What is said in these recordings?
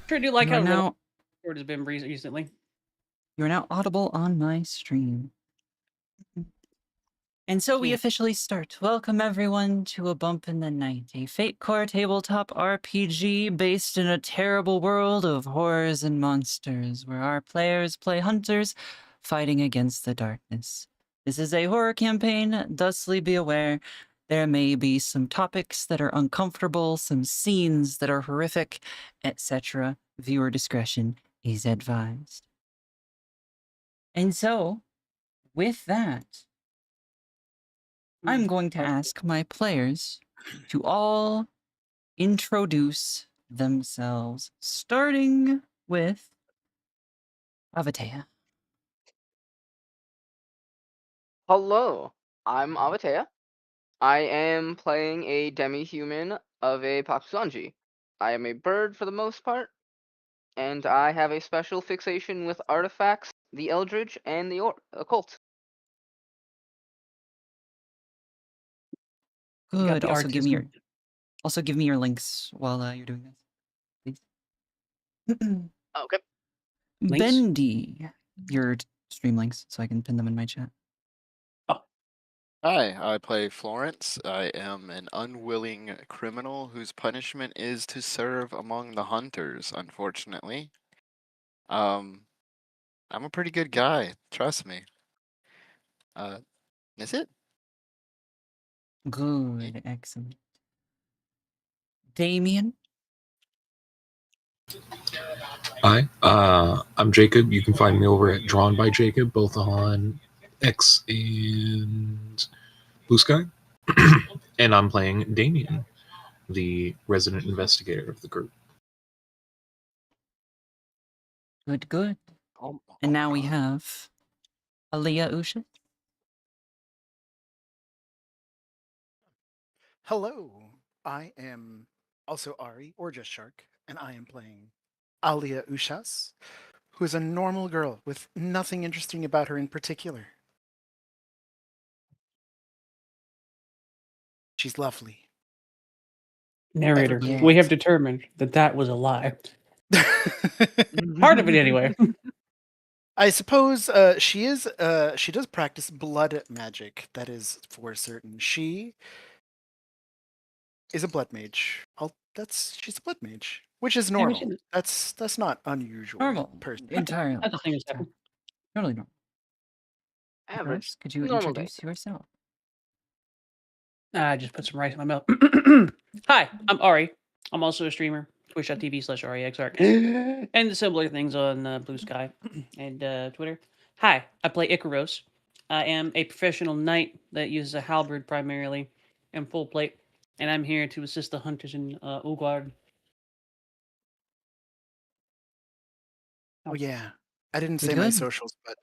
Sure do like You are how little now Discord has been recently. you are now audible on my stream. And so we Yeah. officially start. Welcome everyone to A Bump in the Night, a Fate Core tabletop RPG based in a terrible world of horrors and monsters, where our players play hunters fighting against the darkness. This is a horror campaign, thusly be aware there may be some topics that are uncomfortable, some scenes that are horrific, etc. Viewer discretion is advised. And so, with that, I'm going to ask my players to all introduce themselves, starting with Avatea. Hello, I'm Avatea. I am playing a demi-human of a Pakusanji. I am a bird for the most part, and I have a special fixation with artifacts, the eldritch, and the occult. You got Good. the Also, artism. give me your links while you're doing this, please. Okay. Links? Bendy, your stream links, so I can pin them in my chat. Hi, I play Florence. I am an unwilling criminal whose punishment is to serve among the hunters, unfortunately. I'm a pretty good guy, trust me. Is it? Good. Excellent. Damien. Hi, I'm Jacob. You can find me over at Drawn by Jacob, both on X and Blue Sky. And I'm playing Damien, the resident investigator of the group. Good, good. And now we have Aliyah Usha. Hello, I am also Ari, or just Shark, and I am playing Alia Ushas, who is a normal girl with nothing interesting about her in particular. She's lovely. Narrator, Evergreen. we have determined that was a lie. Part of it, anyway. I suppose she does practice blood magic. That is for certain. She is a blood mage. She's a blood mage, which is normal. That's not unusual. Normal. Person. Entirely. That's the thing that's happening. Totally normal. Average. First, could you Normal introduce yourself? I just put some rice in my mouth. Hi, I'm Ari. I'm also a streamer. Twitch.tv/REXARC. And similar things on Blue Sky and Twitter. Hi, I play Icaros. I am a professional knight that uses a halberd primarily and full plate. And I'm here to assist the hunters in Ugard. Oh yeah, I didn't say Good, my good. socials, but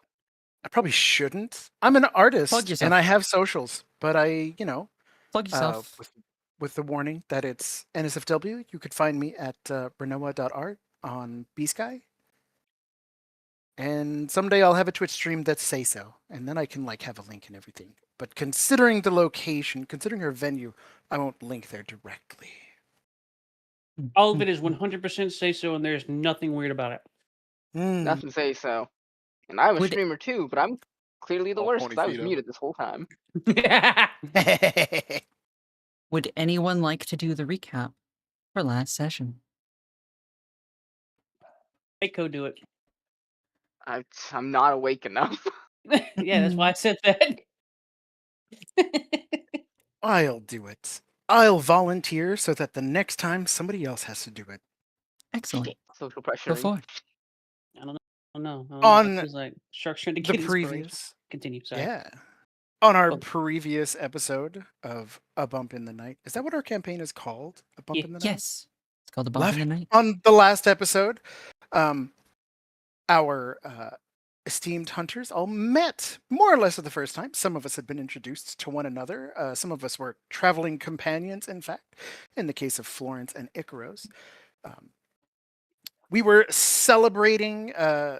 I probably shouldn't. I'm an artist Plug yourself. and I have socials, but I, Plug yourself. with the warning that it's NSFW, you could find me at Renoa.art on B-Sky. And someday I'll have a Twitch stream that say so, and then I can have a link and everything. But considering the location, considering her venue, I won't link there directly. All of it is 100% say so, and there's nothing weird about it. Nothing say so. And I'm a Would- streamer too, but I'm clearly the All worst because I was Ponyfito. muted this whole time. Would anyone like to do the recap for last session? Echo do it. I'm not awake enough. Yeah, that's why I said that. I'll do it. I'll volunteer so that the next time somebody else has to do it. Excellent. Social pressure. Go for it. I don't know. On it feels like Shark's trying to the get inspiration. previous, Continue. Sorry. yeah, on our Oh. previous episode of A Bump in the Night. Is that what our campaign is called? A Bump in the Night? Yes. It's called A Bump in the Night. On the last episode, our esteemed hunters all met more or less for the first time. Some of us had been introduced to one another. Some of us were traveling companions, in fact, in the case of Florence and Icaros. We were celebrating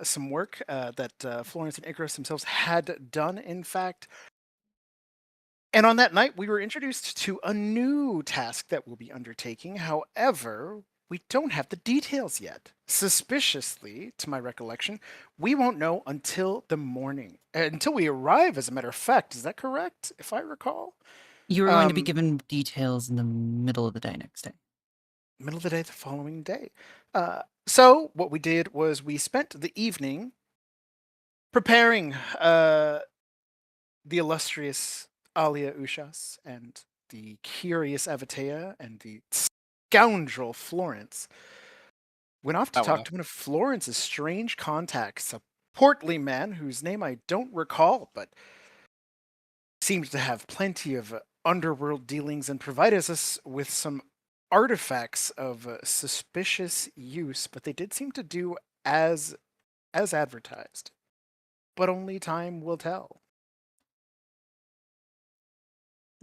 some work that Florence and Icaros themselves had done, in fact. And on that night, we were introduced to a new task that we'll be undertaking. However, we don't have the details yet. Suspiciously, to my recollection, we won't know until the morning. Until we arrive, as a matter of fact. Is that correct, if I recall? You are going to be Um, given details in the middle of the day next day. Middle of the day the following day. So what we did was we spent the evening preparing the illustrious Alia Ushas and the curious Avatea and the scoundrel Florence went off to Oh, talk well. to one of Florence's strange contacts, a portly man whose name I don't recall, but seemed to have plenty of underworld dealings and provided us with some artifacts of suspicious use, but they did seem to do as advertised. But only time will tell.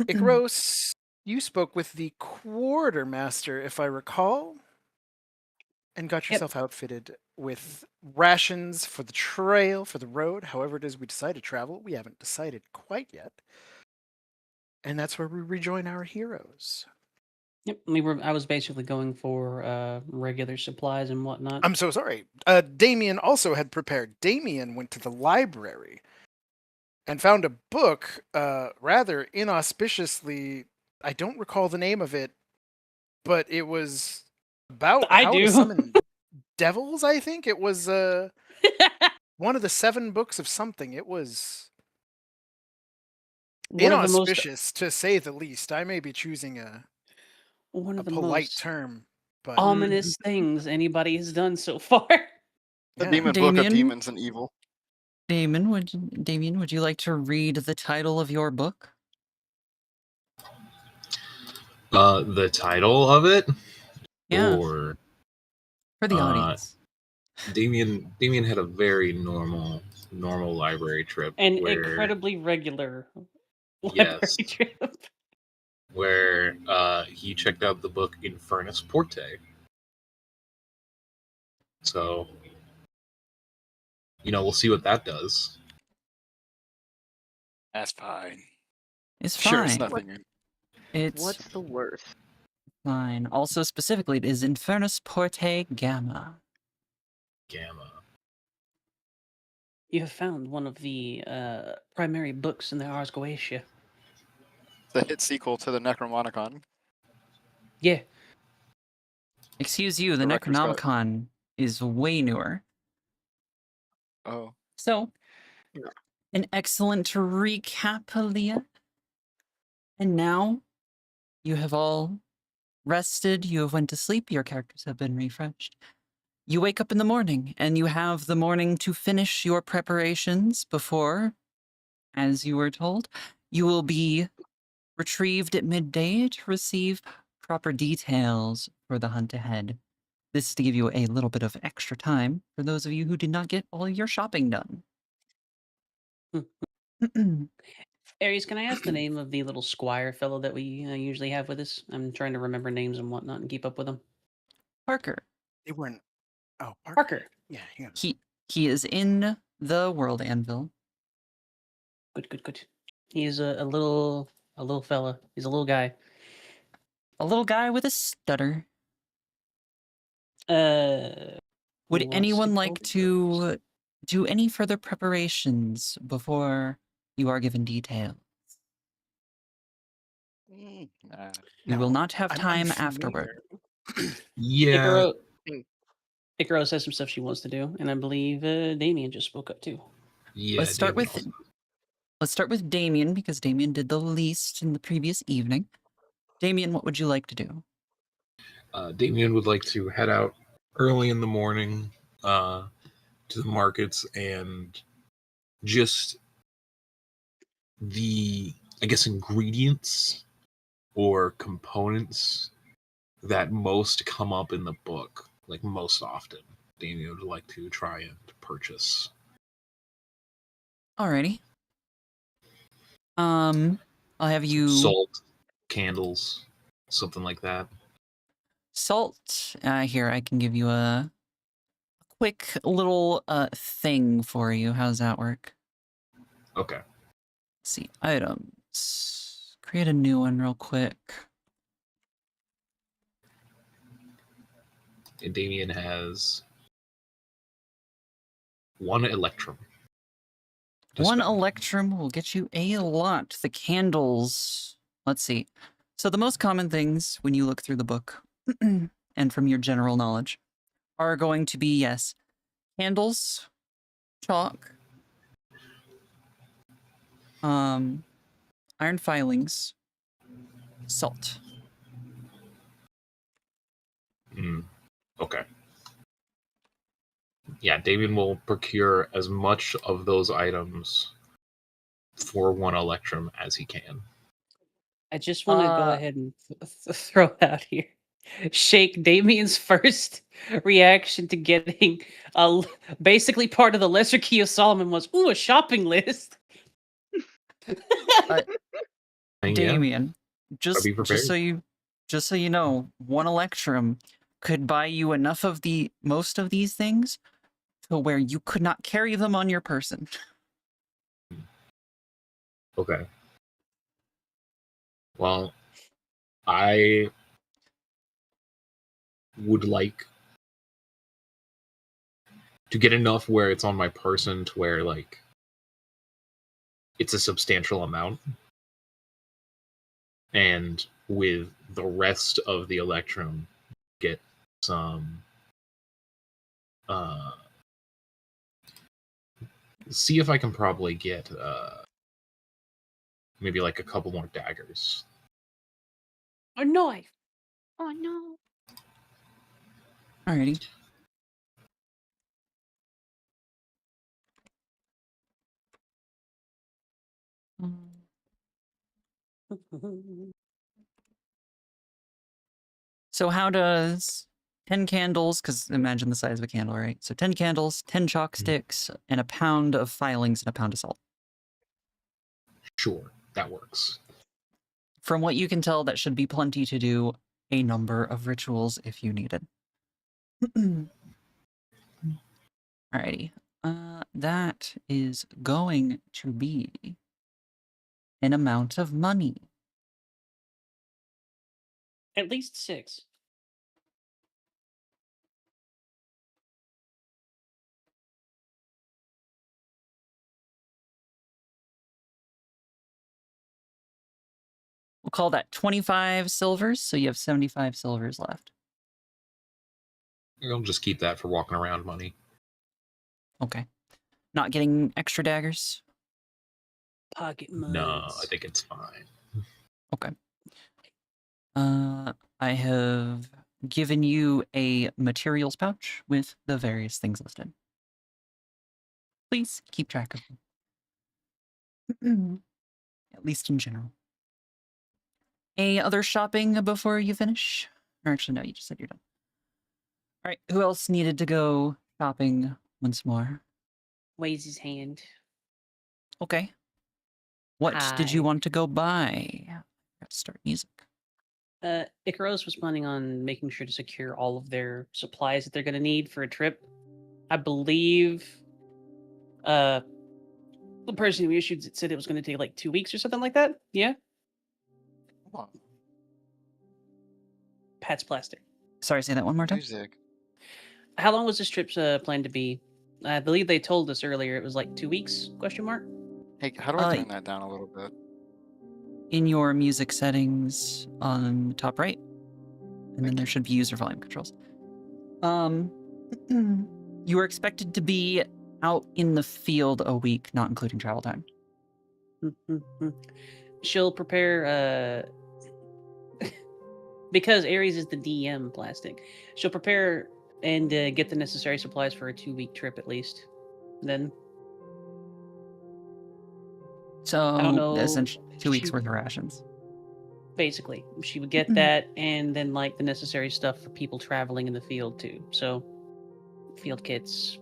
Icaros, you spoke with the quartermaster, if I recall, and got Yep. yourself outfitted with rations for the trail, for the road, however it is we decide to travel. We haven't decided quite yet. And that's where we rejoin our heroes. Yep. I was basically going for regular supplies and whatnot. I'm so sorry. Damien also had prepared. Damien went to the library and found a book, rather inauspiciously. I don't recall the name of it, but it was about I how to do. summon devils, I think. It was one of the 7 books of something. It was One of the most inauspicious, to say the least. I may be choosing a one of the polite most term, but ominous things anybody has done so far. The yeah. demon book of Damien? demons and evil. Damien, would you like to read the title of your book? The title of it, Yeah, or for the uh, audience. Damien had a very normal library trip An where incredibly regular yes, library trip. where he checked out the book Infernus Porte. So, we'll see what that does. That's fine. It's Sure, it's fine. nothing. It's What's the worst? fine. Also, specifically, it is Infernus Porte Gamma. Gamma. You have found one of the primary books in the Ars Goetia. The hit sequel to the Necromonicon. Yeah. Excuse you, the Director's cut. Necronomicon is way newer. Oh. So, Yeah. an excellent recap, Aaliyah. And now, you have all rested, you have went to sleep, your characters have been refreshed. You wake up in the morning, and you have the morning to finish your preparations before, as you were told, you will be retrieved at midday to receive proper details for the hunt ahead. This is to give you a little bit of extra time for those of you who did not get all your shopping done. Aries, can I ask the name of the little squire fellow that we usually have with us? I'm trying to remember names and whatnot and keep up with them. Parker. They weren't. Oh, Parker. Yeah, hang on. He is in the world anvil. Good. He is a little fella. He's a little guy. A little guy with a stutter. Would Would anyone like to do any further preparations before you are given details? Nah. We will No, not have I'm time unfamiliar. afterward. Yeah. Icaros has some stuff she wants to do, and I believe Damien just spoke up too. Yeah. Let's start Damien with Damien, because Damien did the least in the previous evening. Damien, what would you like to do? Damien would like to head out early in the morning to the markets and just the, I guess, ingredients or components that most come up in the book, like most often. Damien would like to try and purchase. Alrighty. I'll have you Salt, candles, something like that. salt. Here, I can give you a quick little thing for you. How's that work? Okay. Let's see, items. Create a new one real quick. And Damien has 1 electrum. to One spend. electrum will get you a lot. The candles. Let's see. So the most common things when you look through the book and from your general knowledge are going to be, yes, candles, chalk, iron filings, salt. Okay. Yeah, Damien will procure as much of those items for 1 electrum as he can. I just want to go Uh, ahead and throw out here. Shake Damien's first reaction to getting basically part of the Lesser Key of Solomon was, ooh, a shopping list. And yeah, Damien, just be prepared. so you know, 1 electrum could buy you enough of most of these things to where you could not carry them on your person. Okay. Well, I would like to get enough where it's on my person to where, like, it's a substantial amount. And with the rest of the electrum, get some see if I can probably get maybe like a couple more daggers. A knife. Oh no. Alrighty. So how does 10 candles, because imagine the size of a candle, right? So 10 candles, 10 chalk sticks, and a pound of filings and a pound of salt. Sure, that works. From what you can tell, that should be plenty to do a number of rituals if you needed. Alrighty. That is going to be an amount of money. At least 6. We'll call that 25 silvers, so you have 75 silvers left. I'll just keep that for walking around money. Okay. Not getting extra daggers? Pocket money. No, I think it's fine. Okay. I have given you a materials pouch with the various things listed. Please keep track of them. At least in general. Other shopping before you finish? Or actually, no, you just said you're done. All right, who else needed to go shopping once more? Weighs his hand. Okay. What did you Hi. want to go buy? Let's start music. Icaros was planning on making sure to secure all of their supplies that they're going to need for a trip. I believe the person who issued it said it was going to take like 2 weeks or something like that. Yeah? Come on, Pat's plastic. Sorry, say that one more time. music. How long was this trip planned to be? I believe they told us earlier it was like 2 weeks, question mark? Hey, how do I turn that down a little bit? In your music settings on the top right, and then there you. should be user volume controls. You were expected to be out in the field a week, not including travel time. She'll prepare because Ares is the DM plastic. She'll prepare and get the necessary supplies for a 2-week trip at least. Then So I don't know. essentially 2 weeks She- worth of rations. Basically, she would get that and then like the necessary stuff for people traveling in the field too. So field kits,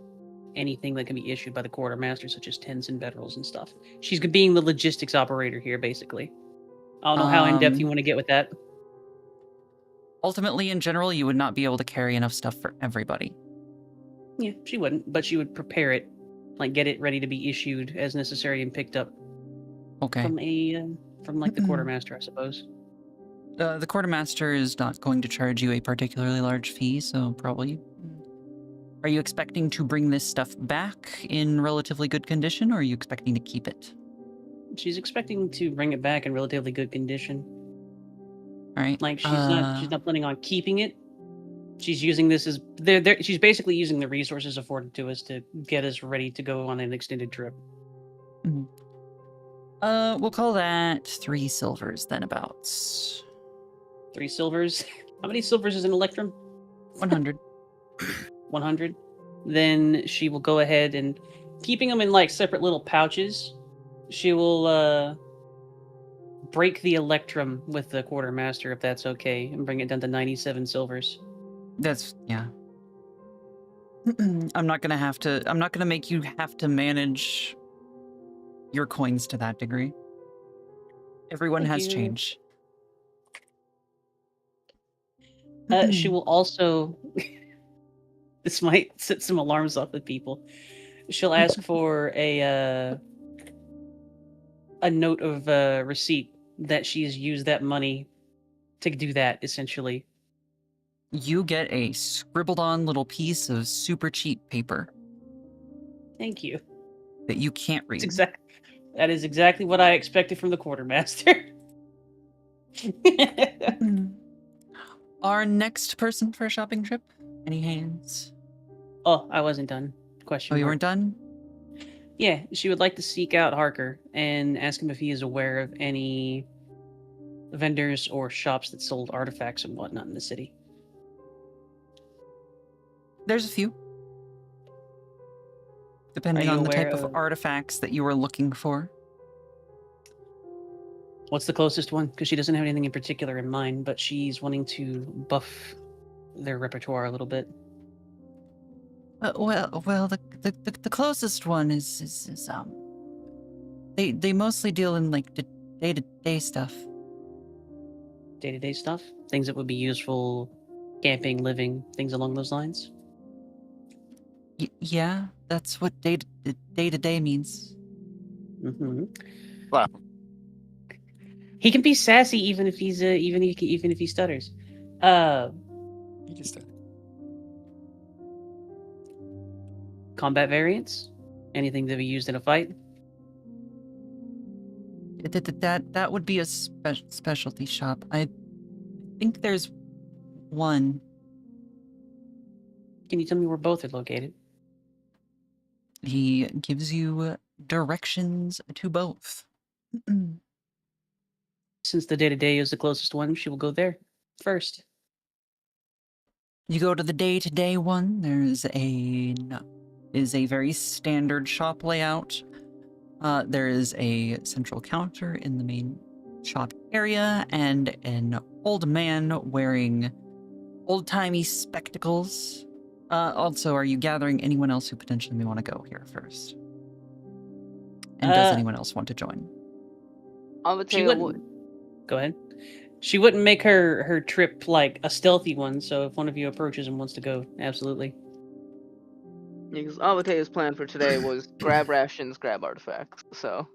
anything that can be issued by the quartermaster, such as tents and bedrolls and stuff. She's being the logistics operator here, basically. I don't know how in depth you want to get with that. Ultimately, in general, you would not be able to carry enough stuff for everybody. Yeah, she wouldn't, but she would prepare it, like get it ready to be issued as necessary and picked up Okay. from like the quartermaster, I suppose. The quartermaster is not going to charge you a particularly large fee, so probably. Are you expecting to bring this stuff back in relatively good condition, or are you expecting to keep it? She's expecting to bring it back in relatively good condition. All right. Like she's not planning on keeping it. She's using this as she's basically using the resources afforded to us to get us ready to go on an extended trip. We'll call that 3 silvers then, about 3 silvers. How many silvers is an electrum? 100. 100. Then she will go ahead and, keeping them in like separate little pouches, she will break the electrum with the quartermaster, if that's okay, and bring it down to 97 silvers. That's yeah. I'm not gonna make you have to manage your coins to that degree. Everyone Thank has you. change. She will also. This might set some alarms off with people. She'll ask for a note of receipt that she's used that money to do that, essentially. You get a scribbled on little piece of super cheap paper Thank you. that you can't read. That is exactly what I expected from the quartermaster. Our next person for a shopping trip? Any hands? Oh, I wasn't done. Question. Oh, you mark. weren't done? Yeah, she would like to seek out Harker and ask him if he is aware of any vendors or shops that sold artifacts and whatnot in the city. There's a few. Depending you on the type aware of of- artifacts that you were looking for. What's the closest one? Because she doesn't have anything in particular in mind, but she's wanting to buff their repertoire a little bit. Well, the closest one is they mostly deal in like the day-to-day stuff. Day-to-day stuff? Things that would be useful, camping, living, things along those lines? Yeah, that's what day-to-day means. Mm-hmm. Slap him. He can be sassy even if he's even if he stutters. He just did. Combat variants? Anything to be used in a fight? That would be a specialty shop. I think there's one. Can you tell me where both are located? He gives you directions to both. Since the day-to-day is the closest one, she will go there first. You go to the day-to-day one. There's a very standard shop layout. There is a central counter in the main shop area, and an old man wearing old-timey spectacles. Also, are you gathering anyone else who potentially may want to go here first? And does anyone else want to join? She wouldn't. Go ahead. She wouldn't make her trip like a stealthy one, so if one of you approaches and wants to go, absolutely. Because Avatea's plan for today was grab rations, grab artifacts. So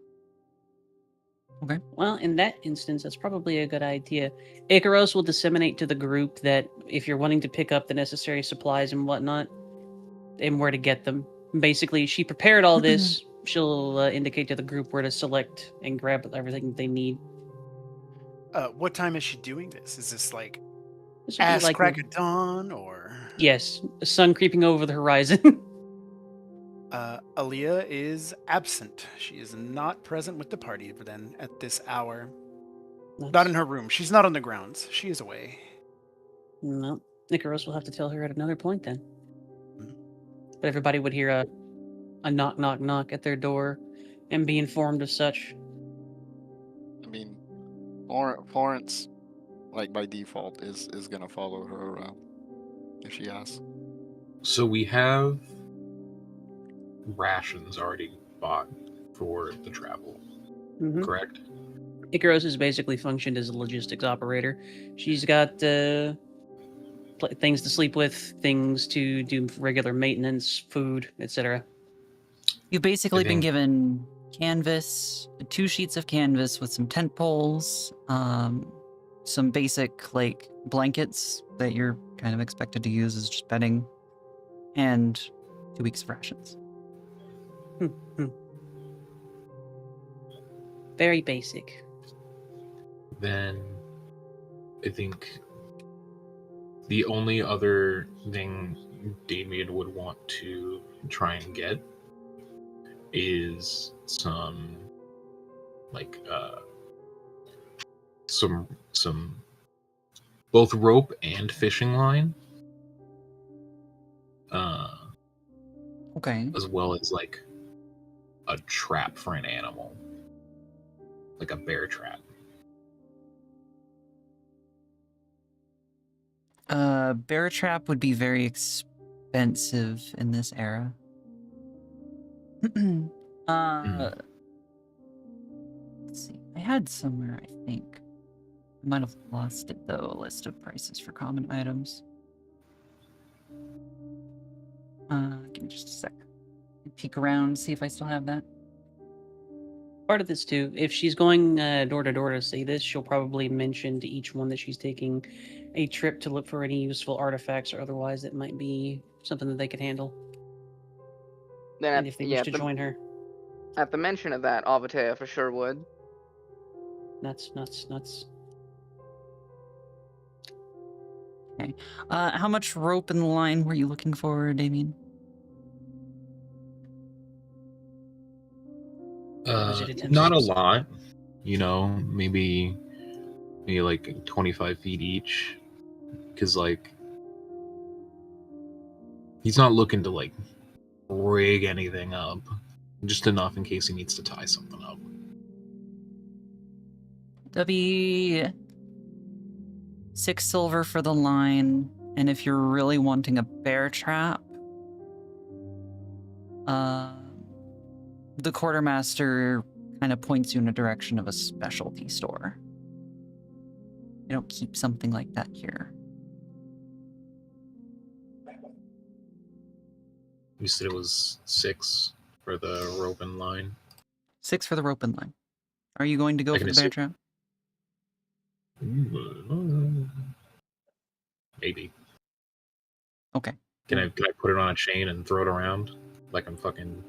Okay. Well, in that instance, that's probably a good idea. Icaros will disseminate to the group that if you're wanting to pick up the necessary supplies and whatnot, and where to get them. Basically, she prepared all this. She'll indicate to the group where to select and grab everything they need. What time is she doing this? Is this like This would be ass like crack of dawn or? Yes, the sun creeping over the horizon. Aaliyah is absent. She is not present with the party then at this hour. Not in her room. She's not on the grounds. She is away. No, Icaros will have to tell her at another point then. Mhm. But everybody would hear a knock, knock, knock at their door and be informed of such. I mean, Florence, like by default, is gonna follow her around if she asks. So we have rations already bought for the travel, Mhm. correct? Icaros has basically functioned as a logistics operator. She's got things to sleep with, things to do regular maintenance, food, etc. You've basically been think- given canvas, 2 sheets of canvas with some tent poles, some basic like blankets that you're kind of expected to use as just bedding, and 2 weeks of rations. Very basic. Then I think the only other thing Damien would want to try and get is some like some both rope and fishing line. Okay. As well as like a trap for an animal. Like a bear trap. Bear trap would be very expensive in this era. Let's see. I had somewhere, I think. I might have lost it though, a list of prices for common items. Give me just a sec. Peek around, see if I still have that. Part of this too, if she's going door to door to say this, she'll probably mention to each one that she's taking a trip to look for any useful artifacts or otherwise that might be something that they could handle. Then And if they wish to join her. at the mention of that, Avatea for sure would. Nuts. Okay. How much rope in the line were you looking for, Damien? Not a lot. You know, maybe like 25 feet each. Because, like, he's not looking to, like, rig anything up. Just enough in case he needs to tie something up. That'll be 6 silver for the line. And if you're really wanting a bear trap, the quartermaster kind of points you in a direction of a specialty store. You don't keep something like that here. You said it was 6 for the rope and line. 6 for the rope and line. Are you going to go I for can the bear assume- trap? Maybe. Okay. Can I put it on a chain and throw it around like I'm fucking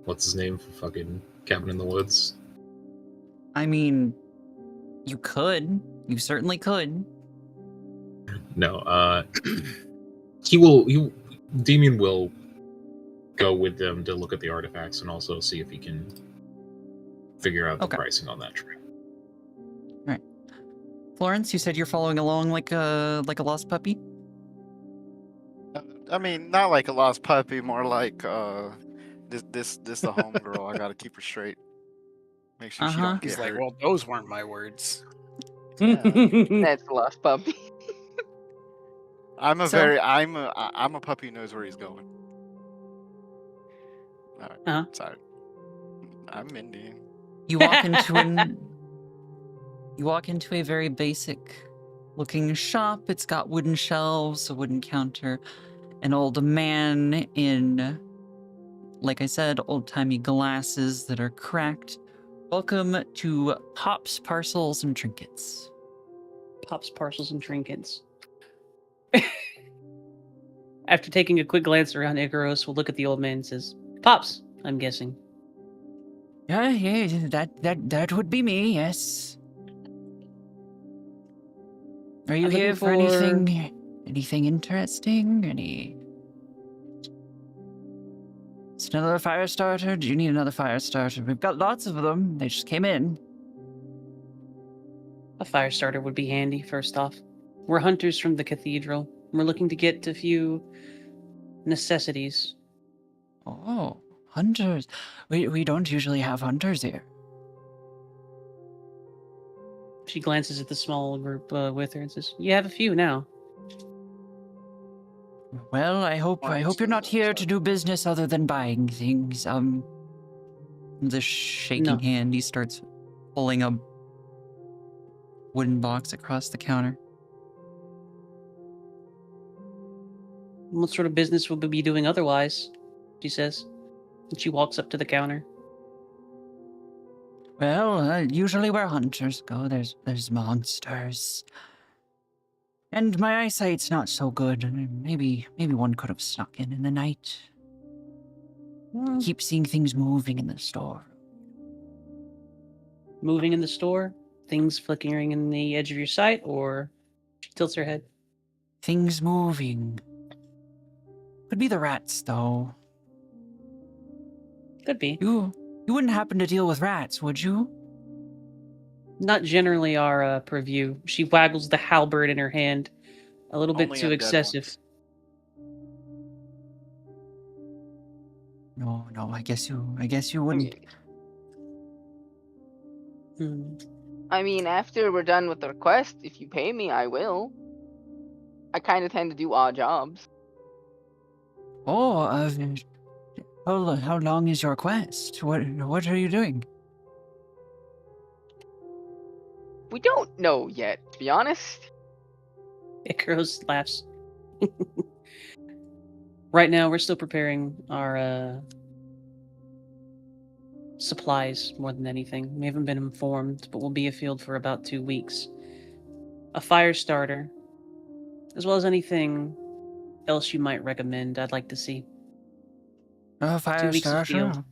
what's his name for fucking Cabin in the Woods? I mean, you could. You certainly could. No. Damien will go with them to look at the artifacts and also see if he can figure out the Okay. pricing on that trip. Florence, you said you're following along like a lost puppy? I mean, not like a lost puppy, more like this the homegirl. I gotta keep her straight. Make sure she Uh-huh. don't get He's like, hurt. well, those weren't my words. Yeah. That's the lost puppy. I'm a puppy who knows where he's going. All right, Uh-huh. sorry. I'm Indian. You walk into a very basic looking shop. It's got wooden shelves, a wooden counter, an old man in, like I said, old-timey glasses that are cracked. Welcome to Pop's Parcels and Trinkets. Pops, parcels, and trinkets. After taking a quick glance around, Icaros will look at the old man and says, Pops, I'm guessing. Yeah, that would be me, yes. Are you I'm here looking for anything interesting? Is it another fire starter? Do you need another fire starter? We've got lots of them. They just came in. A fire starter would be handy, first off. We're hunters from the cathedral. We're looking to get a few necessities. Oh, hunters. We don't usually have hunters here. She glances at the small group with her and says, You have a few now. Well, I hope you're not here to do business other than buying things. The shaking No. hand, he starts pulling a wooden box across the counter. What sort of business would we be doing otherwise? She says. And she walks up to the counter. Well, usually where hunters go, there's monsters. And my eyesight's not so good. Maybe one could have snuck in the night. Hmm, Keep seeing things moving in the store. moving in the store, things flickering in the edge of your sight, or she tilts her head. Things moving. Could be the rats, though. Could be. You wouldn't happen to deal with rats, would you? Not generally our purview. She waggles the halberd in her hand, a little bit Only too undead excessive. No, I guess you I wouldn't. mean, Hmm. after we're done with the quest, if you pay me, I will. I kind of tend to do odd jobs. Oh, how long is your quest? What are you doing? We don't know yet, to be honest. Icaros laughs. Right now, we're still preparing our supplies more than anything. We haven't been informed, but we'll be afield for about 2 weeks. A fire starter, as well as anything else you might recommend, I'd like to see. A 2 fire weeks afield. starter.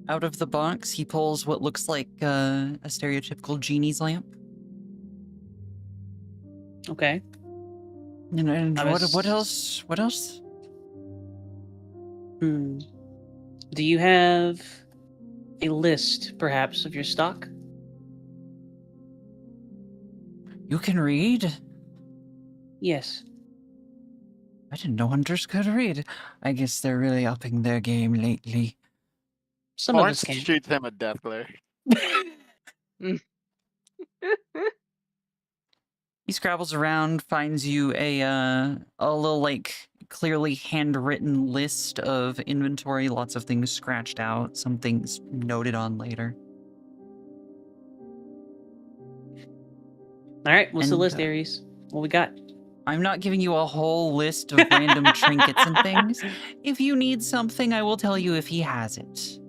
Out of the box, he pulls what looks like a stereotypical genie's lamp. Okay. And I what was- else? What else? Hmm. Do you have a list, perhaps, of your stock? You can read? Yes. I didn't know hunters could read. I guess they're really upping their game lately. Some of Lawrence us can. shoots him a death glare. He scrabbles around, finds you a little like clearly handwritten list of inventory, lots of things scratched out, some things noted on later. All right, what's the And, list, Ares? What we got? I'm not giving you a whole list of random trinkets and things. If you need something, I will tell you if he has it.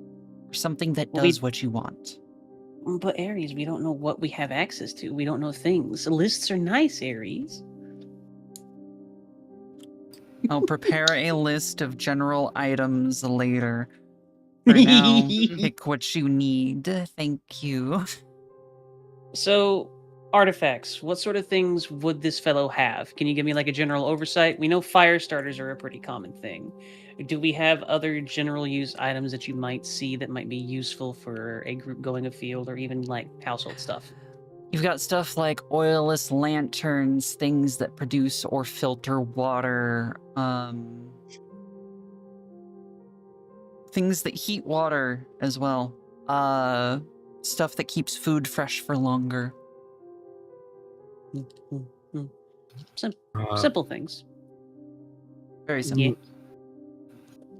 Or something that Well, we- does what you want. But Ares, we don't know what we have access to. We don't know things. Lists are nice, Ares. I'll prepare a list of general items later. For now, pick what you need. Thank you. So, artifacts. What sort of things would this fellow have? Can you give me like a general oversight? We know fire starters are a pretty common thing. Do we have other general use items that you might see that might be useful for a group going afield, or even like household stuff? You've got stuff like oilless lanterns, things that produce or filter water, things that heat water as well. Stuff that keeps food fresh for longer. Simple things. Very simple. Yeah.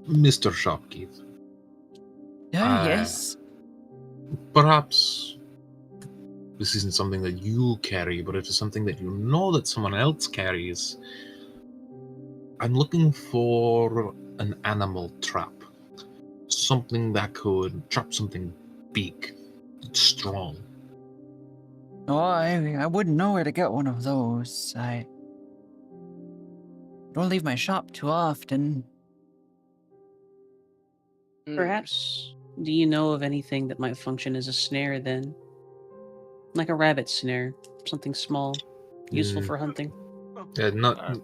Mr. Shopkeep, Yes. perhaps this isn't something that you carry, but it is something that you know that someone else carries. I'm looking for an animal trap. Something that could trap something big, strong. Oh, I wouldn't know where to get one of those. I don't leave my shop too often. Mm. Perhaps, do you know of anything that might function as a snare then? Like a rabbit snare, something small, useful Mm. for hunting. Not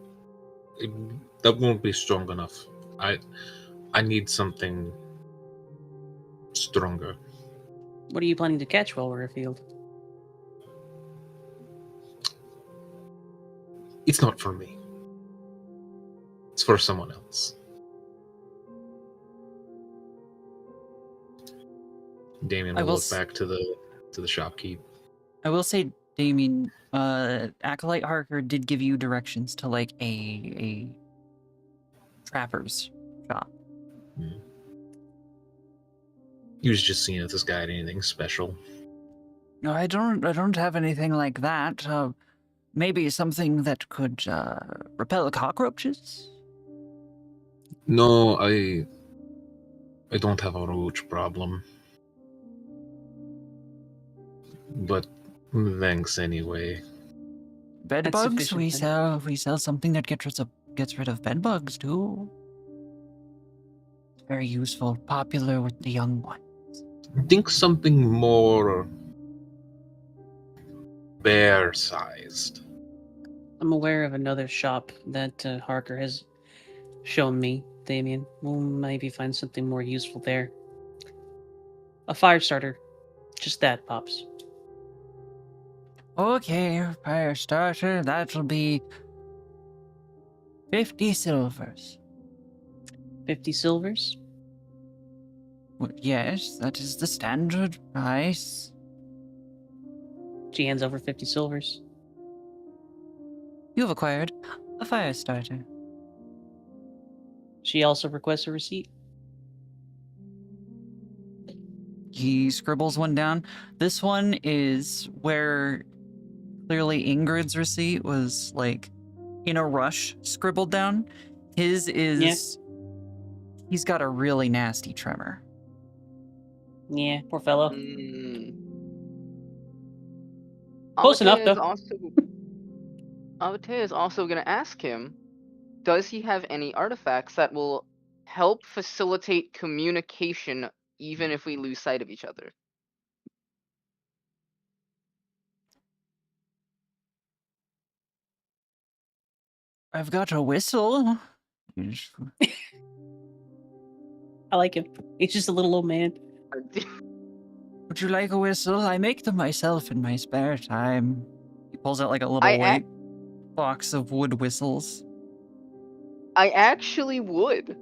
that won't be strong enough. I need something stronger. What are you planning to catch while we're afield? It's not for me. It's for someone else. Damien I will will look back to the shopkeep. I will say, Damien, Acolyte Harker did give you directions to like a trapper's shop. He was just seeing if this guy had anything special. No, I don't have anything like that. Maybe something that could repel cockroaches. No, I don't have a roach problem. but thanks anyway. Bed That's bugs. sufficient then. We sell something that gets rid of bed bugs too. Very useful, popular with the young one. Think something more bear-sized. I'm aware of another shop that Harker has shown me, Damien. We'll maybe find something more useful there. A fire starter. Just that, Pops. Okay, fire starter. That'll be 50 silvers. 50 silvers? Yes, that is the standard price. She hands over 50 silvers. You've acquired a fire starter. She also requests a receipt. He scribbles one down. This one is where clearly Ingrid's receipt was like in a rush scribbled down. His is he's got a really nasty tremor. Yeah, poor fellow. Close enough, though. Avatea is also going to ask him, does he have any artifacts that will help facilitate communication even if we lose sight of each other? I've got a whistle. I like him. He's just a little old man. Would you like a whistle? I make them myself in my spare time. He pulls out like a little I white box of wood whistles. I actually would.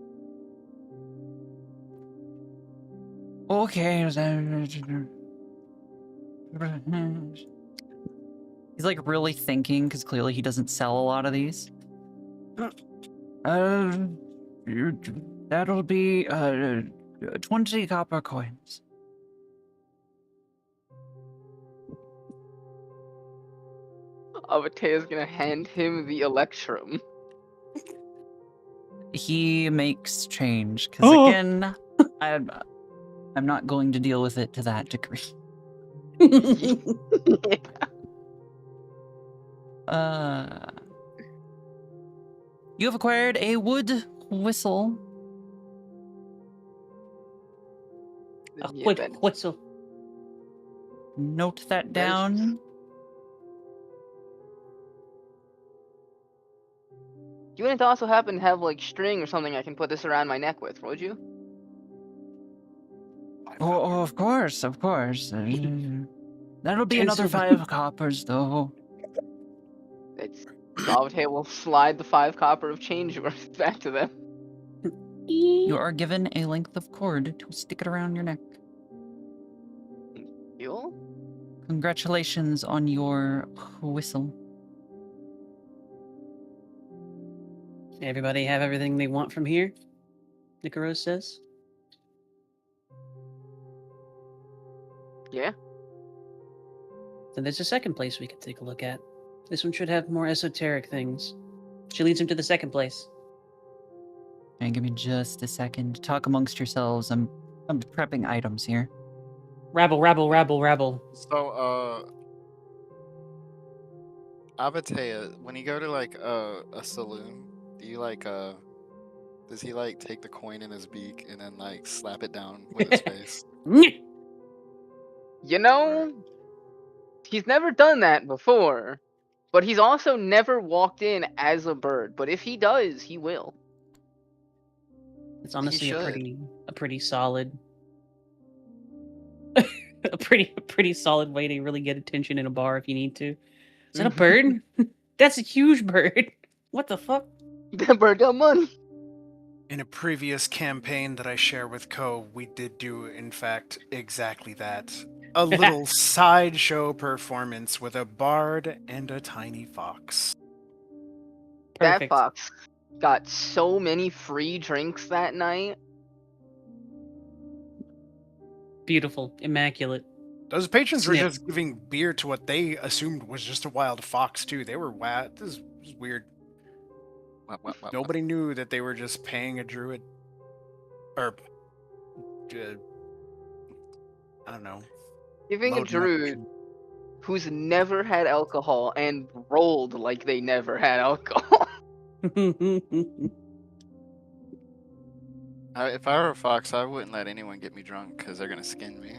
Okay. He's like really thinking because clearly he doesn't sell a lot of these. That'll be 20 copper coins. Avatea's gonna hand him the electrum. He makes change because again, I'm not going to deal with it to that degree. You have acquired a wood whistle. A Yeah, quick Ben. whistle. Note that That is down. You wouldn't also happen to have like string or something I can put this around my neck with, would you? Oh, of course, of course. That'll be 10 another silver. 5 coppers, though. Avatea will slide the 5 copper of change worth back to them. You are given a length of cord to stick it around your neck. You? Congratulations on your whistle. Everybody have everything they want from here? Nicaro says. Yeah. Then there's a second place we could take a look at. This one should have more esoteric things. She leads him to the second place. And give me just a second to talk amongst yourselves. I'm prepping items here. Rabble, rabble, rabble, rabble. So, Avatea, when you go to like a saloon, do you like does he like take the coin in his beak and then like slap it down with his face? You know, he's never done that before, but he's also never walked in as a bird. But if he does, he will. It's honestly should. a pretty solid a pretty solid way to really get attention in a bar if you need to. Is that a bird? That's a huge bird. What the fuck? That bird got money. In a previous campaign that I share with Ko, we did do, in fact, exactly that. A little sideshow performance with a bard and a tiny fox. That Perfect. fox got so many free drinks that night. Beautiful. Immaculate. Those patrons were Snip. just giving beer to what they assumed was just a wild fox, too. They were this is weird. What? Nobody knew that they were just paying a druid. Or, I don't know. Giving a loading up druid who's never had alcohol and rolled like they never had alcohol. If I were a fox, I wouldn't let anyone get me drunk because they're gonna skin me.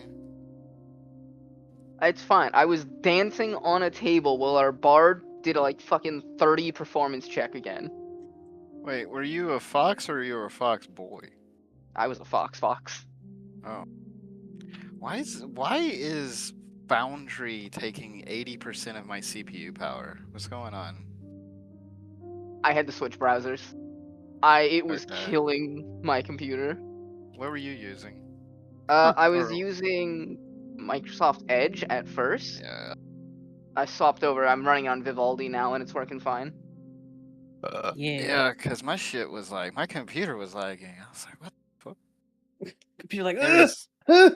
It's fine. I was dancing on a table while our bard did a like fucking 30 performance check again. Wait, were you a fox or you were a fox boy? I was a fox. Oh. Why is Foundry taking 80% of my CPU power? What's going on? I had to switch browsers. It was Okay. killing my computer. What were you using? I was Or- using Microsoft Edge at first. Yeah. I swapped over. I'm running on Vivaldi now, and it's working fine. Yeah. Yeah, because my shit was like, my computer was lagging. I was like, what the fuck? Computer like, Ares, "Ugh."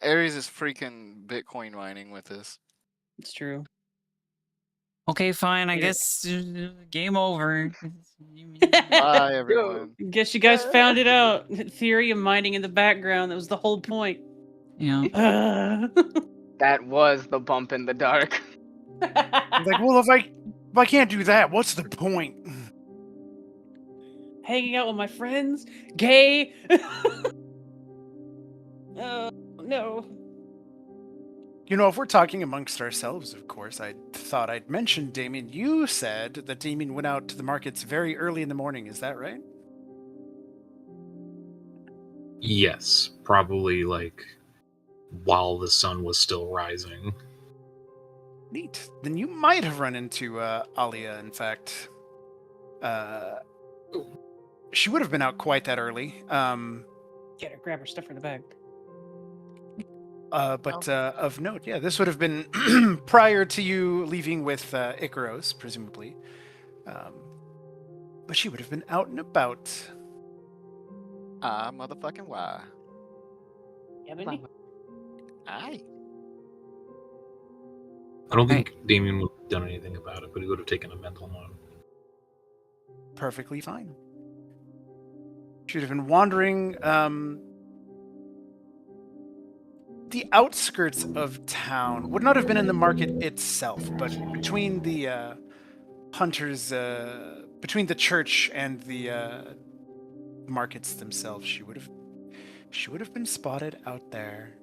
Ares is freaking Bitcoin mining with this. It's true. Okay, fine. I Yeah. guess game over. Bye, everyone. Guess you guys found it out. Theory of mining in the background. That was the whole point. Yeah. That was the bump in the dark. I'm like, well, if I can't do that, what's the point? Hanging out with my friends? Gay? Oh, no. You know, if we're talking amongst ourselves, of course, I thought I'd mention Damien. You said that Damien went out to the markets very early in the morning. Is that right? Yes, probably like while the sun was still rising. Neat. Then you might have run into Alia, in fact. She would have been out quite that early. Get her, grab her stuff from the bag. But of note, yeah, this would have been prior to you leaving with Icaros, presumably. But she would have been out and about. Motherfucking why? Yeah, Mindy? Aye. I don't think Damien would have done anything about it, but he would have taken a mental note. Perfectly fine. She would have been wandering the outskirts of town. Would not have been in the market itself, but between the hunters, between the church and the markets themselves, she would have been spotted out there.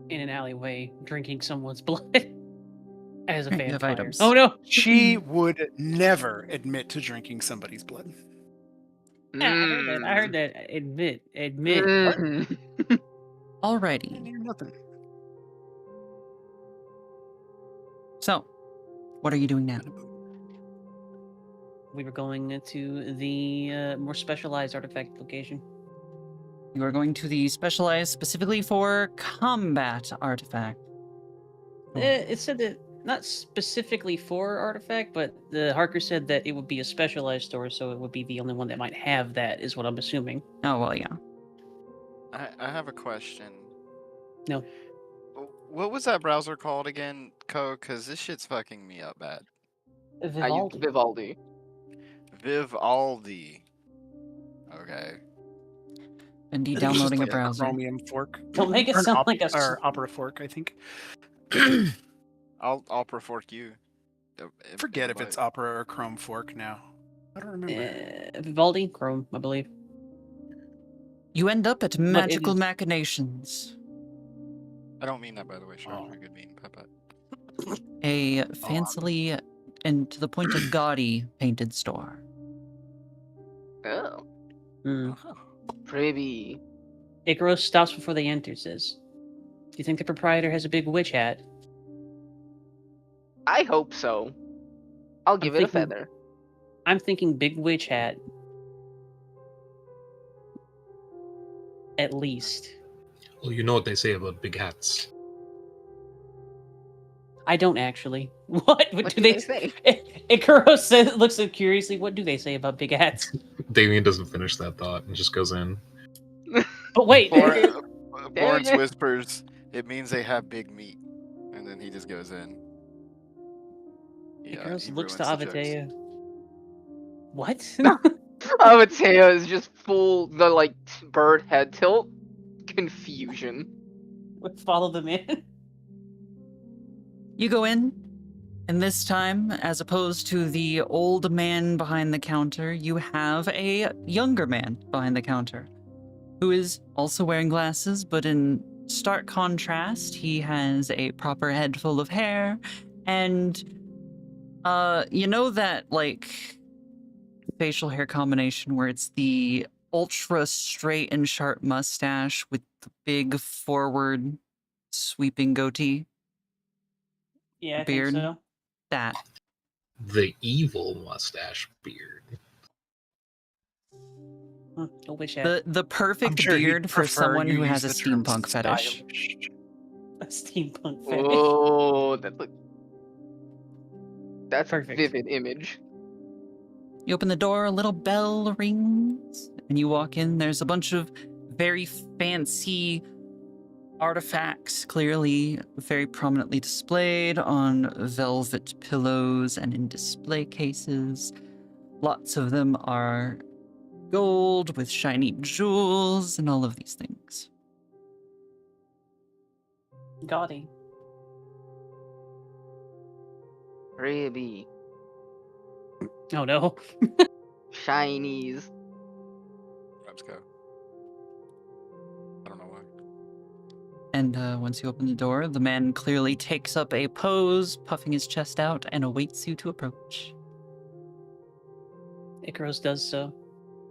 In an alleyway, drinking someone's blood. As a Right, you have vampire. items. Oh no! She would never admit to drinking somebody's blood. Yeah, I heard that. Admit. Mm. Alrighty. Nothing. So, what are you doing now? We were going to the more specialized artifact location. You are going to the specialized specifically for combat artifact. It said that not specifically for artifact, but the Harker said that it would be a specialized store, so it would be the only one that might have that, is what I'm assuming. Oh, well, yeah. I have a question. No. What was that browser called again, Co? Because this shit's fucking me up bad. I used Vivaldi. Vivaldi. Okay. Indeed, I think it's just downloading like a browser. Chromium fork. Don't make it Or an sound like a or Opera fork, I think. I'll perfork you. Forget if it's Opera or Chrome fork now. I don't remember. Vivaldi, Chrome, I believe. You end up at it Magical is- Machinations, I don't mean that, by the way. Sure, you're a good mean, Peppa. a fancily and to the point of gaudy painted store. Oh, Hmm. pretty. Icaros stops before they enter, says, "Do you think the proprietor has a big witch hat?" I hope so. I'll give it a thinking- feather. I'm thinking big witch hat. At least. Well, you know what they say about big hats. I don't actually. What What do they say? Icaros says, looks so curiously. What do they say about big hats? Damien doesn't finish that thought and just goes in. But wait, Lawrence whispers, "It means they have big meat," and then he just goes in. Icaros he looks to ruins the jokes. Avatea. What? Avatea is just full the like bird head tilt confusion. Follow them in. You go in, and this time, as opposed to the old man behind the counter, you have a younger man behind the counter who is also wearing glasses, but in stark contrast, he has a proper head full of hair, and you know that like facial hair combination where it's the ultra straight and sharp mustache with the big forward sweeping goatee Yeah, I think beard? so. That. The evil mustache beard. I wish I had The I'm perfect sure he'd beard for prefer someone you who has use a the term steampunk fetish. stylish. a steampunk fetish. Oh, that's a Perfect. vivid image. You open the door, a little bell rings, and you walk in. There's a bunch of very fancy artifacts, clearly very prominently displayed on velvet pillows and in display cases. Lots of them are gold with shiny jewels and all of these things. Gaudy. Ribby. Oh no. Shinies. Let's go. I don't know why. And once you open the door, the man clearly takes up a pose, puffing his chest out, and awaits you to approach. Icarus does so,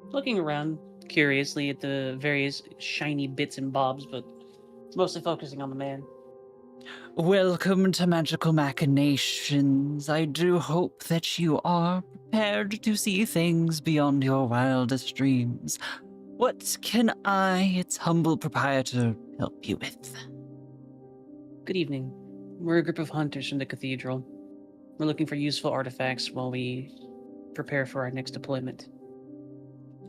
looking around curiously at the various shiny bits and bobs, but mostly focusing on the man. Welcome to Magical Machinations. I do hope that you are prepared to see things beyond your wildest dreams. What can I, its humble proprietor, help you with? Good evening. We're a group of hunters from the cathedral. We're looking for useful artifacts while we prepare for our next deployment.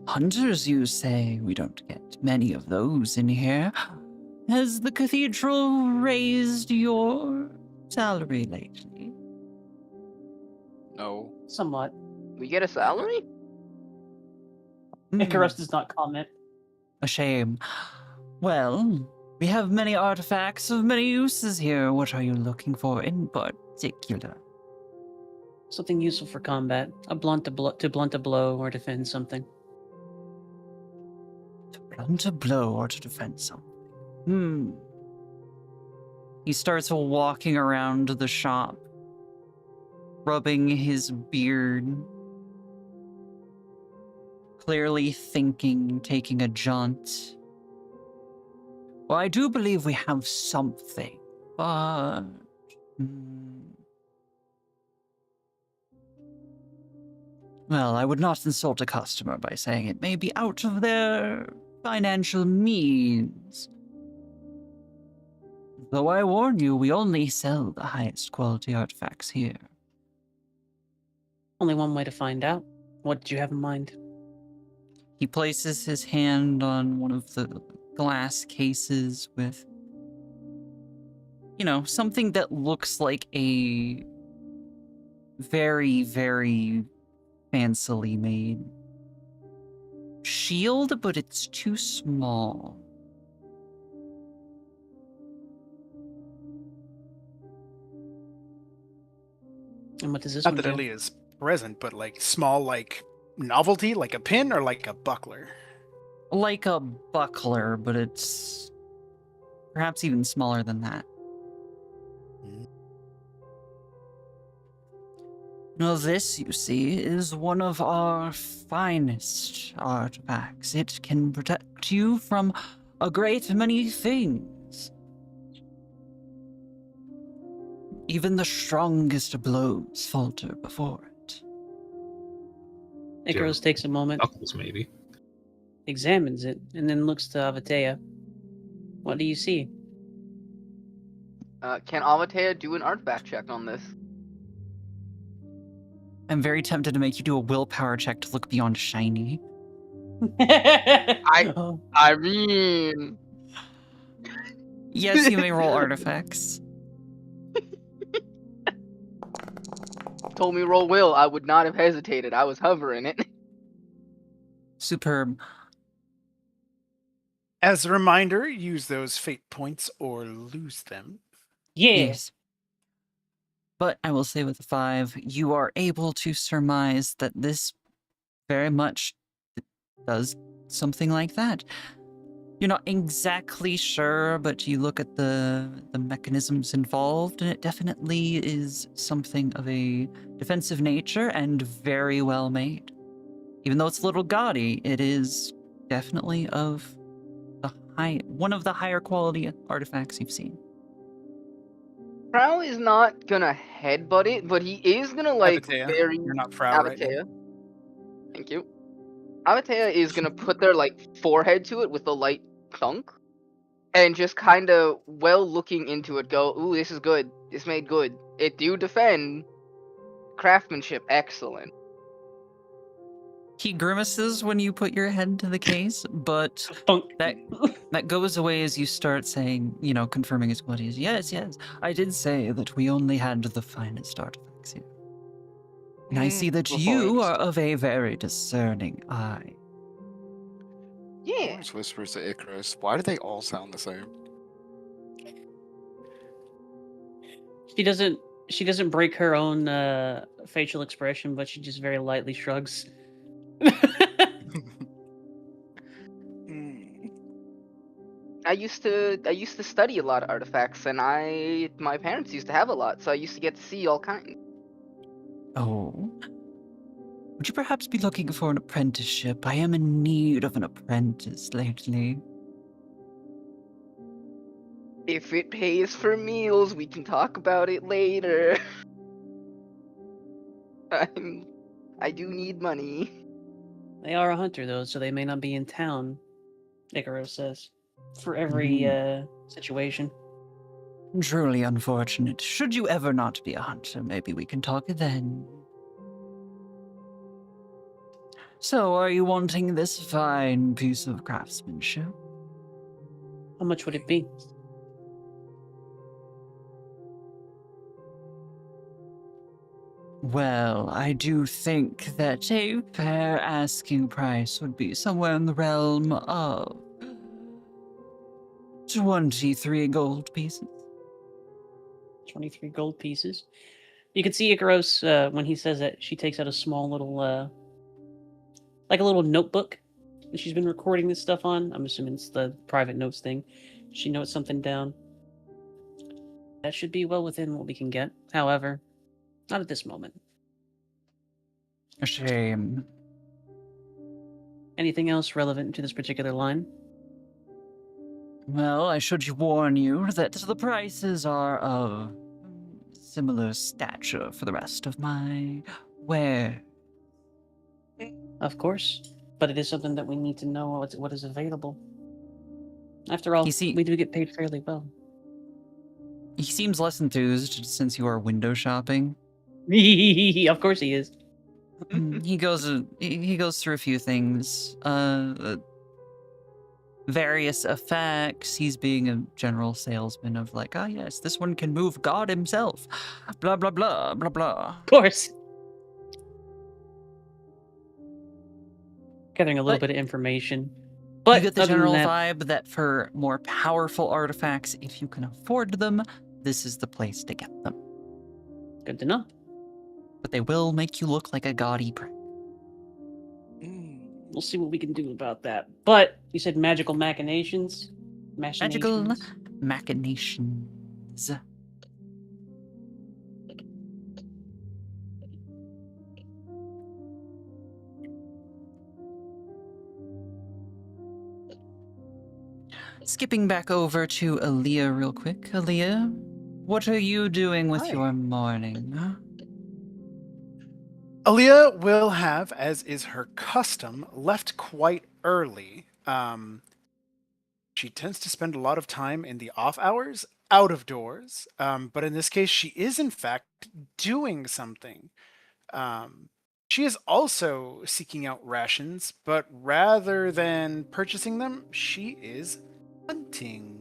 Hunters, you say? We don't get many of those in here. Has the cathedral raised your salary lately? No. Somewhat. We get a salary? Icarus does not comment. A shame. Well, we have many artifacts of many uses here. What are you looking for in particular? Something useful for combat. To blunt a blow or defend something. To blunt a blow or to defend something. He starts walking around the shop, rubbing his beard, clearly thinking, taking a jaunt. Well, I do believe we have something, but... Well, I would not insult a customer by saying it may be out of their financial means. Though I warn you, we only sell the highest quality artifacts here. Only one way to find out. What did you have in mind? He places his hand on one of the glass cases with, you know, something that looks like a very, very fancily made shield, but it's too small. And what does this Not one that do? Ellie is present, but like small, like novelty, like a pin or like a buckler. Like a buckler, but it's perhaps even smaller than that. Now this, you see, is one of our finest artifacts. It can protect you from a great many things. Even the strongest blows falter before it. Icarus takes a moment, Knuckles, maybe. examines it, and then looks to Avatea. What do you see? Can Amatea do an artifact check on this? I'm very tempted to make you do a willpower check to look beyond shiny. I mean... Yes, you may roll artifacts. Told me roll will, I would not have hesitated. I was hovering it. Superb. As a reminder, use those fate points or lose them. Yeah. Yes. But I will say with a 5, you are able to surmise that this very much does something like that. You're not exactly sure, but you look at the mechanisms involved, and it definitely is something of a defensive nature and very well made. Even though it's a little gaudy, it is definitely of one of the higher quality artifacts you've seen. Prow is not gonna headbutt it, but he is gonna like Avatea, very you're not proud right now. Avatea. Thank you. Avatea is gonna put their like forehead to it with a light thunk, and just kind of well looking into it, go, "Ooh, this is good. This made good. It do defend. Craftsmanship excellent." He grimaces when you put your head to the case, but Funk. that goes away as you start saying, confirming his qualities. Yes, I did say that we only had the finest artifacts here. And I see that you are of a very discerning eye. Yeah. Florence whispers to Icarus, why do they all sound the same? She doesn't break her own facial expression, but she just very lightly shrugs. I used to study a lot of artifacts, and my parents used to have a lot, so I used to get to see all kinds. Oh. Would you perhaps be looking for an apprenticeship? I am in need of an apprentice lately. If it pays for meals, we can talk about it later. I do need money. They are a hunter, though, so they may not be in town, Icarus says, for every situation. Truly unfortunate. Should you ever not be a hunter, maybe we can talk then. So, are you wanting this fine piece of craftsmanship? How much would it be? Well, I do think that a fair asking price would be somewhere in the realm of 23 gold pieces. 23 gold pieces. You can see Icarus, when he says that, she takes out a small little, like a little notebook that she's been recording this stuff on. I'm assuming it's the private notes thing. She notes something down. That should be well within what we can get. However, not at this moment. A shame. Anything else relevant to this particular line? Well, I should warn you that the prices are of similar stature for the rest of my ware. Of course. But it is something that we need to know what is available. After all, we do get paid fairly well. He seems less enthused since you are window shopping. Of course he is. He goes through a few things. Various effects. He's being a general salesman of like, ah, yes, this one can move God himself. Blah, blah, blah, blah, blah. Of course. Gathering a little bit of information. But you get the other than general that, vibe that for more powerful artifacts, if you can afford them, this is the place to get them. Good to know. But they will make you look like a gaudy prick. We'll see what we can do about that. But you said magical machinations? Magical machinations. Skipping back over to Aaliyah real quick. Aaliyah, what are you doing with your morning? Aaliyah will have, as is her custom, left quite early. She tends to spend a lot of time in the off hours, out of doors. But in this case, she is in fact doing something. She is also seeking out rations, but rather than purchasing them, she is hunting.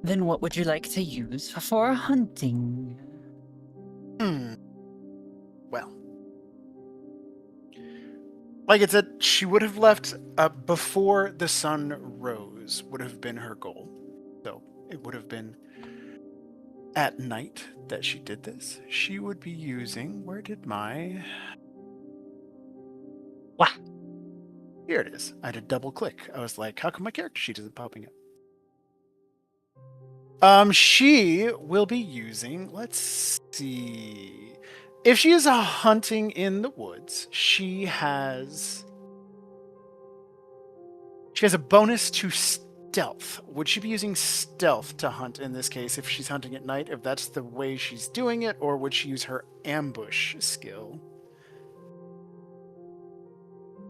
Then what would you like to use for hunting? Well, like I said, she would have left before the sun rose, would have been her goal. So it would have been at night that she did this, she would be using. Where did my. Wah. Here it is. I had to double click. I was like, how come my character sheet isn't popping up? She will be using. Let's see. If she is hunting in the woods, she has a bonus to stealth. Would she be using stealth to hunt in this case if she's hunting at night, if that's the way she's doing it, or would she use her ambush skill?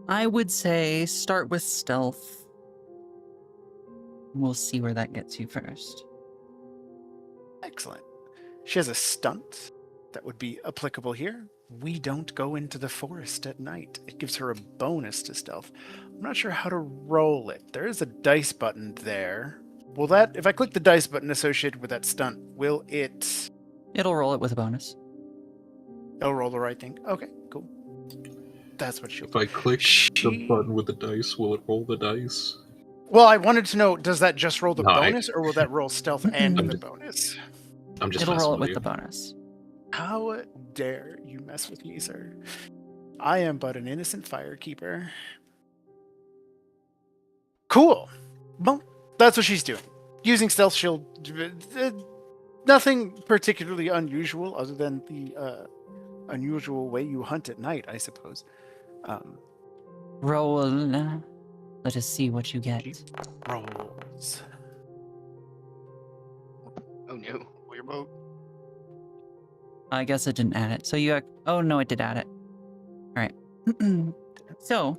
I would say start with stealth. We'll see where that gets you first. Excellent. She has a stunt that would be applicable here. We don't go into the forest at night. It gives her a bonus to stealth. I'm not sure how to roll it. There is a dice button there. Will that, if I click the dice button associated with that stunt, will it... It'll roll it with a bonus. It'll roll the right thing? Okay, cool. That's what she'll If I click the button with the dice, will it roll the dice? Well, I wanted to know, does that just roll the No, bonus, or will that roll stealth and I'm the just- bonus? I'm just It'll messing roll it with you. the bonus. How dare you mess with me, sir? I am but an innocent firekeeper. Cool. Well, that's what she's doing. Using stealth, she'll... nothing particularly unusual other than the unusual way you hunt at night, I suppose. Roll. Let us see what you get. She rolls. Oh no. Your boat. I guess it didn't add it. So you... Oh, no, it did add it. All right. So,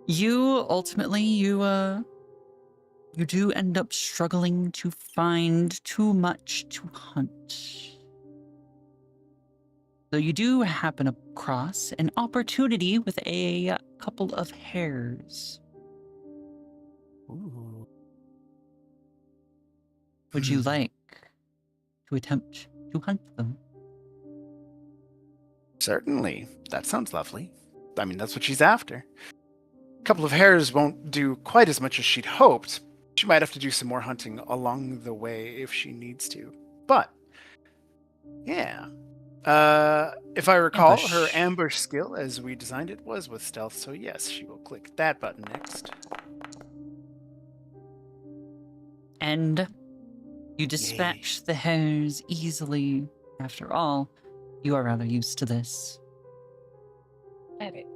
you ultimately, you do end up struggling to find too much to hunt. So you do happen across an opportunity with a couple of hares. Ooh. Would you like to attempt to hunt them? Certainly. That sounds lovely. I mean, that's what she's after. A couple of hares won't do quite as much as she'd hoped. She might have to do some more hunting along the way if she needs to. But, yeah. If I recall, her Ambush. ambush skill, as we designed it, was with stealth. So yes, she will click that button next. And you dispatch the hares easily. After all, you are rather used to this. Rabbit.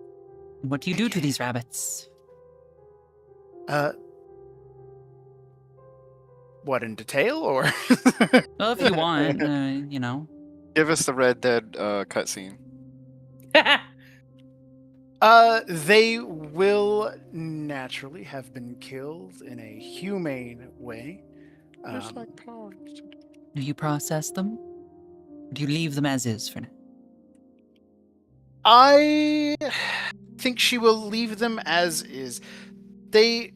What do you do to these rabbits? What, in detail, or? Well, if you want, you know. Give us the Red Dead cutscene. They will naturally have been killed in a humane way. Do you process them? Or do you leave them as is for now? I think she will leave them as is. Well,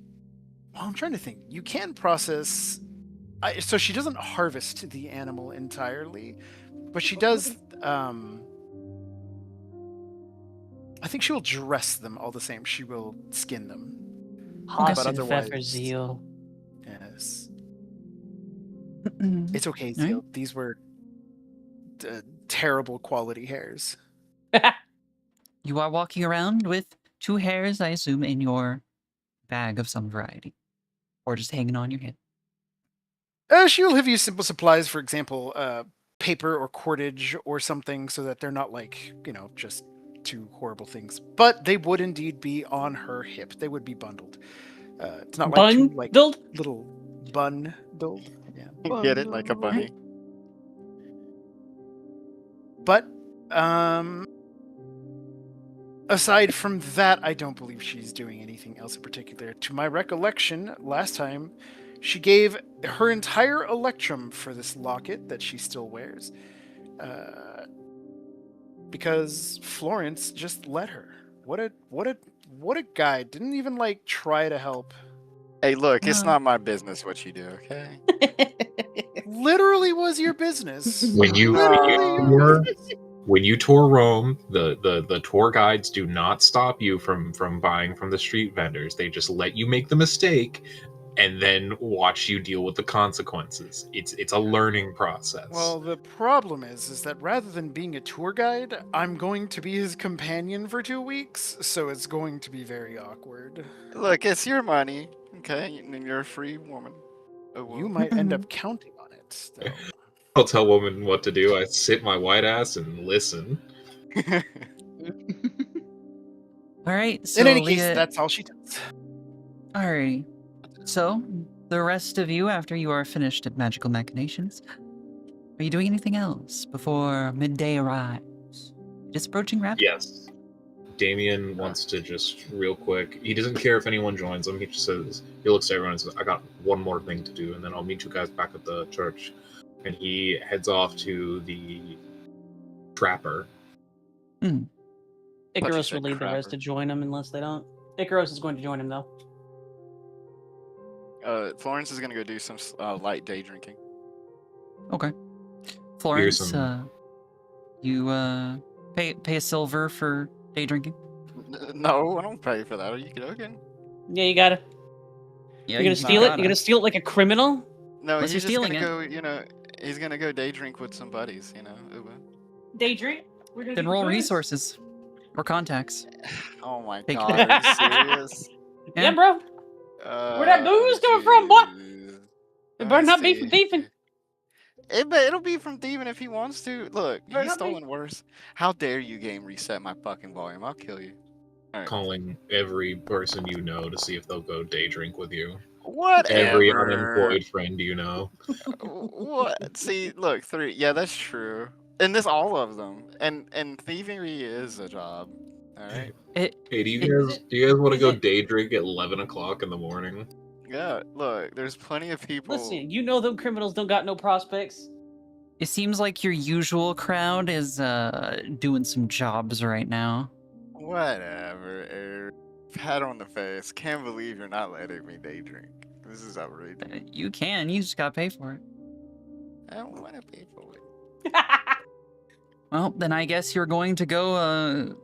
I'm trying to think. You can process... so she doesn't harvest the animal entirely, but she does... I think she will dress them all the same. She will skin them. Hot But and otherwise- pepper zeal. Yes. It's okay, Right. Zeal. These were terrible quality hairs. You are walking around with 2 hares, I assume, in your bag of some variety. Or just hanging on your hip. She will have used simple supplies, for example, paper or cordage or something, so that they're not like, just 2 horrible things. But they would indeed be on her hip. They would be bundled. It's not like 2 Bundled? little bundled. Yeah. Get it like a bunny. But aside from that, I don't believe she's doing anything else in particular. To my recollection, last time she gave her entire electrum for this locket that she still wears, because Florence just let her. What a guy! Didn't even try to help. Hey, look, it's Well- not my business what you do, okay? Literally was your business. When you Literally your tour, business. when you tour Rome, the tour guides do not stop you from buying from the street vendors. They just let you make the mistake, and then watch you deal with the consequences. It's a learning process. Well, the problem is that rather than being a tour guide, I'm going to be his companion for 2 weeks, so it's going to be very awkward. Look, it's your money, okay? And you're a free woman. Oh, well. You might end up counting on it, though. I'll tell women what to do. I sit my white ass and listen. All right. So In any case, Leah, that's all she does. Alrighty. So, the rest of you, after you are finished at Magical Machinations, are you doing anything else before midday arrives? Just approaching rapidly? Yes. Damien wants to just real quick. He doesn't care if anyone joins him. He just says, he looks at everyone and says, I got one more thing to do, and then I'll meet you guys back at the church. And he heads off to the trapper. Icarus said will lead the rest crapper. to join him unless they don't. Icarus is going to join him though. Florence is gonna go do some light day drinking. Okay. Florence, some- you pay a silver for day drinking? No, I don't pay for that. Are you joking? Yeah, you gotta. Yeah, You're gonna steal it. You're gonna steal it like a criminal. No, Unless he's you're just stealing gonna it. go. He's gonna go day drink with some buddies. Day drink. We're gonna Then do roll booze. resources. Or contacts. Oh my Take- god, are you serious? Yeah, bro. Where that booze coming from, boy? It better not be from thieving. It'll be from thieving if he wants to. Look, Better he's not be. stolen worse. How dare you game reset my fucking volume? I'll kill you. Calling every person you know to see if they'll go day drink with you. Whatever. Every unemployed friend you know. What? See, look, 3. Yeah, that's true. And this, all of them. And thievery is a job. All right. Hey, do you It- guys want to is go it- day drink at 11 o'clock in the morning? Yeah. Look, there's plenty of people. Listen, you know them criminals don't got no prospects. It seems like your usual crowd is doing some jobs right now. Whatever. Eric. Pat on the face. Can't believe you're not letting me day drink. This is outrageous. You can, you just gotta pay for it. I don't want to pay for it. Well, then I guess you're going to go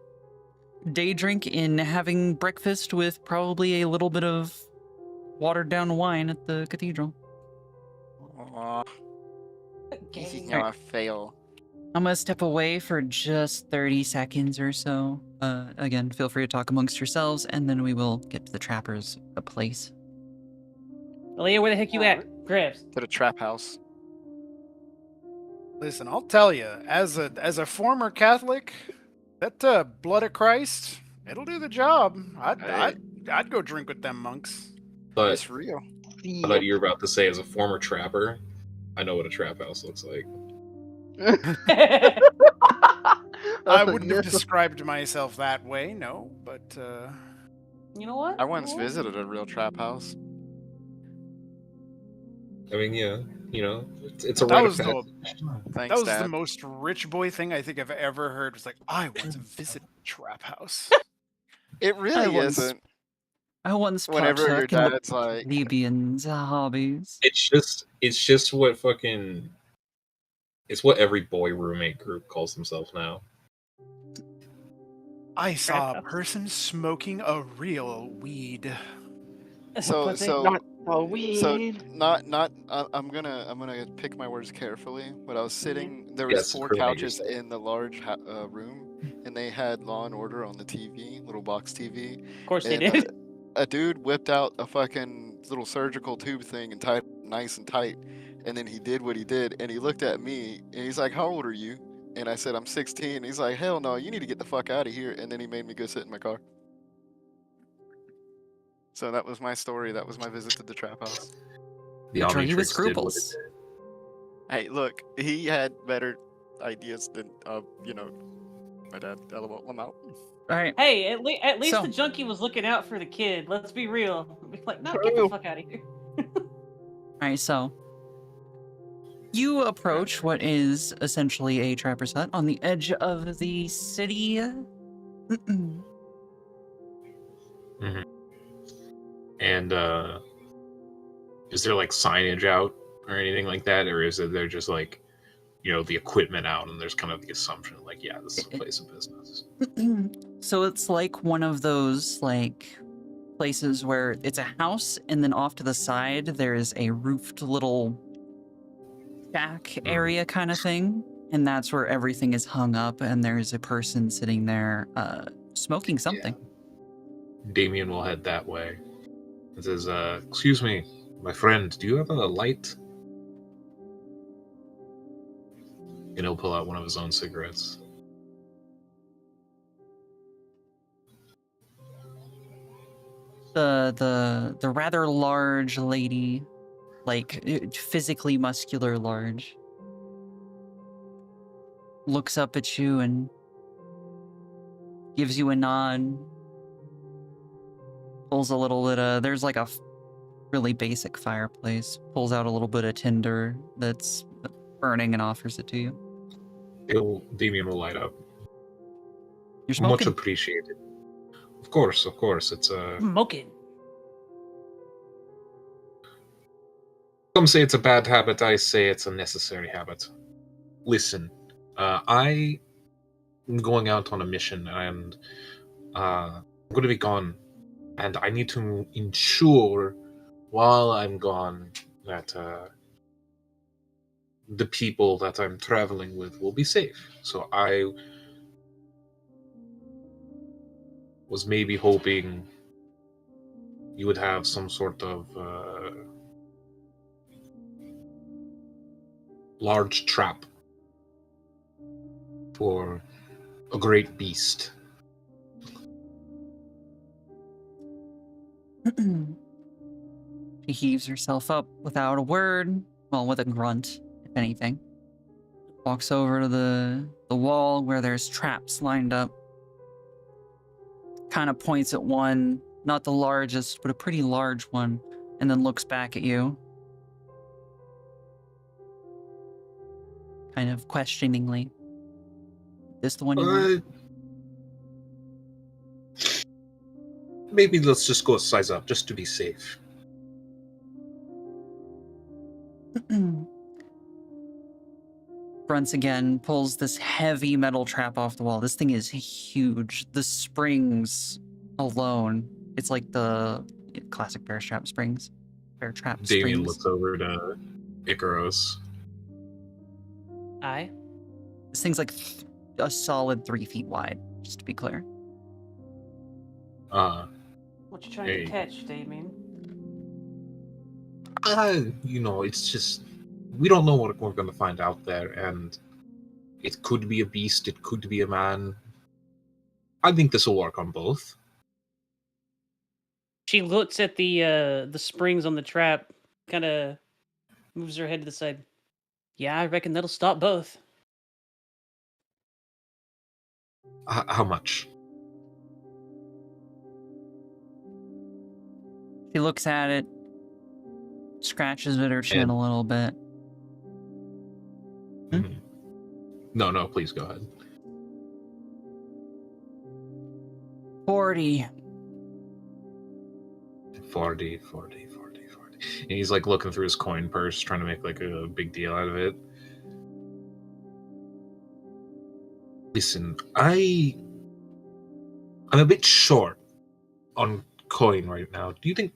day drink in having breakfast with probably a little bit of watered down wine at the cathedral. Aw, this is Gang. now a fail. I'm gonna step away for just 30 seconds or so. Again, feel free to talk amongst yourselves, and then we will get to the trapper's place. Leah, where the heck you at? Grabs. To the trap house. Listen, I'll tell you, as a former Catholic, that blood of Christ, it'll do the job. I'd go drink with them monks. But It's real. I thought you were about to say, as a former trapper, I know what a trap house looks like. I wouldn't have described myself that way, no, but You know what? I once visited a real trap house. I mean, yeah, you know, it's a that rite was of the passage. Thanks, that was Dad. the most rich boy thing I think I've ever heard. Was like, I once visited a trap house. It really once isn't. I once Whenever your partook in the dad's like, plebeians' hobbies. It's just what fucking, it's what every boy roommate group calls themselves now. I saw a Trap house. person smoking a real weed. so Pussy. so Not a weed. so not. I'm gonna pick my words carefully. But I was sitting. There was Yes, 4 incriminate couches yourself. in the large room, and they had Law and Order on the TV, little box TV. Of course they And did. a dude whipped out a fucking little surgical tube thing and tied it nice and tight. And then he did what he did, and he looked at me, and he's like, "How old are you?" And I said, "I'm 16." He's like, "Hell no, you need to get the fuck out of here." And then he made me go sit in my car. So that was my story. That was my visit to the trap house. The Which are you with Omnitrix did what it scruples? did. Hey, look, he had better ideas than, my dad. LOL, I'm out. All right. Hey, at least So- the junkie was looking out for the kid. Let's be real. Be like, no, get the True. fuck out of here. All right, so you approach what is essentially a trapper's hut on the edge of the city. And is there like signage out or anything like that, or is it they're just like, you know, the equipment out, and there's kind of the assumption like, yeah, this is a place of business. So it's like one of those like places where it's a house, and then off to the side there is a roofed little shack area kind of thing, and that's where everything is hung up, and there's a person sitting there smoking something. Damien will head that way. It says, excuse me, my friend, do you have a light? And he'll pull out one of his own cigarettes. The rather large lady, like physically muscular large, looks up at you and gives you a nod. Pulls a little bit of, there's like a really basic fireplace. Pulls out a little bit of tinder that's burning and offers it to you. Damien will light up. You're smoking. Much appreciated. Of course. It's Smoking. Some say it's a bad habit. I say it's a necessary habit. Listen, I am going out on a mission, and I'm going to be gone. And I need to ensure, while I'm gone, that the people that I'm traveling with will be safe. So I was maybe hoping you would have some sort of large trap for a great beast. She heaves herself up without a word, well, with a grunt, if anything. Walks over to the wall where there's traps lined up. Kind of points at one, not the largest, but a pretty large one, and then looks back at you. Kind of questioningly. This the one you want? Maybe let's just go a size up, just to be safe. Grunts again, pulls this heavy metal trap off the wall. This thing is huge. The springs alone, it's like the classic bear trap springs. Bear trap Damien springs. looks over to Icaros. Aye. This thing's like a solid 3 feet wide, just to be clear. What you trying Hey. to catch, Damien? It's just, we don't know what we're going to find out there, and it could be a beast, it could be a man. I think this will work on both. She looks at the springs on the trap, kind of moves her head to the side. Yeah, I reckon that'll stop both. How much? She looks at it, scratches at her chin And- a little bit. Mhm. No, please go ahead. 40. 40. And he's like looking through his coin purse, trying to make like a big deal out of it. Listen, I'm a bit short on coin right now. Do you think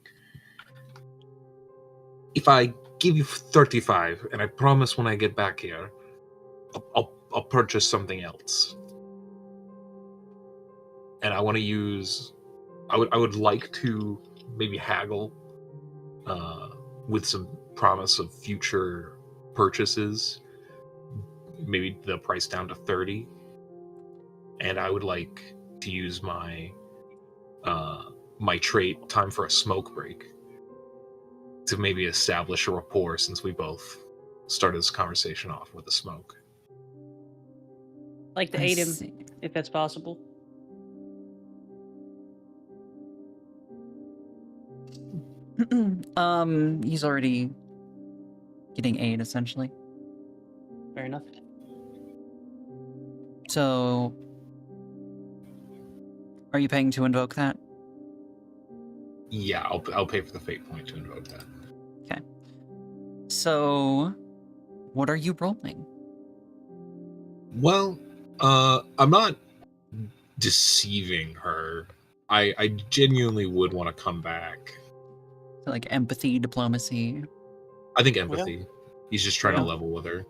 if I give you 35 and I promise when I get back here, I'll purchase something else? And I want to use, I would like to maybe haggle with some promise of future purchases, maybe the price down to 30. And I would like to use my my trait, time for a smoke break, to maybe establish a rapport, since we both started this conversation off with a smoke. Like to I aid him, see. if that's possible. He's already getting aid, essentially. Fair enough. So, are you paying to invoke that? Yeah, I'll pay for the fate point to invoke that. So, what are you rolling? Well, I'm not deceiving her. I genuinely would want to come back. So, like empathy, diplomacy. I think empathy. He's just trying to Yeah. level with her.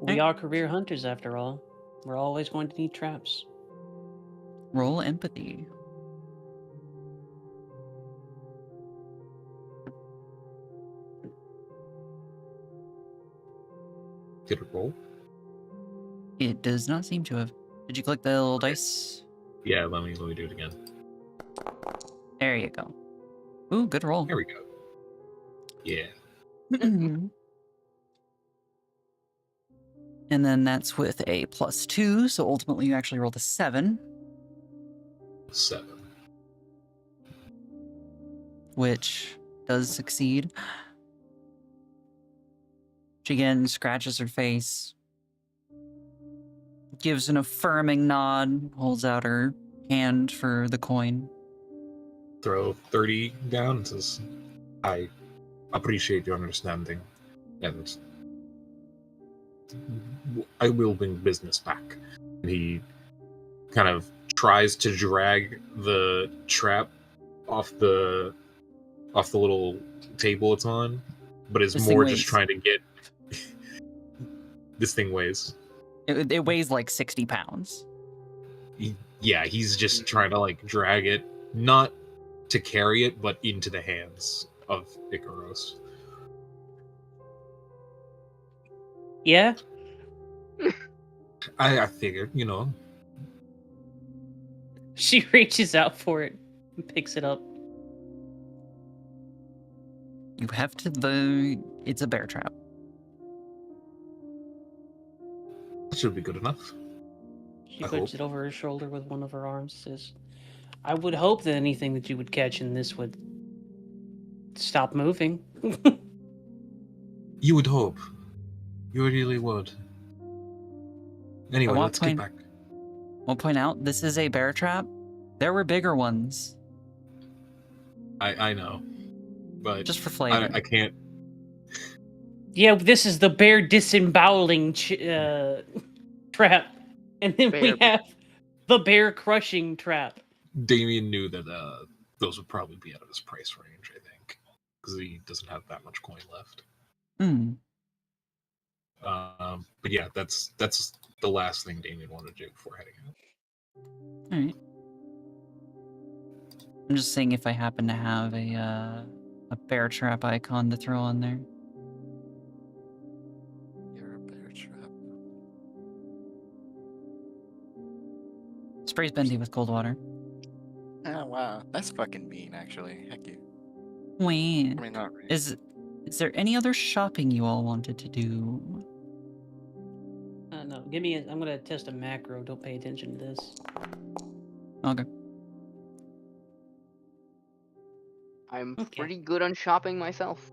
We are career hunters, after all. We're always going to need traps. Roll empathy. Did it roll? It does not seem to have. Did you click the little dice? Yeah, let me do it again. There you go. Ooh, good roll. There we go. Yeah. And then that's with a +2, so ultimately you actually rolled a 7, 7. which does succeed. She again scratches her face, gives an affirming nod, holds out her hand for the coin. Throw 30 down and says, I appreciate your understanding, and I will bring business back. And he kind of tries to drag the trap off the little table it's on, but is This thing more just weighs. trying to get this thing weighs. It weighs like 60 pounds. He's just trying to like drag it, not to carry it, but into the hands of Icaros. Yeah? I figured, She reaches out for it and picks it up. You have to it's a bear trap. that should be good enough. She I puts hope. it over her shoulder with one of her arms. Says, I would hope that anything that you would catch in this would stop moving. You would hope. You really would. Anyway, want let's get point- back. I'll point out, this is a bear trap. There were bigger ones, I know, but just for flavor. I can't. Yeah, this is the bear disemboweling trap. And then we Bear- have the bear crushing trap. Damien knew that those would probably be out of his price range, I think, because he doesn't have that much coin left. Hmm. But yeah, that's the last thing Damien wanted to do before heading out. Alright. I'm just seeing if I happen to have a bear trap icon to throw on there. You're a bear trap. Sprays Bendy with cold water. Oh wow, that's fucking mean. Actually, heck you. Wait. I mean, not really. Is there any other shopping you all wanted to do? No, I'm gonna test a macro. Don't pay attention to this. Okay. I'm Okay. pretty good on shopping myself.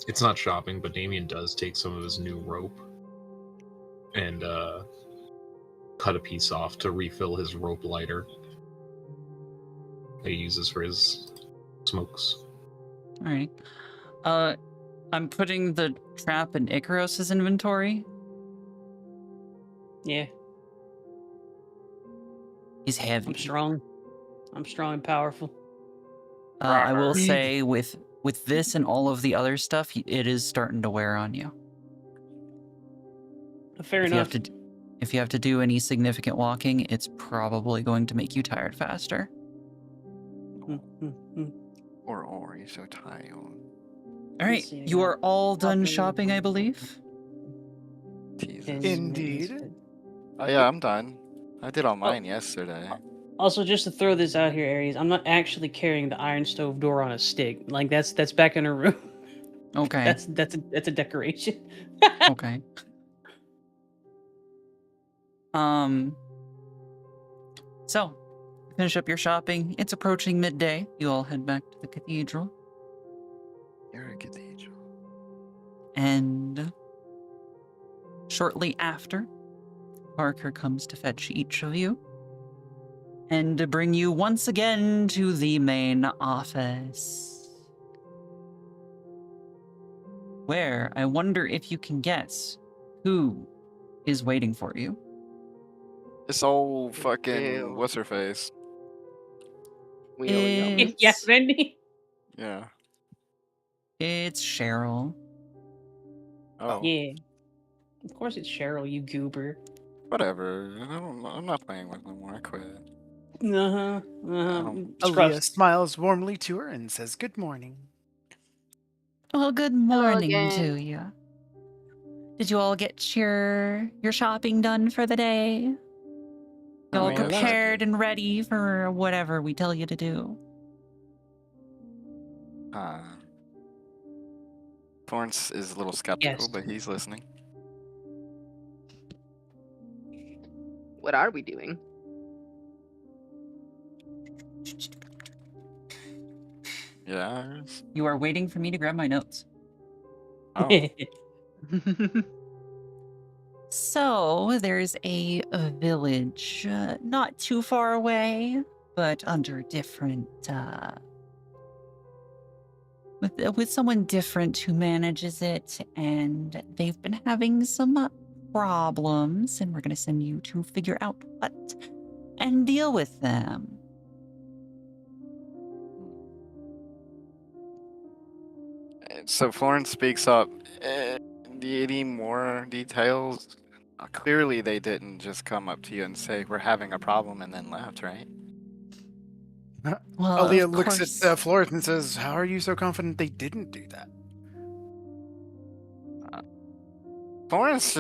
It's not shopping, but Damien does take some of his new rope and cut a piece off to refill his rope lighter that he uses for his smokes. Alright. I'm putting the trap in Icaros's inventory. Yeah, He's heavy. I'm strong. I'm strong and powerful. I will Rawr. say with this and all of the other stuff, it is starting to wear on you. Fair If enough. if you have to do any significant walking, it's probably going to make you tired faster. Or you're so tired. All right, see, I you got are all done shopping. shopping, I believe. Jesus. Indeed. Oh yeah, I'm done. I did all mine yesterday. Also, just to throw this out here, Aries, I'm not actually carrying the iron stove door on a stick. Like that's back in her room. Okay. That's a decoration. Okay. So, finish up your shopping. It's approaching midday. You all head back to the cathedral. You're a cathedral. And shortly after, Parker comes to fetch each of you and to bring you once again to the main office. Where I wonder if you can guess who is waiting for you. This old fucking Ew. what's her face? William. It's, Yeah, Randy. Yeah. it's Cheryl. Oh. Yeah. Of course it's Cheryl, you goober. Whatever. I'm not playing with no more. I quit. Uh-huh. don't- Aaliyah Trust. smiles warmly to her and says, "Good morning." Well, good Hello morning again. to you. Did you all get your shopping done for the day? You I all mean, that's- prepared and ready for whatever we tell you to do? Florence is a little skeptical, Yes. but he's listening. What are we doing? Yeah. You are waiting for me to grab my notes. Oh. So there's a village not too far away, but under different with someone different who manages it, and they've been having some problems, and we're going to send you to figure out what and deal with them. So Florence speaks up. Any more details? Clearly, they didn't just come up to you and say, "We're having a problem," and then left, right? Well, Aaliyah of looks course. at Florence and says, "How are you so confident they didn't do that?" Florence,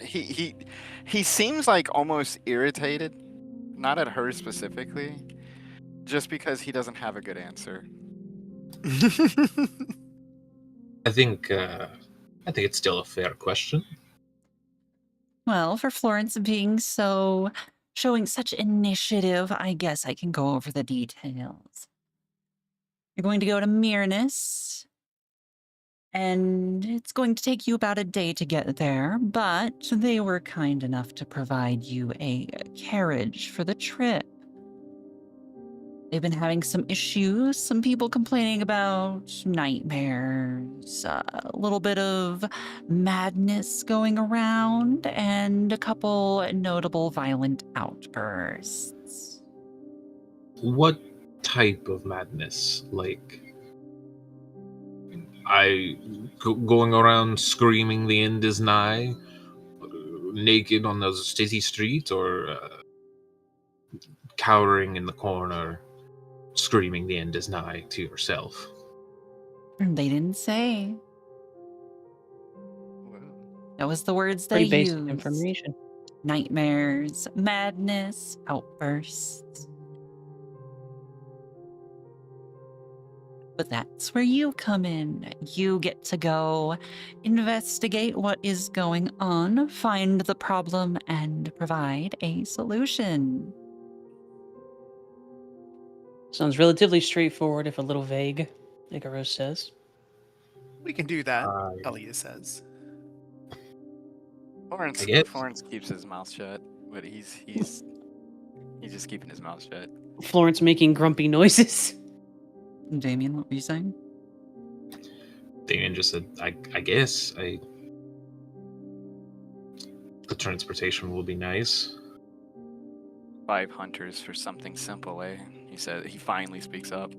he seems like almost irritated, not at her specifically, just because he doesn't have a good answer. I think it's still a fair question. Well, for Florence showing such initiative, I guess I can go over the details. You're going to go to Myrnus, and it's going to take you about a day to get there, but they were kind enough to provide you a carriage for the trip. They've been having some issues, some people complaining about nightmares, a little bit of madness going around, and a couple notable violent outbursts. What type of madness? Like, going around screaming the end is nigh, naked on the city street, or cowering in the corner, screaming the end is nigh to yourself? They didn't say. That was the words they Pretty basic used. information. Nightmares, madness, outbursts. But that's where you come in. You get to go investigate what is going on, find the problem, and provide a solution. Sounds relatively straightforward, if a little vague, Icarus says. We can do that, I Aaliyah says. Florence, guess. Florence keeps his mouth shut, but he's just keeping his mouth shut. Florence making grumpy noises. Damien, what were you saying? Damien just said, I guess. The transportation will be nice. 5 hunters for something simple, eh? He said. He finally speaks up.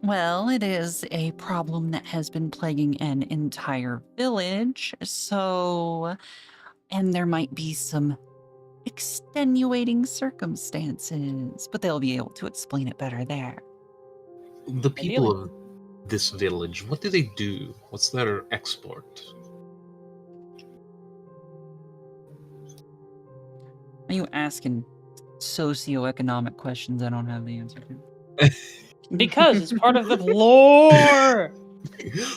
Well, it is a problem that has been plaguing an entire village, and there might be some extenuating circumstances, but they'll be able to explain it better there. The people Ideally. of this village, what do they do? What's their export? Are you asking socioeconomic questions I don't have the answer to? Because it's part of the lore.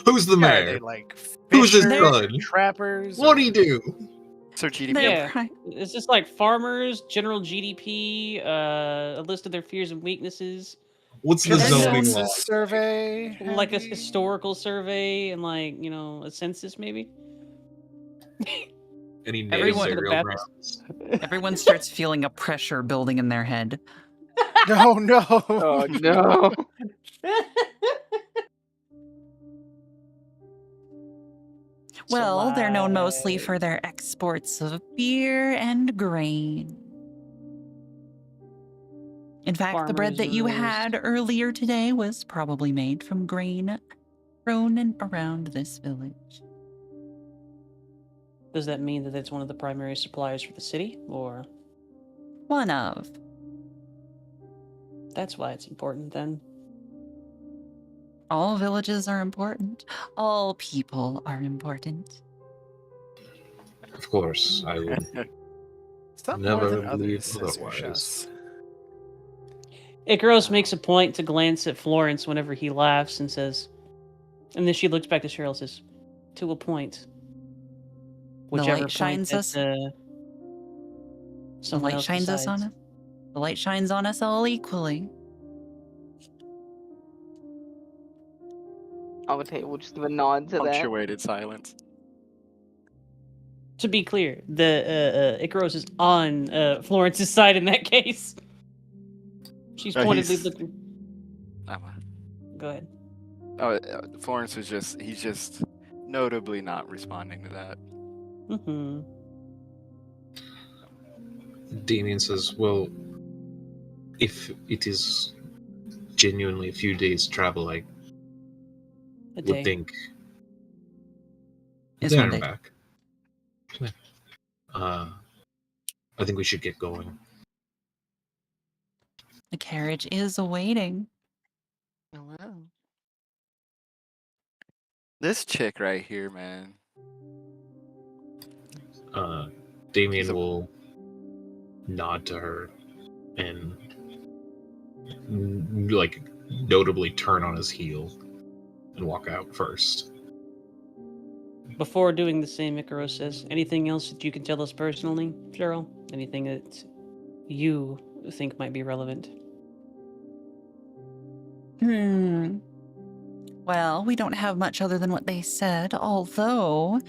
Who's the Are mayor? they like Who's his fishers, son? trappers? What do or- you do? Sir GDP. They're Yeah. pri- It's just like farmers, general GDP, a list of their fears and weaknesses, What's the There's zoning some- law? Census survey, like a maybe? historical survey, and like, a census maybe. Any native Everyone- burial The grounds? Everyone starts feeling a pressure building in their head. No, no. Oh no. Well, they're known mostly like, for their exports of beer and grain. In fact, the bread that you farmers. had earlier today was probably made from grain grown in around this village. Does that mean that it's one of the primary suppliers for the city, or One of. that's why it's important then? All villages are important. All people are important. Of course, I would Some more never than believe others, says otherwise. Urshas. Icaros makes a point to glance at Florence whenever he laughs and says, and then she looks back to Cheryl and says, to a point. Whichever light point shines that, us. The someone light else shines us on decides. us. The light shines on us all equally. Avataya will just give a nod to that. Punctuated silence. To be clear, the Icaros is on Florence's side in that case. She's Oh, pointedly he's- looking. Oh, Go ahead. Florence was he's just notably not responding to that. Mm-hmm. Damien says, well, if it is genuinely a few days' travel, I A would day. think It's there one and day. back. I think we should get going. The carriage is awaiting. Oh, wow. This chick right here, man. Damien She's a- will nod to her and like notably turn on his heel and walk out first. Before doing the same, Icaros says, anything else that you can tell us personally, Cheryl? Anything that you think might be relevant? Well, we don't have much other than what they said, although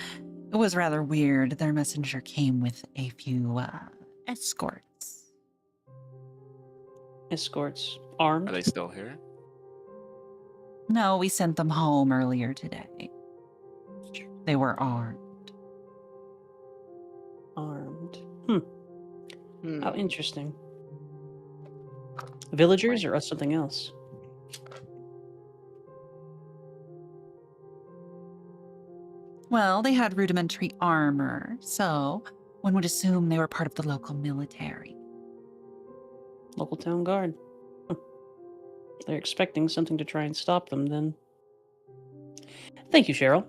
it was rather weird. Their messenger came with a few escorts. Escorts Are armed? they still here? No, we sent them home earlier today. They were armed. Armed. Hmm. How interesting. Villagers or something else? Well, they had rudimentary armor, so one would assume they were part of the local military. Local town guard. They're expecting something to try and stop them then. Thank you, Cheryl.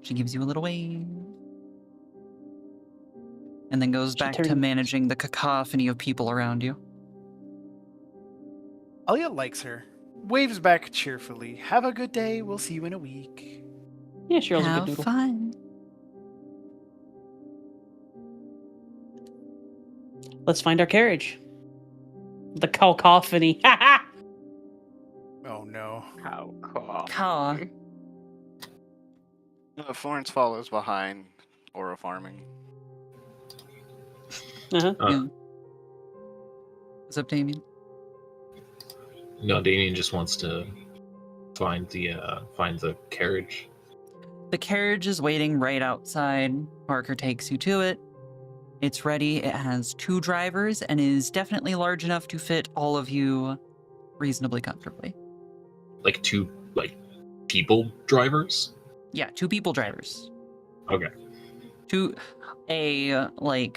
She gives you a little wave. And then goes She back to turns- managing the cacophony of people around you. Alia likes her. Waves back cheerfully. Have a good day. We'll see you in a week. Yeah, Cheryl's a Have good noodle. fun. Let's find our carriage. The cacophony. Ha ha! Oh no. How cool. Caw. Florence follows behind Aura farming. Uh-huh. Yeah. What's up, Damien? No, Damien just wants to find the carriage. The carriage is waiting right outside. Parker takes you to it. It's ready. It has 2 drivers and is definitely large enough to fit all of you reasonably comfortably. Like 2 people drivers. Yeah, 2 people drivers. Okay.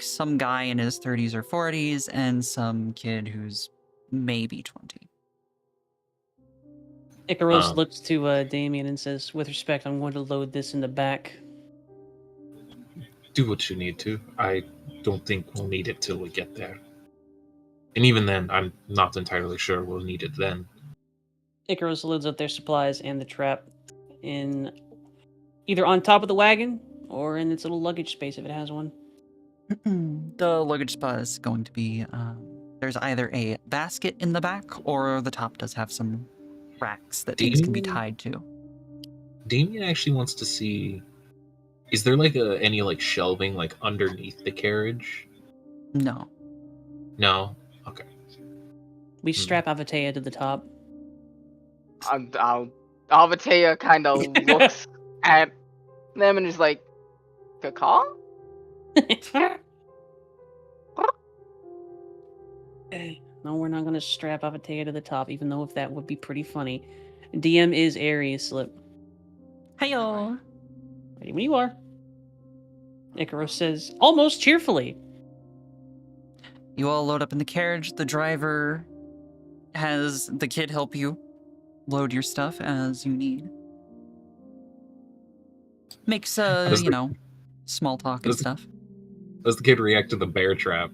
Some guy in his 30s or 40s and some kid who's maybe 20. Icaros looks to Damien and says, with respect, I'm going to load this in the back. Do what you need to. I don't think we'll need it till we get there. And even then, I'm not entirely sure we'll need it then. Icaros loads up their supplies and the trap in either on top of the wagon or in its little luggage space if it has one. The luggage spot is going to be there's either a basket in the back or the top does have some racks that things can be tied to. Damien actually wants to see, is there any shelving underneath the carriage? No. No? Okay. We strap Avatea to the top. Avataya kind of looks at them and is like, caw? No, we're not gonna strap Avatea to the top, even though if that would be pretty funny. DM is Aries Slip. Hiyo. Ready when you are. Icarus says, almost cheerfully. You all load up in the carriage. The driver has the kid help you load your stuff as you need. Makes Does you the- know, small talk and does the- stuff. Does the kid react to the bear trap?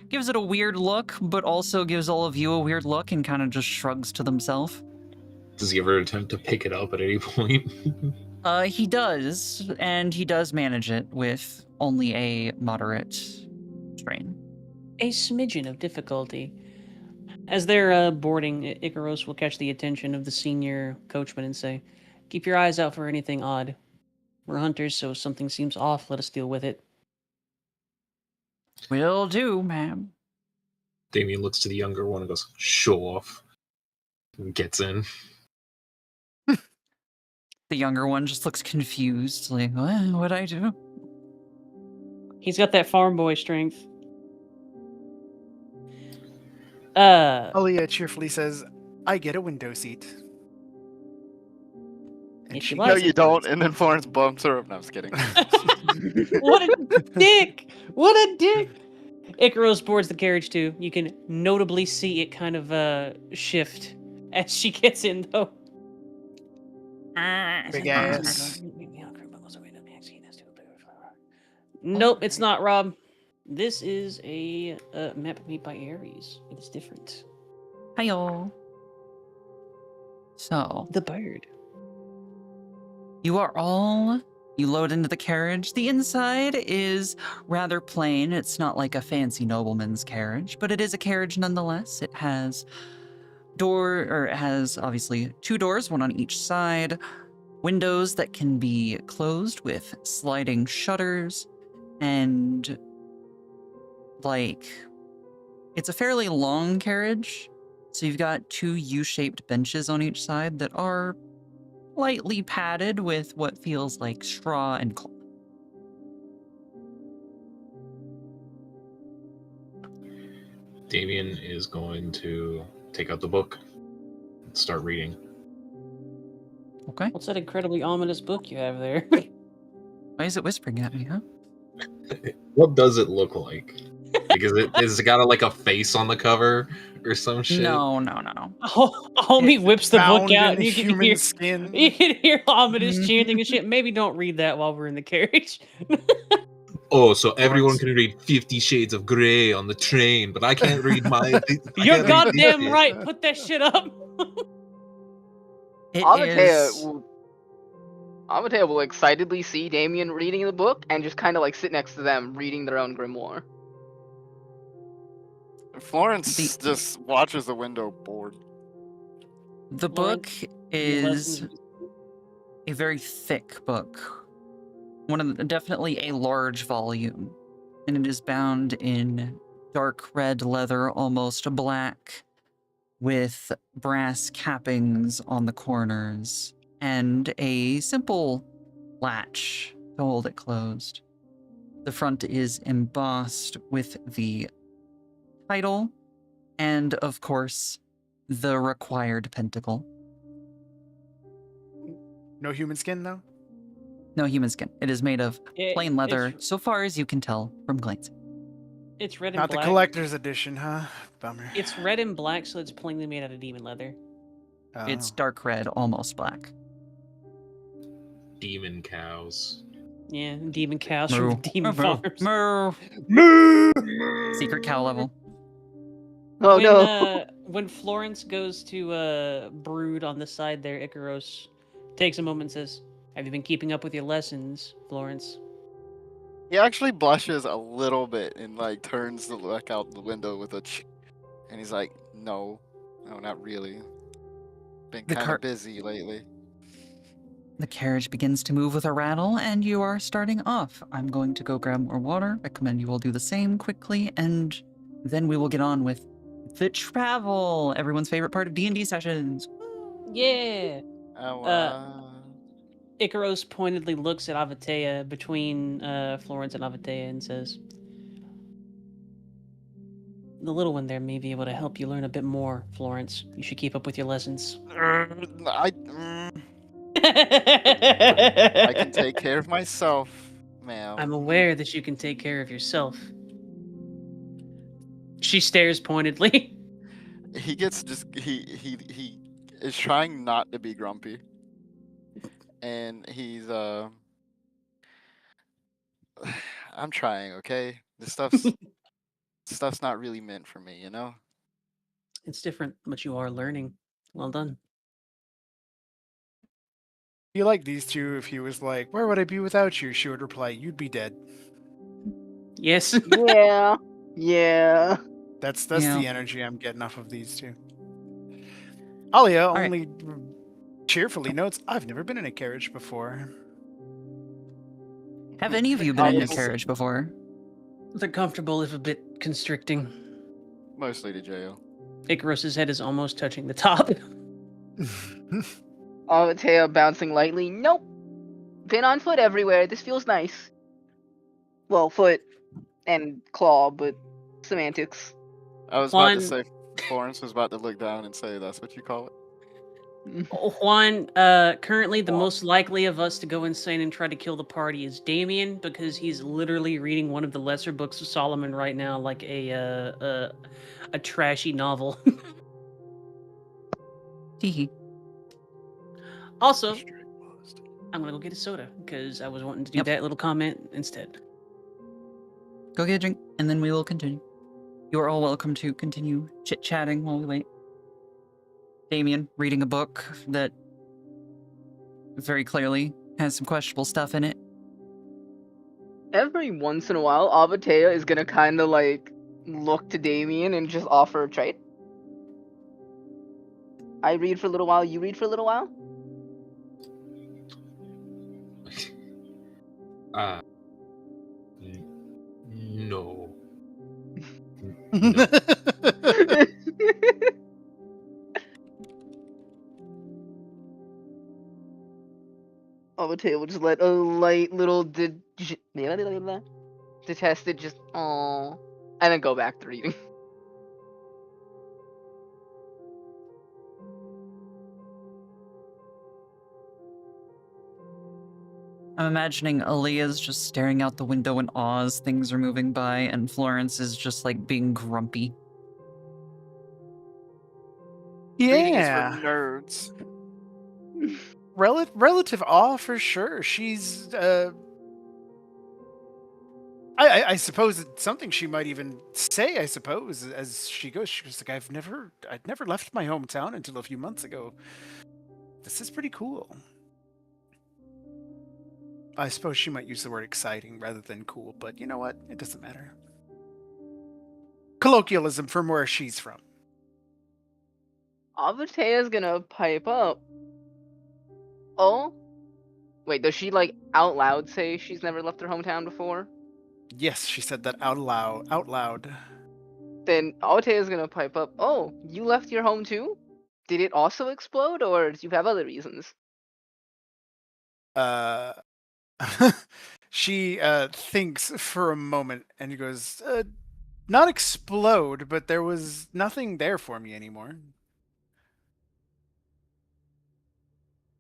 Gives it a weird look, but also gives all of you a weird look and kind of just shrugs to themselves. Does he ever attempt to pick it up at any point? He does, and he does manage it with only a moderate strain. A smidgen of difficulty. As they're boarding, Icarus will catch the attention of the senior coachman and say, keep your eyes out for anything odd. We're hunters, so if something seems off, let us deal with it. Will do, ma'am. Damien looks to the younger one and goes, show off. And gets in. The younger one just looks confused, like, what'd I do? He's got that farm boy strength. Uh, Alia cheerfully says, I get a window seat. And If you No, like. you don't. And then Florence bumps her up. No, I'm just kidding. what a dick! What a dick! Icarus boards the carriage too. You can notably see it kind of shift as she gets in, though. Big ass. Nope, it's not, Rob. This is a map made by Ares. It is different. Hiyo. So, The bird. you load into the carriage. The inside is rather plain. It's not like a fancy nobleman's carriage, but it is a carriage nonetheless. It has obviously 2 doors, one on each side, windows that can be closed with sliding shutters, and it's a fairly long carriage. So you've got 2 U-shaped benches on each side that are lightly padded with what feels like straw and cloth. Damien is going to take out the book and start reading. Okay. What's that incredibly ominous book you have there? Why is it whispering at me, huh? What does it look like? Like, is it got a face on the cover or some shit? No. Homie whips the book Bound out in and you can human hear skin. you can hear ominous chanting and shit. Maybe don't read that while we're in the carriage. Oh, so everyone can read 50 Shades of Grey on the train, but I can't read my... You're goddamn right. Put that shit up. It Amatea is. will excitedly see Damien reading the book and just kind of sit next to them reading their own grimoire. Florence just watches the window bored. The book is Lessons- a very thick book. Definitely a large volume. And it is bound in dark red leather, almost black, with brass cappings on the corners, and a simple latch to hold it closed. The front is embossed with the title, and of course, the required pentacle. No human skin, though? No human skin. It is made of plain leather, It's, so far as you can tell from glancing. it's red and Not the black. collector's edition, huh? Bummer. It's red and black, so it's plainly made out of demon leather. Oh. It's dark red, almost black. Demon cows. Yeah, demon cows Moo. from demon Moo. farms. Moo. Secret cow level. Oh when, no. When Florence goes to brood on the side there, Icarus takes a moment and says, "Have you been keeping up with your lessons, Florence?" He actually blushes a little bit and turns to look out the window with and he's like, no, not really. Been The kind car- of busy lately. The carriage begins to move with a rattle, and you are starting off. I'm going to go grab more water. I recommend you all do the same quickly, and then we will get on with the travel. Everyone's favorite part of D&D sessions. Yeah. Oh, Icaros pointedly looks at Avatea between Florence and Avatea and says, "The little one there may be able to help you learn a bit more, Florence. You should keep up with your lessons." I can take care of myself, ma'am. I'm aware that you can take care of yourself. She stares pointedly. He gets just he is trying not to be grumpy, and he's I'm trying, okay. This stuff's not really meant for me, you know. It's different, but you are learning. Well done. You like these two if he was like, "Where would I be without you?" She would reply, "You'd be dead." Yes. Yeah. Yeah. That's Yeah. the energy I'm getting off of these two. Alia right. only cheerfully notes, "I've never been in a carriage before." Have any of you been in a Obviously. carriage before? They're comfortable, if a bit constricting. Mostly to jail. Icarus's head is almost touching the top. Avatea bouncing lightly. Nope. Been on foot everywhere. This feels nice. Well, foot and claw, but semantics. I was about to Juan- say, Florence was about to look down and say, "That's what you call it." Juan, currently the most likely of us to go insane and try to kill the party is Damien, because he's literally reading one of the lesser books of Solomon right now, like a trashy novel. Teehee. Also, I'm gonna go get a soda because I was wanting to do Yep. that little comment instead. Go get a drink, and then we will continue. You are all welcome to continue chit-chatting while we wait. Damien reading a book that very clearly has some questionable stuff in it. Every once in a while, Avatea is gonna kind of like look to Damien and just offer a trade. I read for a little while, you read for a little while. No. Avatea will just let a light little detested just aww, and then go back to reading. I'm imagining Aaliyah's just staring out the window in awe as things are moving by, and Florence is just like being grumpy. Reading is Yeah. for nerds. Relative awe for sure. She's I suppose it's something she might even say, I suppose, as she goes. She goes like, I'd never left my hometown until a few months ago. This is pretty cool. I suppose she might use the word exciting rather than cool, but you know what? It doesn't matter. Colloquialism from where she's from. Avatea's gonna pipe up. Oh? Wait, does she like out loud say she's never left her hometown before? Yes, she said that out loud. Then Avatea's gonna pipe up. Oh, you left your home too? Did it also explode, or do you have other reasons? She thinks for a moment and goes, not explode, but there was nothing there for me anymore.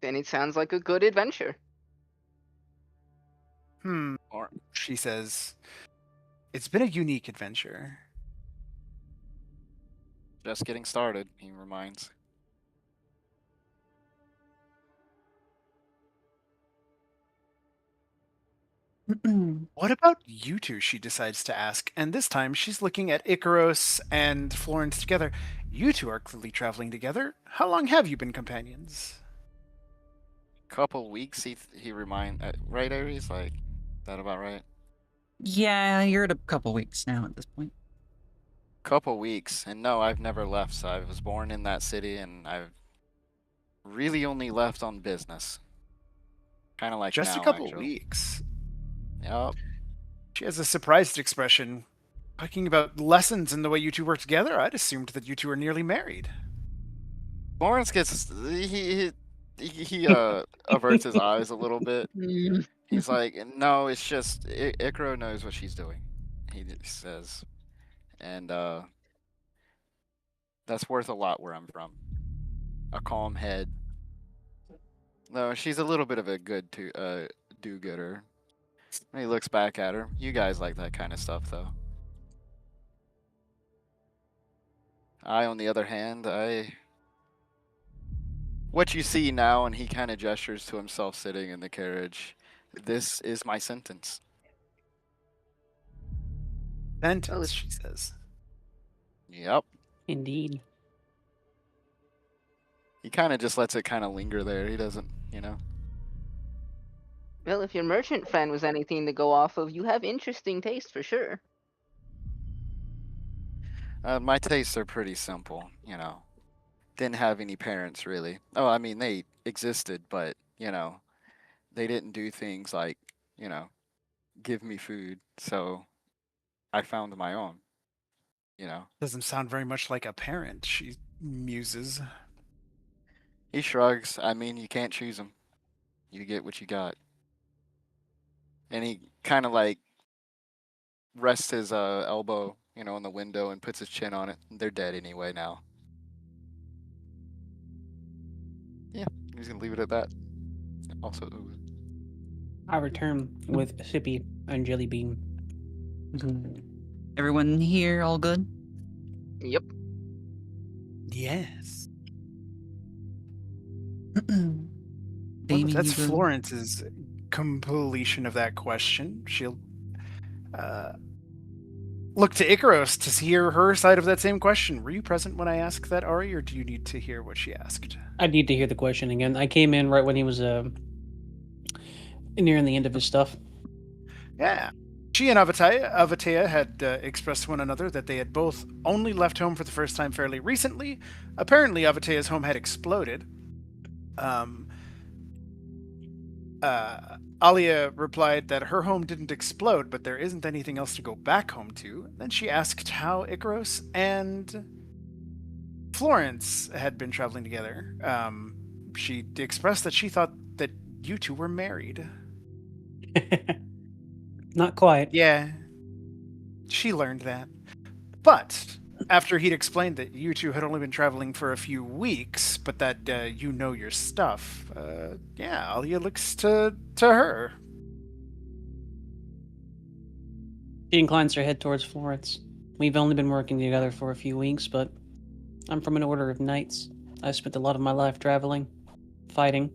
Then it sounds like a good adventure. Or She says, it's been a unique adventure. just getting started, he reminds. What about you two? She decides to ask, and this time she's looking at Icaros and Florence together. You two are clearly traveling together. How long have you been companions? Couple weeks, he remind right, Aries? Like, that about right? Yeah, you're at a couple weeks now at this point. Couple weeks, and no, I've never left. So I was born in that city, and I've really only left on business. Kind of like Just now, a couple actually. weeks. Yep. She has a surprised expression. Talking about lessons and the way you two work together, I'd assumed that you two are nearly married. Lawrence gets he averts his eyes a little bit. Mm. He's like, no, it's just Icaro knows what she's doing. He says, and that's worth a lot where I'm from. A calm head. No, she's a little bit of a do-gooder. And he looks back at her. You guys like that kind of stuff, though. I, on the other hand, what you see now, and he kind of gestures to himself sitting in the carriage. This is my sentence. Sentence, she says. Yep. Indeed. He kind of just lets it kind of linger there. He doesn't, Well, if your merchant friend was anything to go off of, you have interesting taste for sure. My tastes are pretty simple, Didn't have any parents, really. Oh, I mean, they existed, but, they didn't do things like, give me food. So I found my own, Doesn't sound very much like a parent, she muses. He shrugs. I mean, you can't choose them. You get what you got. And he kind of like rests his elbow, on the window and puts his chin on it. They're dead anyway now. Yeah, he's gonna leave it at that. Also, I return with Sippy and Jelly Bean. Everyone here all good? Yep. Yes. Well, Damien, if that's you good? Florence's completion of that question, she'll look to Icaros to hear her side of that same question. Were you present when I asked that, Ari, or do you need to hear what she asked? I need to hear the question again. I came in right when he was nearing the end of his stuff. Yeah. She and Avatea had expressed to one another that they had both only left home for the first time fairly recently. Apparently, Avatea's home had exploded. Alia replied that her home didn't explode, but there isn't anything else to go back home to. Then she asked how Icaros and Florence had been traveling together. She expressed that she thought that you two were married. Not quite. Yeah, she learned that. But after he'd explained that you two had only been traveling for a few weeks, but that you know your stuff, yeah, Alia looks to her. She inclines her head towards Florence. We've only been working together for a few weeks, but I'm from an order of knights. I spent a lot of my life traveling, fighting.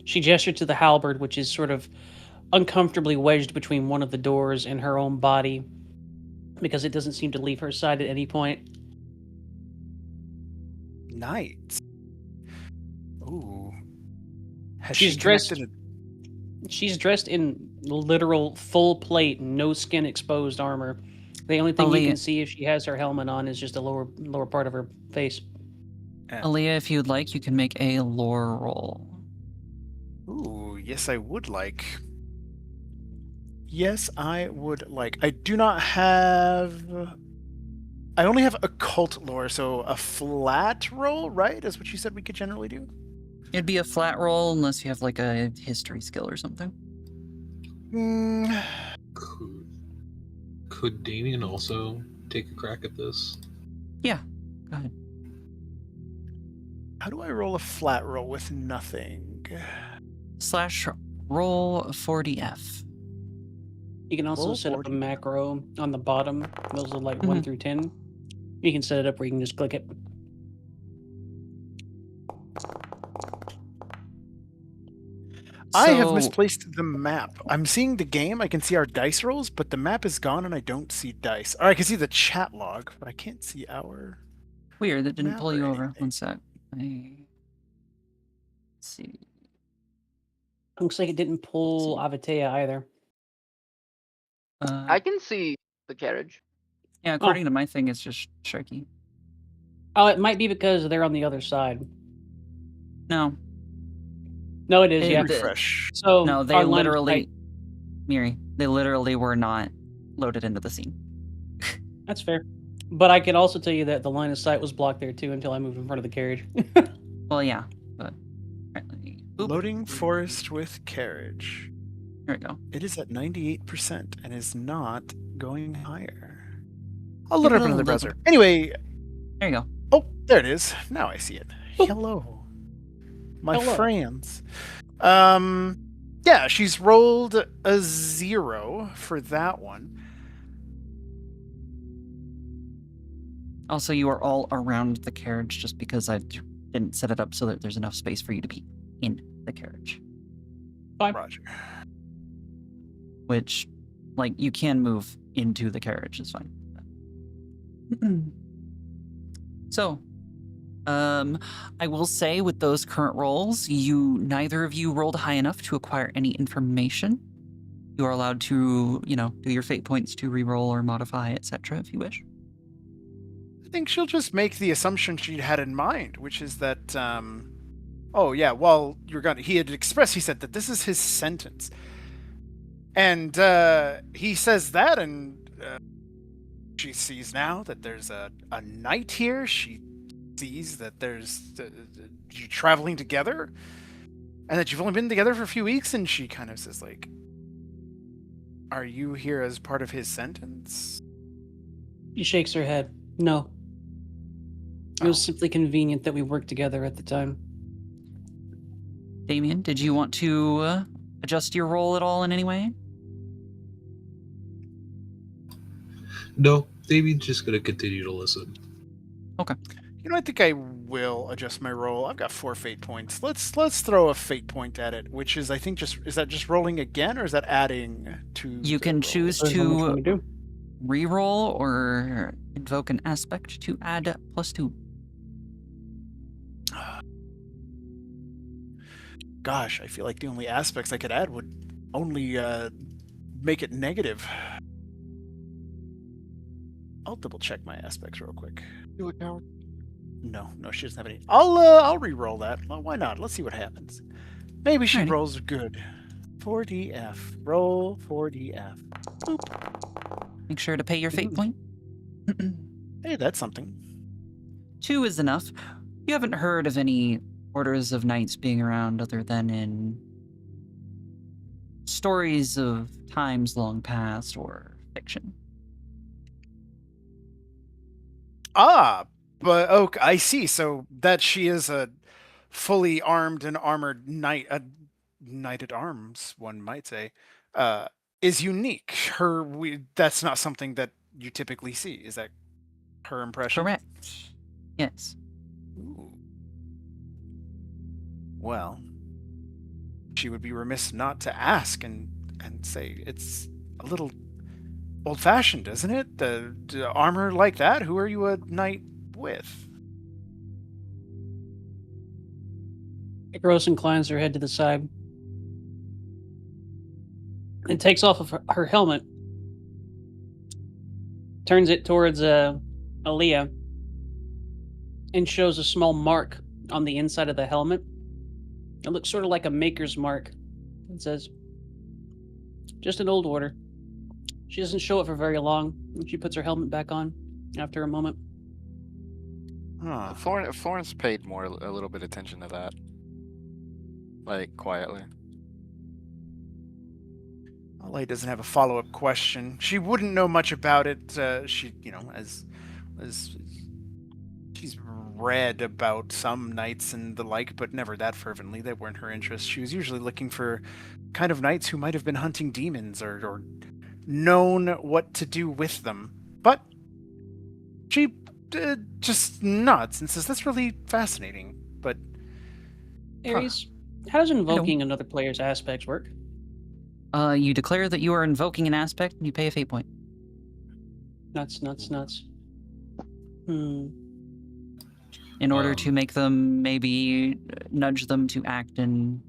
She gestured to the halberd, which is sort of uncomfortably wedged between one of the doors and her own body, because it doesn't seem to leave her side at any point. Knights. Ooh. Has She's she dressed- connected She's dressed in literal full plate, no skin exposed armor. The only thing you Aaliyah. can see if she has her helmet on is just the lower part of her face. Aaliyah, if you'd like, you can make a lore roll. Ooh, yes, I would like. Yes, I would like. I do not have. I only have occult lore, so a flat roll, right? Is what you said we could generally do. It'd be a flat roll unless you have like a history skill or something. Could Damien also take a crack at this? Yeah, go ahead. How do I roll a flat roll with nothing? Slash roll 40F. You can also Roll set up a 40. macro on the bottom. Those are like 1 through 10. You can set it up where you can just click it. I have So- misplaced the map. I'm seeing the game. I can see our dice rolls, but the map is gone and I don't see dice. Or I can see the chat log, but I can't see our. Weird, that didn't map pull or you over. anything. One sec. Let's see. Looks like it didn't pull Avatea either. I can see the carriage. Yeah, according to my thing, it's just tricky. Oh, it might be because they're on the other side. No, No, it is, It- yeah. Refresh. So no, they our line of literally, sight- Miri, they literally were not loaded into the scene. That's fair. But I can also tell you that the line of sight was blocked there too until I moved in front of the carriage. Well, yeah, but Oop. Loading forest with carriage. There we go. It is at 98% and is not going higher. I'll Give load it it up a another little- browser. Anyway, There you go. oh, there it is. Now I see it. Oop. Hello. My Hello. friends. Yeah, she's rolled a 0 for that one. Also, you are all around the carriage just because I didn't set it up so that there's enough space for you to be in the carriage. Fine. Roger. Which, like, you can move into the carriage, is fine. So, I will say with those current rolls, neither of you rolled high enough to acquire any information. You are allowed to, do your fate points to reroll or modify, etc. if you wish. I think she'll just make the assumption she had in mind, which is that, oh yeah, well, he had expressed, he said that this is his sentence. And he says that, and she sees now that there's a knight here. She sees that there's you traveling together, and that you've only been together for a few weeks, and she kind of says, like, are you here as part of his sentence? She shakes her head. No. It was simply convenient that we worked together at the time. Damien, did you want to adjust your roll at all in any way? No, David's just gonna continue to listen. You know, I think I will adjust my roll. I've got 4 fate points. Let's throw a fate point at it, which is, I think, is that just rolling again, or is that adding to? You the can roll? choose Depends on which one to we do. reroll or invoke an aspect to add +2. Gosh, I feel like the only aspects I could add would only make it negative. I'll double check my aspects real quick. Do it, Howard. No, she doesn't have any. I'll re-roll that. Well, why not? Let's see what happens. Maybe she Alrighty. rolls good. 4DF. Roll 4DF. Boop. Make sure to pay your fate point. Hey, that's something. 2 is enough. You haven't heard of any orders of knights being around other than in stories of times long past or fiction. Ah, but okay, I see. So that she is a fully armed and armored knight, a knight at arms, one might say, is unique. That's not something that you typically see. Is that her impression? Correct. Yes. Ooh. Well, she would be remiss not to ask and say it's a little old-fashioned, isn't it? The armor like that. Who are you a knight with? Gross inclines her head to the side and takes off of her helmet, turns it towards Aaliyah, and shows a small mark on the inside of the helmet. It looks sort of like a maker's mark. It says, just an old order. She doesn't show it for very long, and she puts her helmet back on after a moment. Huh. Florence paid a little bit attention to that. Like, quietly. Olay doesn't have a follow-up question. She wouldn't know much about it. She, as she's read about some knights and the like, but never that fervently. They weren't her interests. She was usually looking for kind of knights who might have been hunting demons or known what to do with them. But she just nods and says, "That's really fascinating." But Ares, how does invoking another player's aspects work? You declare that you are invoking an aspect and you pay a fate point. Nuts. In order to make them, maybe nudge them to act in.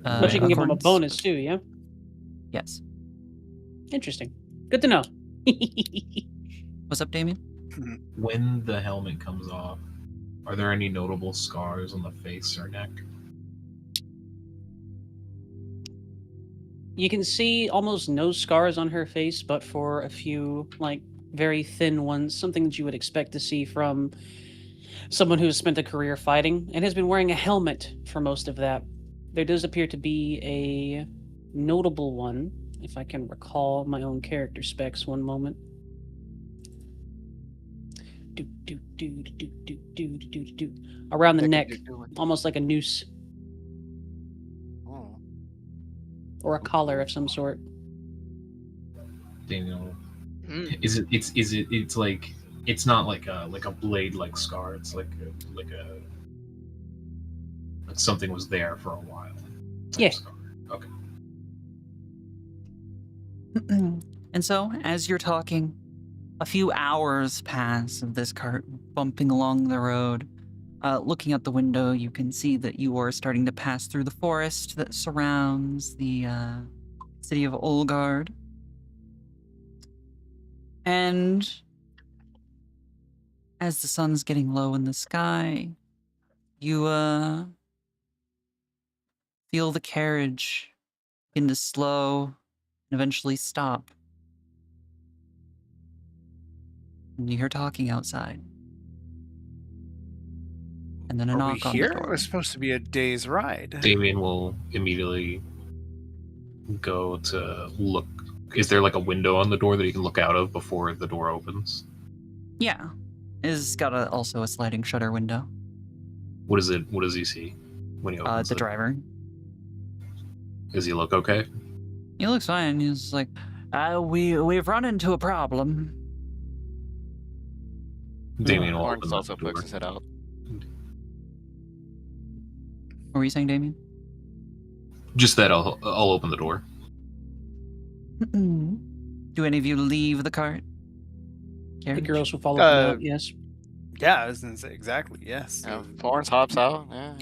But you can give them a accordance. bonus too, yeah? Yes. Interesting. Good to know. What's up, Damien? When the helmet comes off, are there any notable scars on the face or neck? You can see almost no scars on her face, but for a few, like, very thin ones, something that you would expect to see from someone who's spent a career fighting and has been wearing a helmet for most of that. There does appear to be a notable one, if I can recall my own character specs. One moment. Around the What neck, you doing? almost like a noose Oh. or a collar of some sort. Daniel, Mm. it's like it's not like a blade like scar. It's like something was there for a while. type Yeah. scar. Okay. And so, as you're talking, a few hours pass of this cart bumping along the road. Looking out the window, you can see that you are starting to pass through the forest that surrounds the city of Olgard. And as the sun's getting low in the sky, you feel the carriage begin to slow and eventually stop. And you hear talking outside. And then a Are we knock on the here? It door. was supposed to be a day's ride. Damien will immediately go to look. Is there like a window on the door that he can look out of before the door opens? Yeah. It's got also a sliding shutter window. What is it? What does he see when he opens The it? driver. Does he look okay? He looks fine. He's like, we've run into a problem. Damien will Lawrence open the also door. puts his head out. What were you saying, Damien? Just that I'll open the door. Do any of you leave the cart? The Carriage? girls will follow them out, yes. Yeah, I was gonna say exactly. Yes. Florence hops out. Yeah.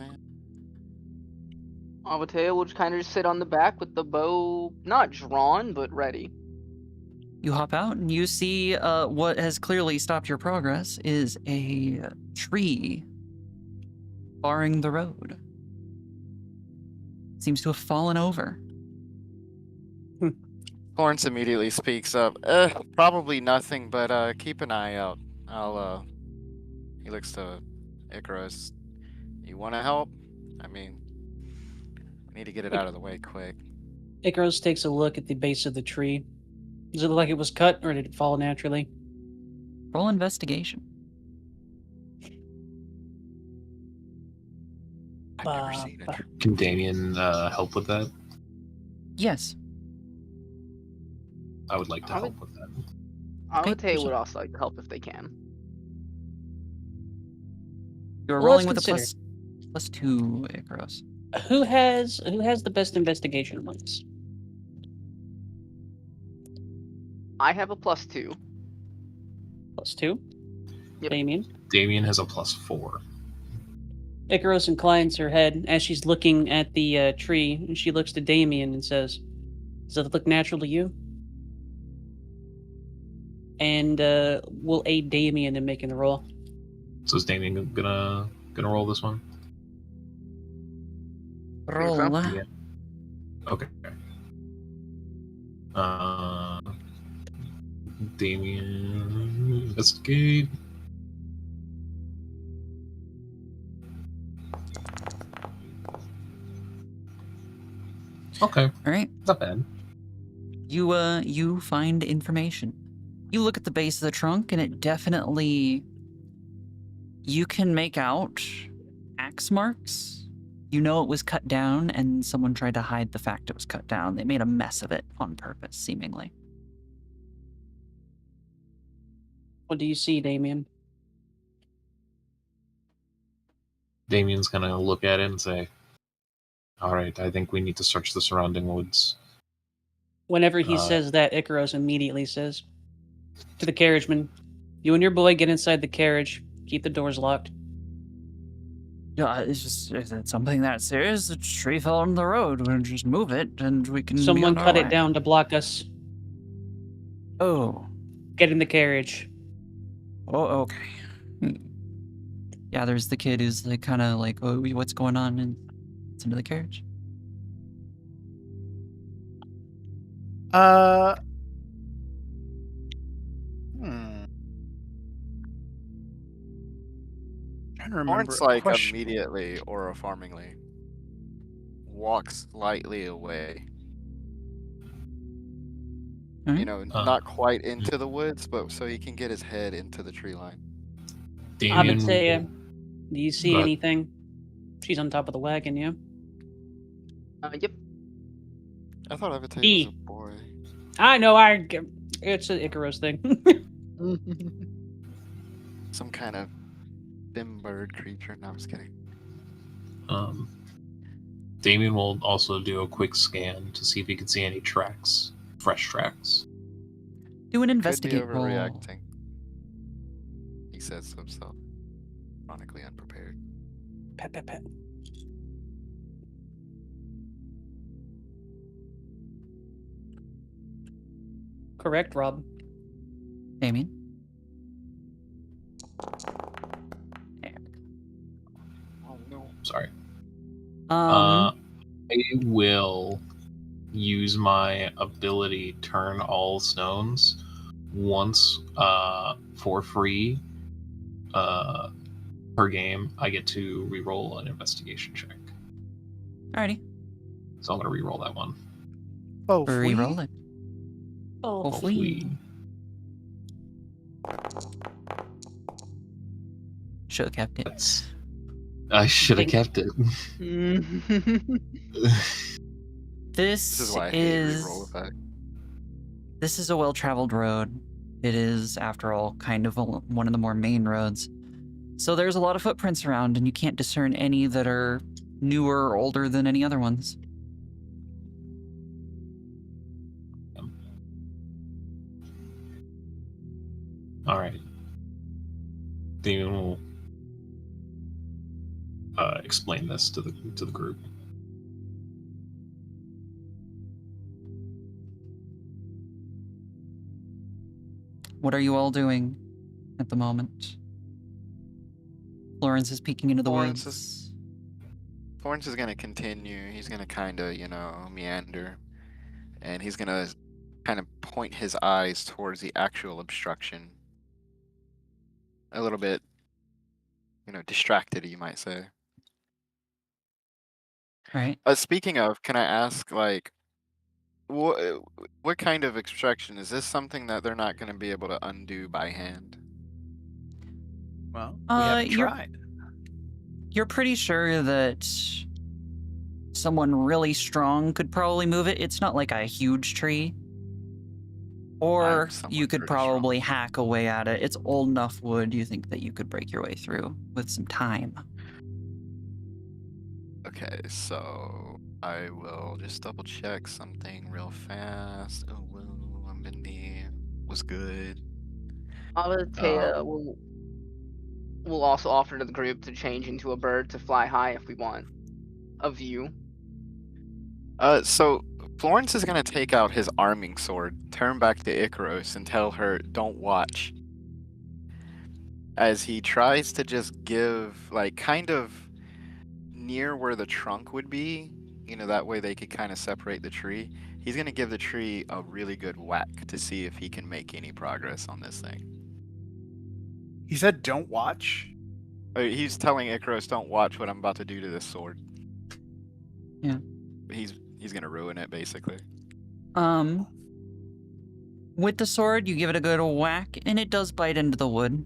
Avatea will just kind of just sit on the back with the bow not drawn but ready. You hop out and you see what has clearly stopped your progress is a tree barring the road. Seems to have fallen over. Florence immediately speaks up. Probably nothing, but keep an eye out. He looks to Icarus. You want to help? I mean, we need to get it out of the way quick. Icarus takes a look at the base of the tree. Does it look like it was cut, or did it fall naturally? Roll investigation. I've never seen a tree. Can Damien help with that? Yes. I would like to I would- help with that. Avatea sure. would also like to help if they can. You're Well, rolling let's with a consider. plus 2, Icarus. Who has the best investigation among us? I have a +2. +2. Yep. Damien. Damien has a +4. Icarus inclines her head as she's looking at the tree, and she looks to Damien and says, "Does that look natural to you?" And we'll aid Damien in making the roll. So is Damien gonna roll this one? Roll. so? Yeah. Okay. Damien, investigate. Okay, All right. not bad. You find information. You look at the base of the trunk, and it definitely, you can make out axe marks. You know it was cut down, and someone tried to hide the fact it was cut down. They made a mess of it on purpose, seemingly. What do you see, Damien? Damien's gonna look at it and say, "All right, I think we need to search the surrounding woods." Whenever he says that, Icarus immediately says to the carriageman, "You and your boy get inside the carriage. Keep the doors locked." Yeah, is it something that serious? The tree fell on the road. We'll just move it, and we can. be Someone on our cut way. it down to block us. Oh. Get in the carriage. Oh, okay. Yeah, there's the kid who's like kind of like, oh, what's going on? And it's into the carriage. trying to remember Lawrence, a like, question. immediately, or farmingly, walks slightly away. You Alright. know, not quite into the woods, but so he can get his head into the tree line. Damien Amatea, will- do you see Go ahead. anything? She's on top of the wagon, yeah? Yep. I thought Avatar was E. a boy. I know, it's an Icarus thing. Some kind of dim bird creature. No, I'm just kidding. Damien will also do a quick scan to see if he can see any tracks, fresh tracks. Do an Could be investigate roll. overreacting. He says to himself, chronically unprepared. Pet, pet, pet. Correct, Rob. Damien. Oh no. Sorry. Um, I will use my ability Turn All Stones once for free per game. I get to reroll an investigation check. alrighty. So I'm going to reroll that one. Oh, Reroll it. Oh, Hopefully. Should have kept it. I should have Thank- kept it. This This is why I hate is reroll effect. this is a well-traveled road. It is, after all, kind of one of the more main roads. So there's a lot of footprints around, and you can't discern any that are newer or older than any other ones. All right. Damien will explain this to the group. What are you all doing at the moment? Florence is peeking into the Florence woods. Florence is gonna continue. He's gonna kind of, meander, and he's gonna kind of point his eyes towards the actual obstruction. A little bit, distracted, you might say. Right. Speaking of, can I ask, like, what kind of obstruction is this? Something that they're not going to be able to undo by hand? Well, we haven't you're- tried. You're pretty sure that someone really strong could probably move it. It's not like a huge tree. Or someone you could pretty strong. probably hack away at it. It's old enough wood you think that you could break your way through with some time. Okay, so I will just double check something real fast. Oh, whoa, I'm in the was good. Avatea will also offer to the group to change into a bird to fly high if we want a view. So Florence is gonna take out his arming sword, turn back to Icaros, and tell her, "Don't watch." As he tries to just give, like, kind of near where the trunk would be, that way they could kind of separate the tree. He's gonna give the tree a really good whack to see if he can make any progress on this thing. He said, "Don't watch." He's telling Icaros, "Don't watch what I'm about to do to this sword." Yeah. He's gonna ruin it, basically. With the sword, you give it a good whack, and it does bite into the wood.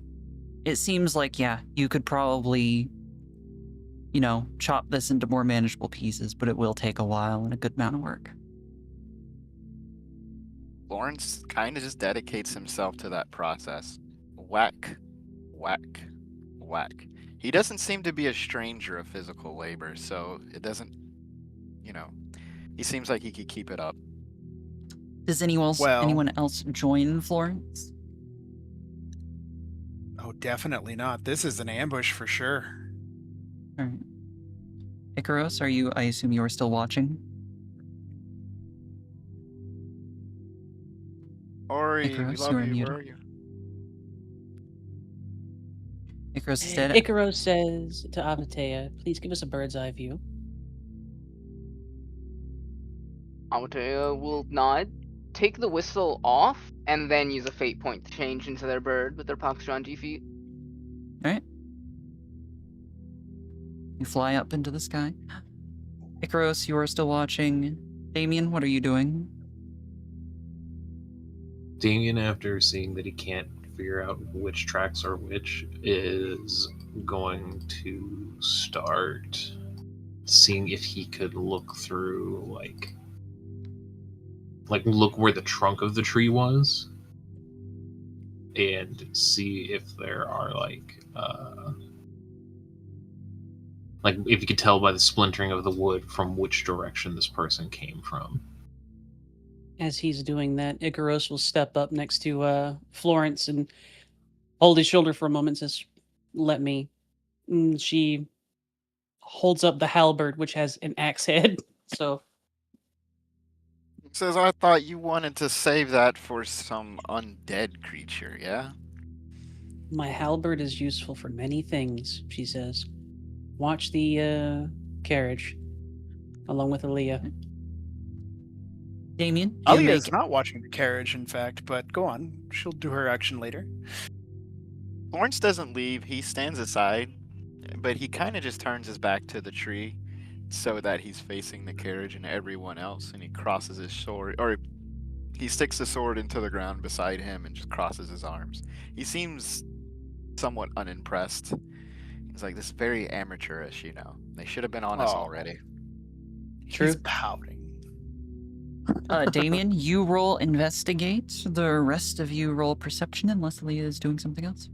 It seems like, yeah, you could probably, chop this into more manageable pieces, but it will take a while and a good amount of work. Lawrence kind of just dedicates himself to that process. Whack, whack, whack. He doesn't seem to be a stranger of physical labor, so it doesn't, he seems like he could keep it up. Does Well- anyone else join Florence? Oh, definitely not. This is an ambush for sure. All right. Icaros, I assume you are still watching? Ori, we Icaros, love you're you. muted. Where are you? Icaros is dead. Icaros says to Amatea, please give us a bird's eye view. Amatea will nod, take the whistle off, and then use a fate point to change into their bird with their Pakistani feet. All right. You fly up into the sky. Icaros, you are still watching. Damien, what are you doing? Damien, after seeing that he can't figure out which tracks are which, is going to start seeing if he could look through, like look where the trunk of the tree was, and see if there are if you could tell by the splintering of the wood from which direction this person came from. As he's doing that, Icaros will step up next to Florence and hold his shoulder for a moment and says, "Let me." And she holds up the halberd, which has an axe head. So, Says, I thought you wanted to save that for some undead creature, yeah? my halberd is useful for many things, she says. Watch the carriage, along with Aaliyah. Damien, you Alia make is not watching the carriage, in fact, but go on. She'll do her action later. Lawrence doesn't leave. He stands aside, but he kind of just turns his back to the tree so that he's facing the carriage and everyone else, and he crosses his sword, or he sticks the sword into the ground beside him and just crosses his arms. He seems somewhat unimpressed. He's like, this is very amateurish, you know. They should have been on us Oh. already. True. He's pouting. Damien, you roll investigate. The rest of you roll perception unless Leah is doing something else.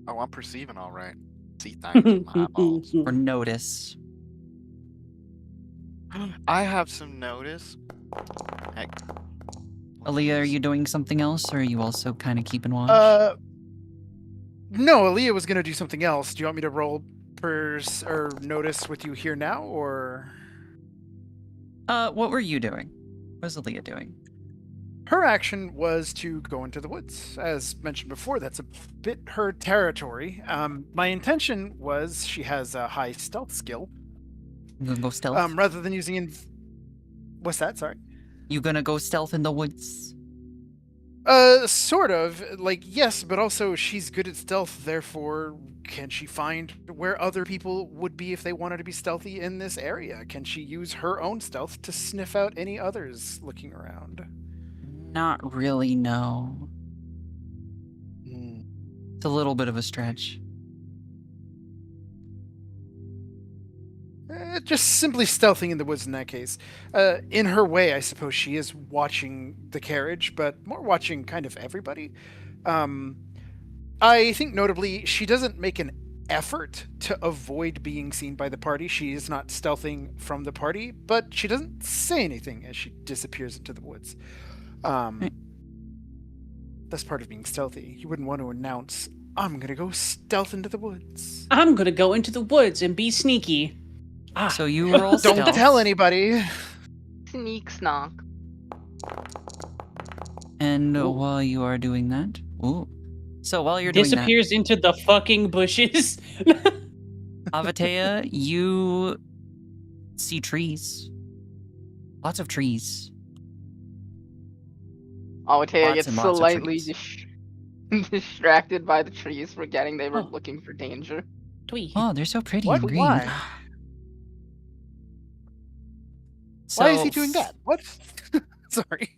Oh, I'm perceiving all right. See things with my eyeballs. Or notice. I have some notice. Heck. Aaliyah, are you doing something else, or are you also kind of keeping watch? No, Aaliyah was gonna do something else. Do you want me to roll or notice with you here now, or? What were you doing? What was Aaliyah doing? Her action was to go into the woods. As mentioned before, that's a bit her territory. My intention was she has a high stealth skill. You gonna go stealth? Rather than using What's that? Sorry. You gonna go stealth in the woods? Sort of. Like, yes, but also she's good at stealth, therefore, can she find where other people would be if they wanted to be stealthy in this area? Can she use her own stealth to sniff out any others looking around? Not really, no. Hmm. It's a little bit of a stretch. Just simply stealthing in the woods in that case. In her way, I suppose she is watching the carriage, but more watching kind of everybody. I think notably, she doesn't make an effort to avoid being seen by the party. She is not stealthing from the party, but she doesn't say anything as she disappears into the woods. That's part of being stealthy. You wouldn't want to announce, I'm gonna go stealth into the woods. I'm gonna go into the woods and be sneaky. So you roll stealth. Don't tell anybody. Sneak snock. And Ooh. while you are doing that, so while you're doing that, Disappears into the fucking bushes. Avatea, you see trees. Lots of trees. Altea Lots gets and lots of slightly trees. distracted by the trees, forgetting they were Oh. looking for danger. Twee. Oh, they're so pretty What? and green. Why? Why is he doing that? What? Sorry.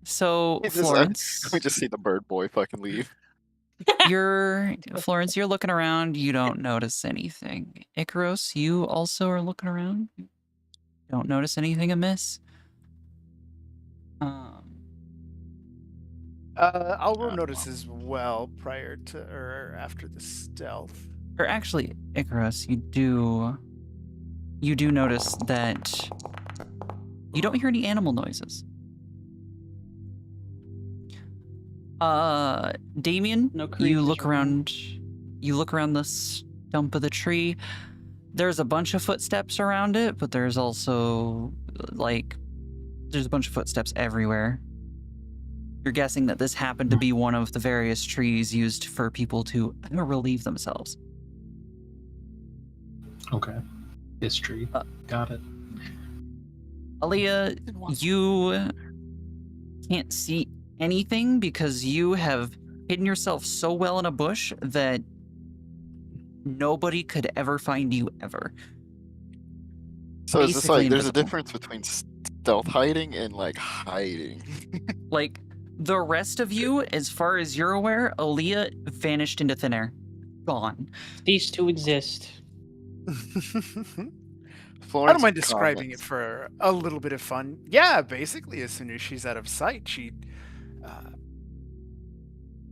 So, He just, Florence, we just see the bird boy fucking leave. you're looking around. You don't notice anything. Icaros, you also are looking around. You don't notice anything amiss. I'll roll notice as well prior to or after the stealth. Or actually, Icaros, you do notice that you don't hear any animal noises. Damien, No you creatures look around. around the stump of the tree. There's a bunch of footsteps around it, but there's also there's a bunch of footsteps everywhere. You're guessing that this happened to be one of the various trees used for people to relieve themselves. Okay. History. Got it. Aaliyah, you can't see anything because you have hidden yourself so well in a bush that nobody could ever find you ever. So is this Basically like there's a invisible. difference between stealth hiding and like hiding? Like, the rest of you, as far as you're aware, Aaliyah vanished into thin air. Gone. Cease to exist. I Florence don't mind describing it comments. for a little bit of fun. Yeah, basically, as soon as she's out of sight, she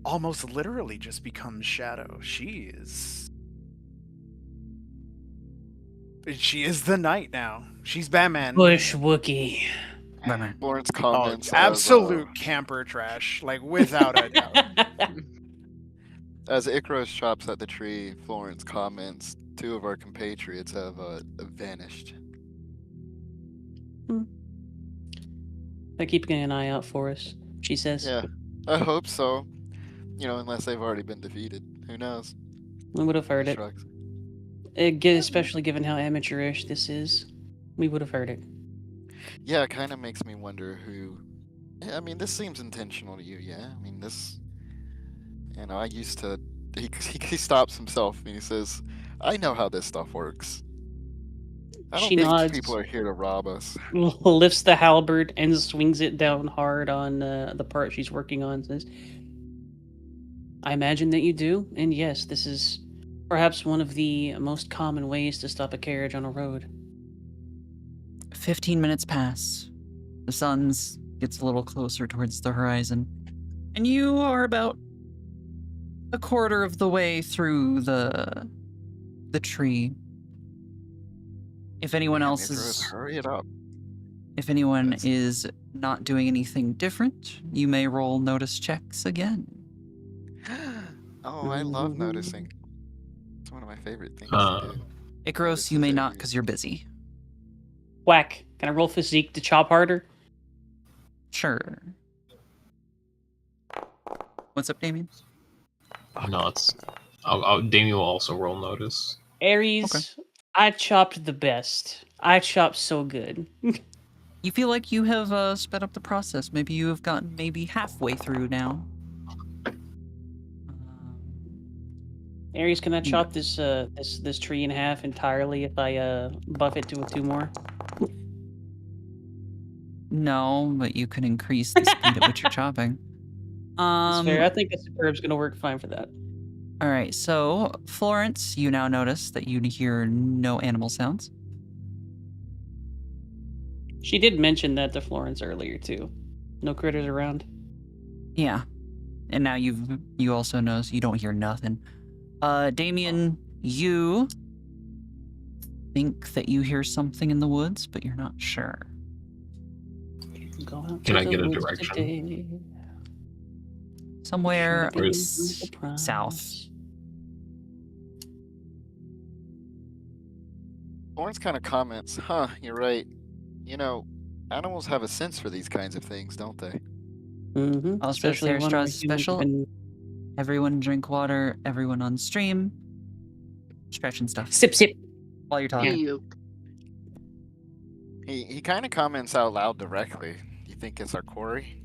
almost literally just becomes shadow. She is the night now. She's Batman. Bush Wookie. Batman. Florence Oh, comments. absolute camper trash, like without a doubt. As Icarus chops at the tree, Florence comments, 2 of our compatriots have vanished. They're keeping an eye out for us, she says. Yeah, I hope so. You know, unless they've already been defeated. Who knows? We would have heard it. Shrugs. Especially given how amateurish this is. We would have heard it. Yeah, it kind of makes me wonder who. Yeah, I mean, this seems intentional to you, yeah? I mean, this. You know, I used to. He stops himself and he says, I know how this stuff works. I don't She think nods. people are here to rob us. Lifts the halberd and swings it down hard on the part she's working on. Says, I imagine that you do, and yes, this is perhaps one of the most common ways to stop a carriage on a road. 15 minutes pass. The sun gets a little closer towards the horizon, and you are about a quarter of the way through the tree. If anyone Damn, else Icarus, is hurry it up. if anyone Yes. is not doing anything different, you may roll notice checks again. Oh, I love noticing. It's one of my favorite things Uh, to do. Icarus, you may not because you're busy. Whack. Can I roll physique to chop harder? Sure. What's up, Damien? no, it's. Damien will also roll notice. Aries, Okay. I chopped the best. I chopped so good. You feel like you have sped up the process. Maybe you have gotten maybe halfway through now. Aries, can I chop this this tree in half entirely if I buff it to a 2 more? No, but you can increase the speed at which you're chopping. That's fair. I think the superb's gonna work fine for that. All right, so Florence, you now notice that you hear no animal sounds. She did mention that to Florence earlier too. No critters around. Yeah, and now you also notice you don't hear nothing. Damien, you think that you hear something in the woods, but you're not sure. Go out Can to I the get a woods direction? today. Somewhere Should I give it's you a surprise? south. Florence kind of comments, huh, you're right. You know, animals have a sense for these kinds of things, don't they? Mm-hmm. Also, Especially Sarah one Strauss where humans special. have been- Everyone drink water. Everyone on stream. Stretch and stuff Sip, sip. while you're talking. You. He kind of comments out loud directly. You think it's our quarry?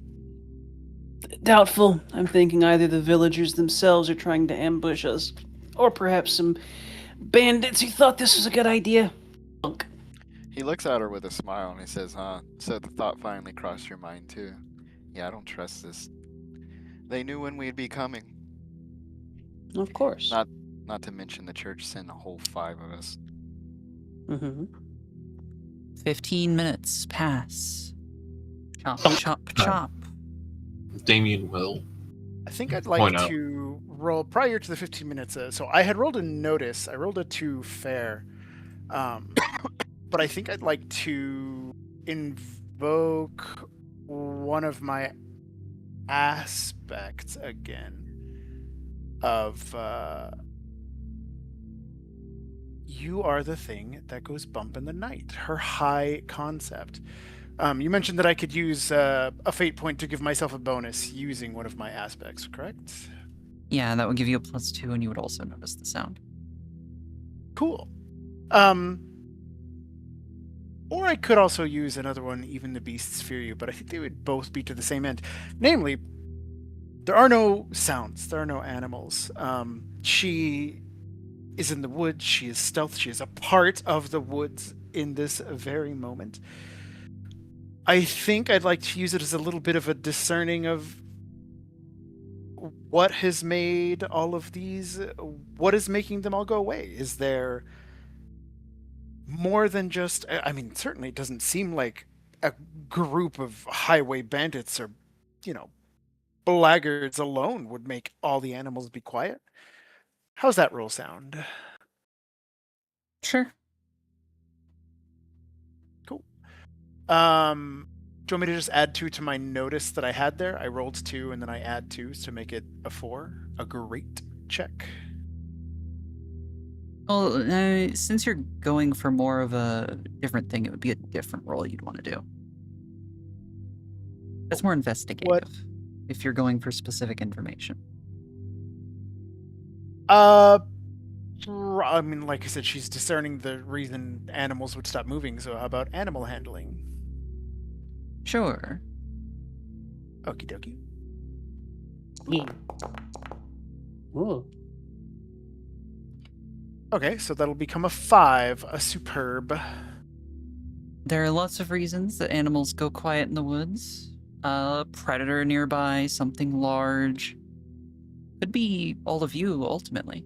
Doubtful. I'm thinking either the villagers themselves are trying to ambush us, or perhaps some bandits who thought this was a good idea. Bunk. He looks at her with a smile and he says, huh, so the thought finally crossed your mind too. Yeah, I don't trust this. They knew when we'd be coming. Of course. Not to mention the church sent a whole 5 of us. Mm-hmm. 15 minutes pass. Chop, Thunk. chop, chop. Damien will. I think I'd Point like out. to roll prior to the 15 minutes. So I had rolled a notice. I rolled a 2 fair. But I think I'd like to invoke one of my aspects again of you are the thing that goes bump in the night. Her high concept. You mentioned that I could use a fate point to give myself a bonus using one of my aspects, correct? Yeah, that would give you a +2, and you would also notice the sound. Cool. Or I could also use another one, even the beasts fear you, but I think they would both be to the same end. Namely, there are no sounds, there are no animals. She is in the woods. She is stealth. She is a part of the woods in this very moment. I think I'd like to use it as a little bit of a discerning of what has made all of these, what is making them all go away? Is there more than just, I mean, certainly it doesn't seem like a group of highway bandits or, blackguards alone would make all the animals be quiet. How's that roll sound? Sure. Cool. Do you want me to just add 2 to my notice that I had there? I rolled 2 and then I add 2s to make it a 4. A great check. Well, since you're going for more of a different thing, it would be a different roll you'd want to do. That's more investigative. If you're going for specific information. I mean, like I said, she's discerning the reason animals would stop moving, so how about animal handling? Sure. Okie dokie. Yeah. Ooh. Okay, so that'll become a 5, a superb. There are lots of reasons that animals go quiet in the woods. A predator nearby, something large. Could be all of you, ultimately.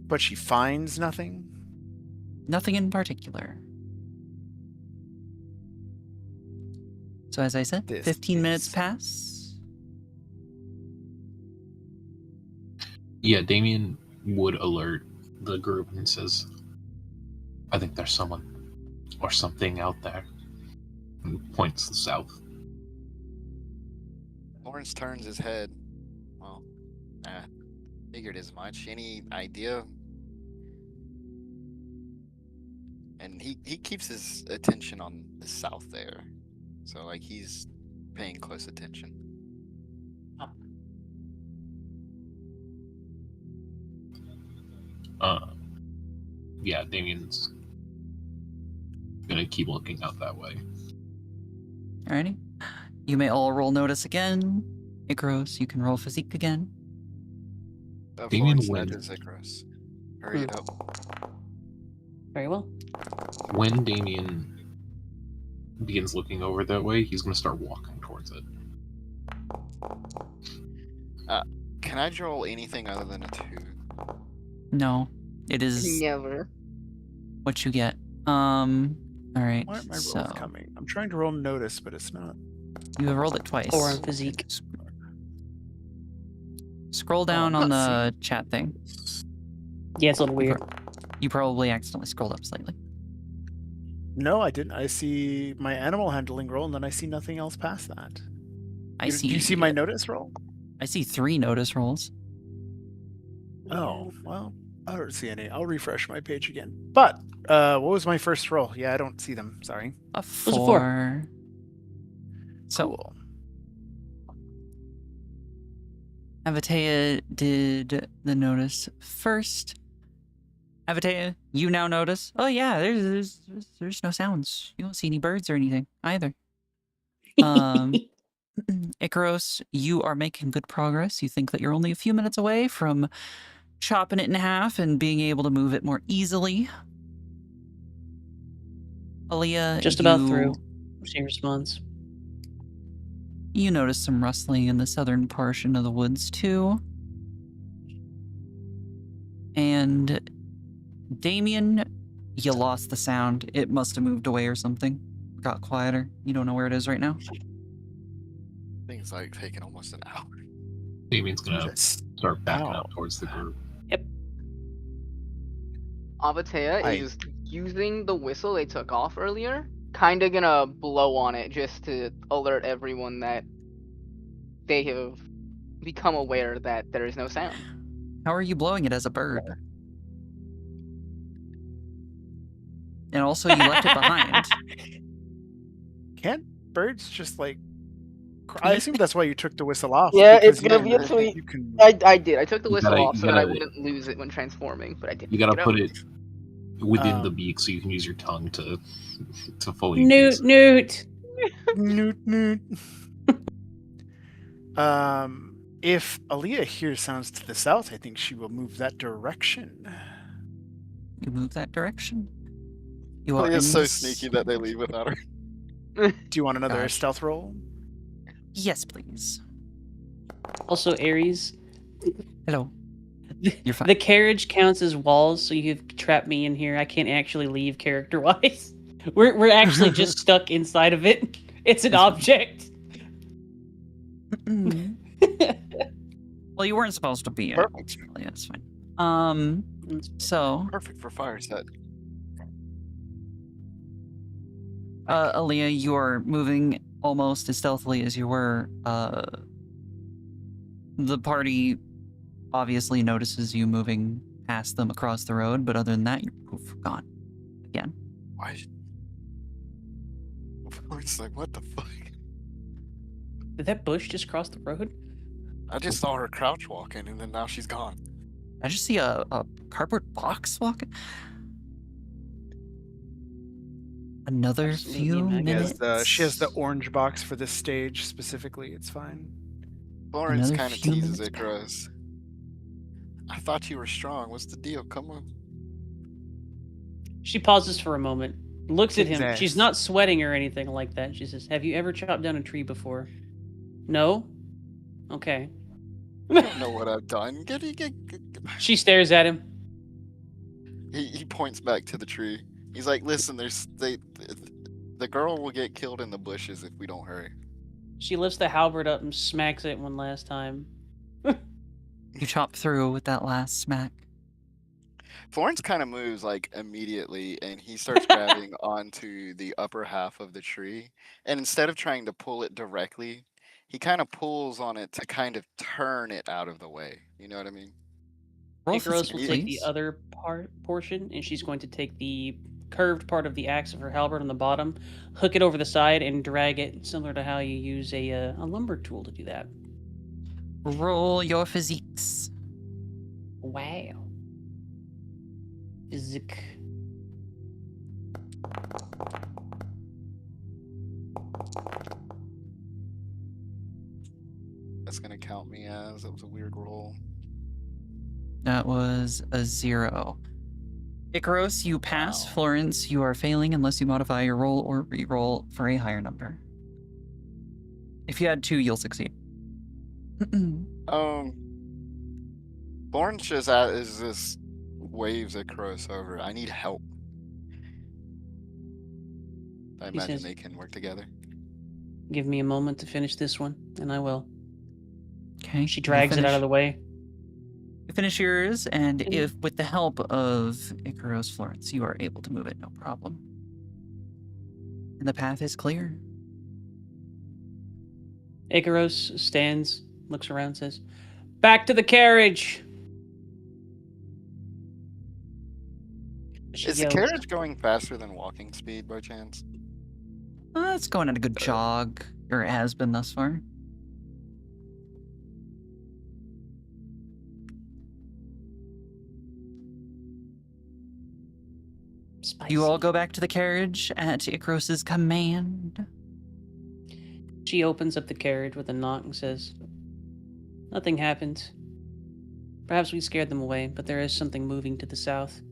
But she finds nothing? Nothing in particular. So as I said, This 15 minutes is- pass. Yeah, Damien would alert the group and says, I think there's someone or something out there. And points south. Lawrence turns his head. Well, figured as much. Any idea? And he keeps his attention on the south there. So, like, he's paying close attention. Yeah, Damien's gonna keep looking out that way. Alrighty. You may all roll notice again. Icaros, you can roll physique again. Damien Florence wins. nudges Icarus. Hurry it up. Very well. When Damien begins looking over that way, he's gonna start walking towards it. Can I roll anything other than a 2? No. It is Never. what you get. Alright. Why aren't my rolls So coming? I'm trying to roll notice, but it's not. you have rolled it twice. Or on physique. Scroll down I'm on not the chat thing. Yeah, it's a little weird. You probably accidentally scrolled up slightly. No, I didn't. I see my animal handling roll, and then I see nothing else past that. I You- see. Do you see my notice roll? I see 3 notice rolls. Oh, well, I don't see any. I'll refresh my page again. But, what was my first roll? Yeah, I don't see them. Sorry. A was a 4. 4. So Cool. Avatea did the notice first. Avatea, you now notice. Oh yeah, there's no sounds. You don't see any birds or anything either. Icaros, you are making good progress. You think that you're only a few minutes away from chopping it in half and being able to move it more easily. Aaliyah, Just about you- through. She responds. You notice some rustling in the southern portion of the woods, too. And Damien, you lost the sound. It must have moved away or something. Got quieter. You don't know where it is right now. Things like taking almost an hour. Damien's gonna Just- start backing Ow. up towards the group. Avatea I- is using the whistle they took off earlier. Kinda gonna blow on it just to alert everyone that they have become aware that there is no sound. How are you blowing it as a bird? And also, you left it behind. Can't birds just like? I assume that's why you took the whistle off. Yeah, because it's you gonna be a know tweet. You can. I did. I took the You whistle gotta- off you so that I gotta- wouldn't lose it when transforming, but I didn't. You gotta pick put up. it within the Um, beak so you can use your tongue to fully Newt, use it. Newt. Newt, newt. If Aaliyah hears sounds to the south, I think she will move that direction. You move that direction. You are It's in so this... sneaky that they leave without her. Do you want another Gosh. stealth roll? Yes, please. Also, Ares, Hello. You're fine. the carriage counts as walls, so you've trapped me in here. I can't actually leave character-wise. We're actually just stuck inside of it. It's an object. Well, you weren't supposed to be in. Perfect. Yeah, that's fine. So, Perfect for fire set. Aaliyah, you are moving almost as stealthily as you were. The party obviously notices you moving past them across the road, but other than that, you're poof, gone. Again. Why? It's like, what the fuck? Did that bush just cross the road? I just saw her crouch walking, and then now she's gone. I just see a cardboard box walking. Another Absolutely few immaculate. minutes. She has the orange box for this stage specifically. It's fine. Florence Another kind of few teases minutes Icarus. I thought you were strong. What's the deal? Come on. She pauses for a moment, looks at Kicks him. ass. She's not sweating or anything like that. She says, "Have you ever chopped down a tree before?" No? Okay. I don't know what I've done. Get. She stares at him. He points back to the tree. He's like, listen, the girl will get killed in the bushes if we don't hurry. She lifts the halberd up and smacks it one last time. You chop through with that last smack. Florence kind of moves like immediately, and he starts grabbing onto the upper half of the tree. And instead of trying to pull it directly, he kind of pulls on it to kind of turn it out of the way. You know what I mean? Roll Icarus for will take the please. other portion, and she's going to take the curved part of the axe of her halberd on the bottom, hook it over the side, and drag it, similar to how you use a lumber tool to do that. Roll your physiques. Wow. Physic. That's gonna count me as that was a weird roll. That was a 0. Icarus, you pass. Wow. Florence, you are failing unless you modify your roll or re-roll for a higher number. If you had 2, you'll succeed. Florence just waves Icarus over. I need help. I imagine says- they can work together. Give me a moment to finish this one, and I will. Okay. She drags it out of the way. You finish yours, and Mhm. if with the help of Icarus, Florence, you are able to move it, no problem. And the path is clear. Icarus stands, looks around, says, "Back to the carriage!" She Is the yells. carriage going faster than walking speed by chance? It's going at a good jog, or it has been thus far. Spicy. You all go back to the carriage at Icarus's command. She opens up the carriage with a knock and says, "Nothing happened. Perhaps we scared them away, but there is something moving to the south.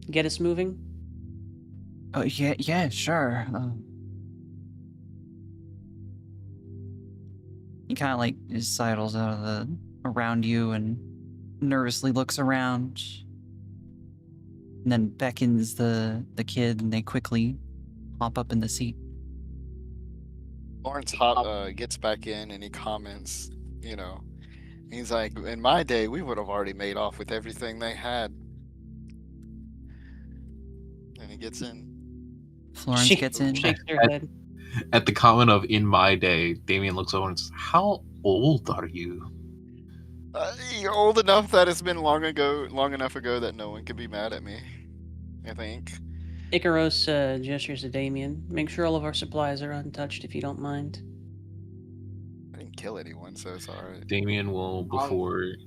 Get us moving?" Oh, yeah, sure. He kind of like just sidles out of the around you and nervously looks around, and then beckons the kid, and they quickly hop up in the seat. Lawrence gets back in and he comments, he's like, in my day, we would have already made off with everything they had. And he gets in. Florence She gets in. shakes her head. At the comment of "in my day," Damien looks over and says, "How old are you?" You're old enough that it's been long enough ago that no one could be mad at me, I think. Icarus gestures to Damien. "Make sure all of our supplies are untouched, if you don't mind." I didn't kill anyone, so it's alright. Damien will before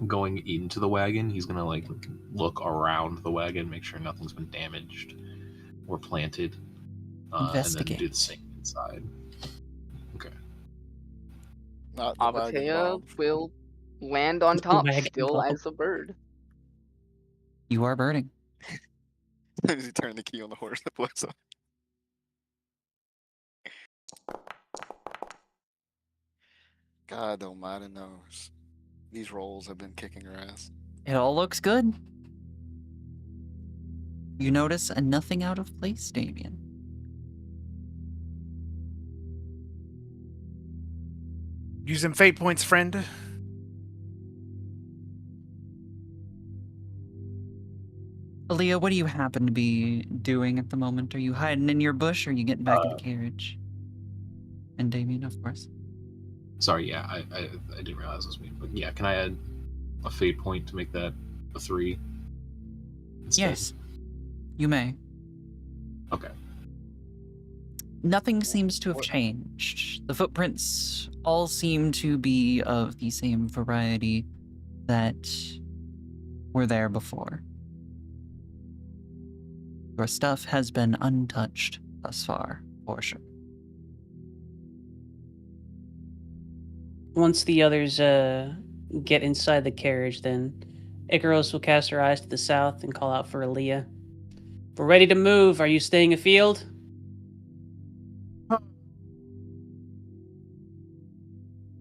going into the wagon, he's gonna like look around the wagon, make sure nothing's been damaged or planted, and then Investigate. do the same inside. Okay. Not the wagon Avatea bomb. will land on The top, wagon still bomb. as a bird. You are birding. As you turn the key on the horse, that blows up. God almighty knows. These rolls have been kicking her ass. It all looks good. You notice a nothing out of place, Damien. Using fate points, friend. Aaliyah, what do you happen to be doing at the moment? Are you hiding in your bush or are you getting back in the carriage? And Damien, of course. Sorry, yeah, I didn't realize it was me. But yeah, can I add a fate point to make that a 3? instead? Yes, you may. Okay. Nothing seems to have changed. The footprints all seem to be of the same variety that were there before. Your stuff has been untouched thus far, for sure. Once the others get inside the carriage, then Icaros will cast her eyes to the south and call out for Aaliyah. We're ready to move. Are you staying afield?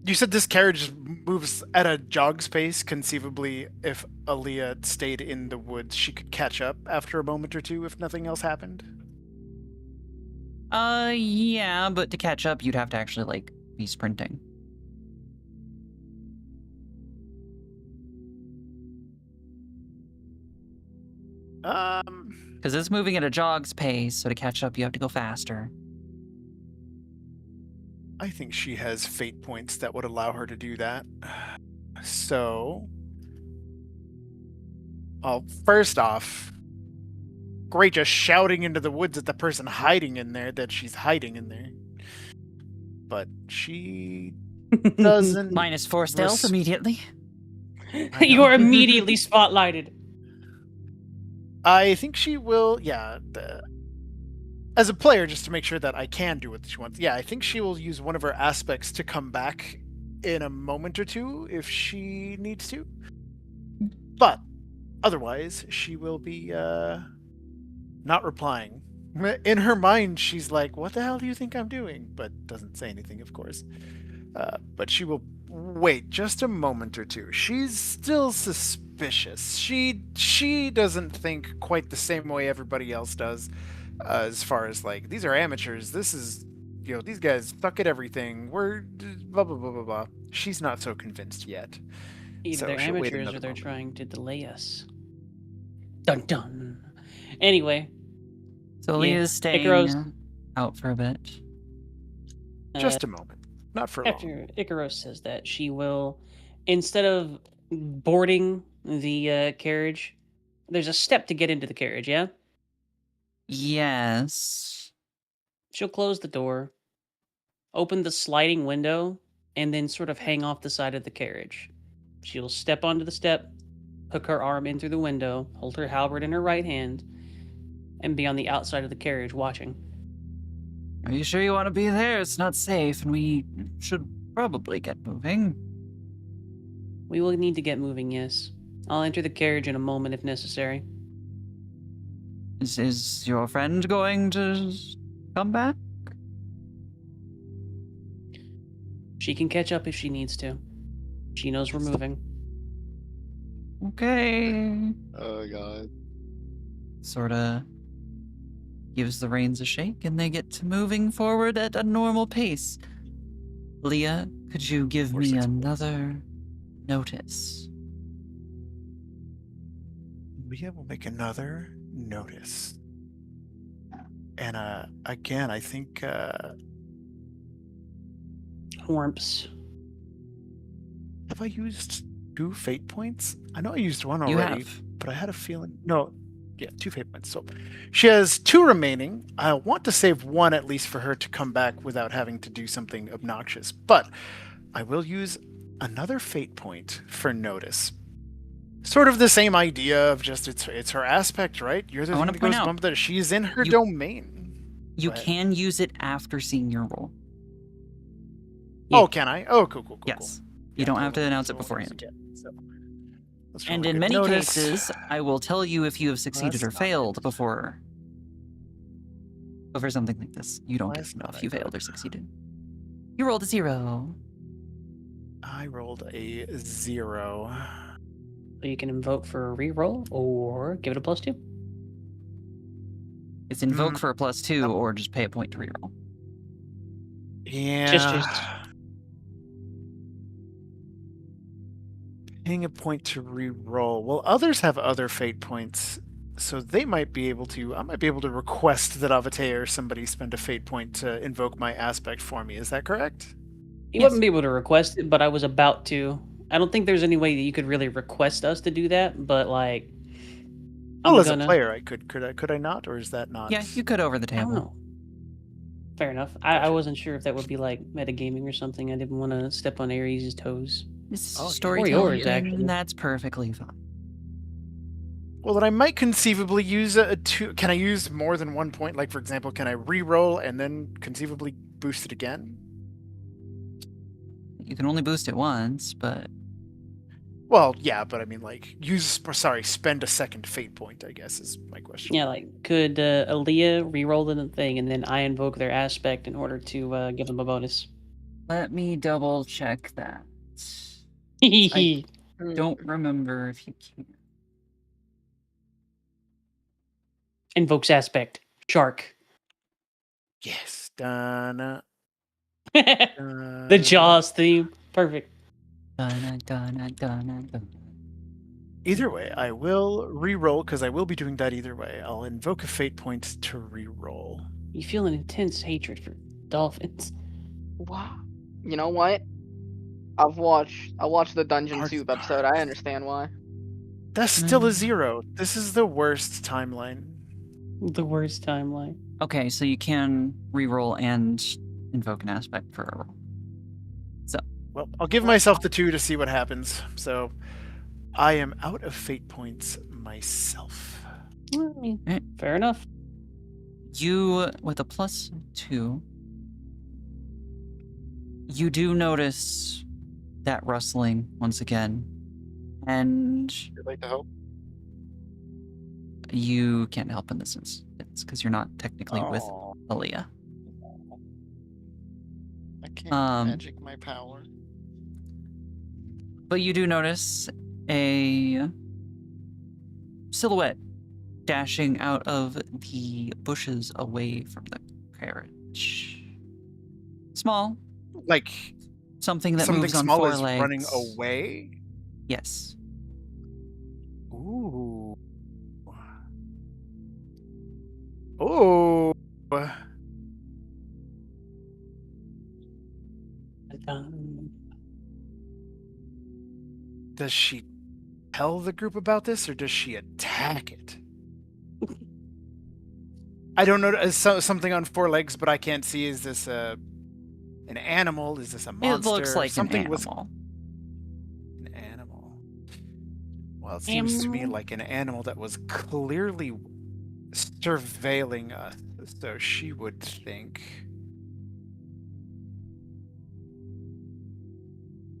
You said this carriage moves at a jog's pace. Conceivably, if Aaliyah stayed in the woods, she could catch up after a moment or two if nothing else happened. Yeah, but to catch up, you'd have to actually, like, be sprinting. Because it's moving at a jog's pace, so to catch up, you have to go faster. I think she has fate points that would allow her to do that. So, well, first off, great just shouting into the woods at the person hiding in there that she's hiding in there. But she doesn't. -4 stealth immediately. You are immediately spotlighted. I think she will, yeah. As a player, just to make sure that I can do what she wants, yeah, I think she will use one of her aspects to come back in a moment or two if she needs to. But otherwise, she will be not replying. In her mind, she's like, what the hell do you think I'm doing? But doesn't say anything, of course. But she will wait just a moment or two. She's still suspicious. She doesn't think quite the same way everybody else does, as far as like, these are amateurs. This is, these guys suck at everything. We're blah blah blah blah blah. She's not so convinced yet. Either So they're she'll wait amateurs or another they're moment. trying to delay us. Dun dun. Anyway, So Yeah, Leah's staying Icaros- out for a bit. Just a moment, not for long. after Icaros says that, she will, instead of boarding the carriage, there's a step to get into the carriage, yeah? Yes. She'll close the door, open the sliding window, and then sort of hang off the side of the carriage. She'll step onto the step, hook her arm in through the window, hold her halberd in her right hand, and be on the outside of the carriage watching. Are you sure you want to be there? It's not safe, and we should probably get moving. We will need to get moving, yes. I'll enter the carriage in a moment if necessary. Is your friend going to come back? She can catch up if she needs to. She knows we're moving. Okay. Oh god. Sorta gives the reins a shake, and they get to moving forward at a normal pace. Leah, could you give Or me 6 another notice? Leah will make another notice. And again, I think Whorps. have I used 2 fate points? I know I used one You already, have. but I had a feeling. No, yeah, 2 fate points. So she has 2 remaining. I want to save 1 at least for her to come back without having to do something obnoxious. But I will use another fate point for notice. Sort of the same idea of just it's her aspect, right? You're the I thing wanna that point goes out, bump that she's in her you- domain. You Go ahead. can use it after seeing your roll. Yeah. Oh, can I? Oh, cool. Yes. Cool. You don't have to totally. announce it So we'll do this beforehand. again, so let's And roll a in good many notice. cases, I will tell you if you have succeeded that's or not failed it. before. But for something like this, you don't get That's to know not if you it, failed but- or succeeded. You rolled a 0. I rolled a 0. So you can invoke for a reroll or give it a +2. It's invoke Mm. for a +2 or just pay a point to reroll. Yeah. Just Paying a point to re-roll. Well, others have other fate points, so they might be able to. I might be able to request that Avatar or somebody spend a fate point to invoke my aspect for me. Is that correct? you Yes. wouldn't be able to request it, but I was about to. I don't think there's any way that you could really request us to do that, but like, Well, I'm as gonna. a player, I could. Could I not, or is that not? Yeah, you could over the I don't table. know. Fair enough. I Gotcha. wasn't sure if that would be like metagaming or something. I didn't want to step on Ares' toes. This Oh, yeah. is Or storytelling, yours, actually. that's perfectly fine. Well, then I might conceivably use a two. Can I use more than 1 point? Like, for example, can I re-roll and then conceivably boost it again? You can only boost it once, but Well, yeah, but I mean, like, spend a second fate point, I guess, is my question. Yeah, like, could Aaliyah re-roll the thing and then I invoke their aspect in order to give them a bonus? let me double check that. I Don't remember if you can. Invokes aspect. Shark. Yes. Done. The Jaws theme. Perfect. Dun, dun, dun, dun, dun. Either way, I will re-roll because I will be doing that either way. I'll invoke a fate point to re-roll. You feel an intense hatred for dolphins. Wow. You know what? I watched the Dungeon Heart of Soup episode. I understand why. That's still a 0. This is the worst timeline. The worst timeline. Okay, so you can reroll and invoke an aspect for a roll. Well, I'll give myself the 2 to see what happens. So, I am out of fate points myself. Well, I mean, Eh. fair enough. You, with a +2, you do notice that rustling once again, and You'd like to help? you can't help in this instance because you're not technically with Oh, Aaliyah. I can't magic my power. But you do notice a silhouette dashing out of the bushes away from the carriage. Small, Like, something that something moves on small 4 is legs. running away? Yes. Ooh. Oh. Does she tell the group about this or does she attack it? I don't know. Something on 4 legs, but I can't see. Is this an animal? Is this a monster? It looks like something an with animal. an animal. Well, it seems to me Animal? like an animal that was clearly surveilling us. So she would think.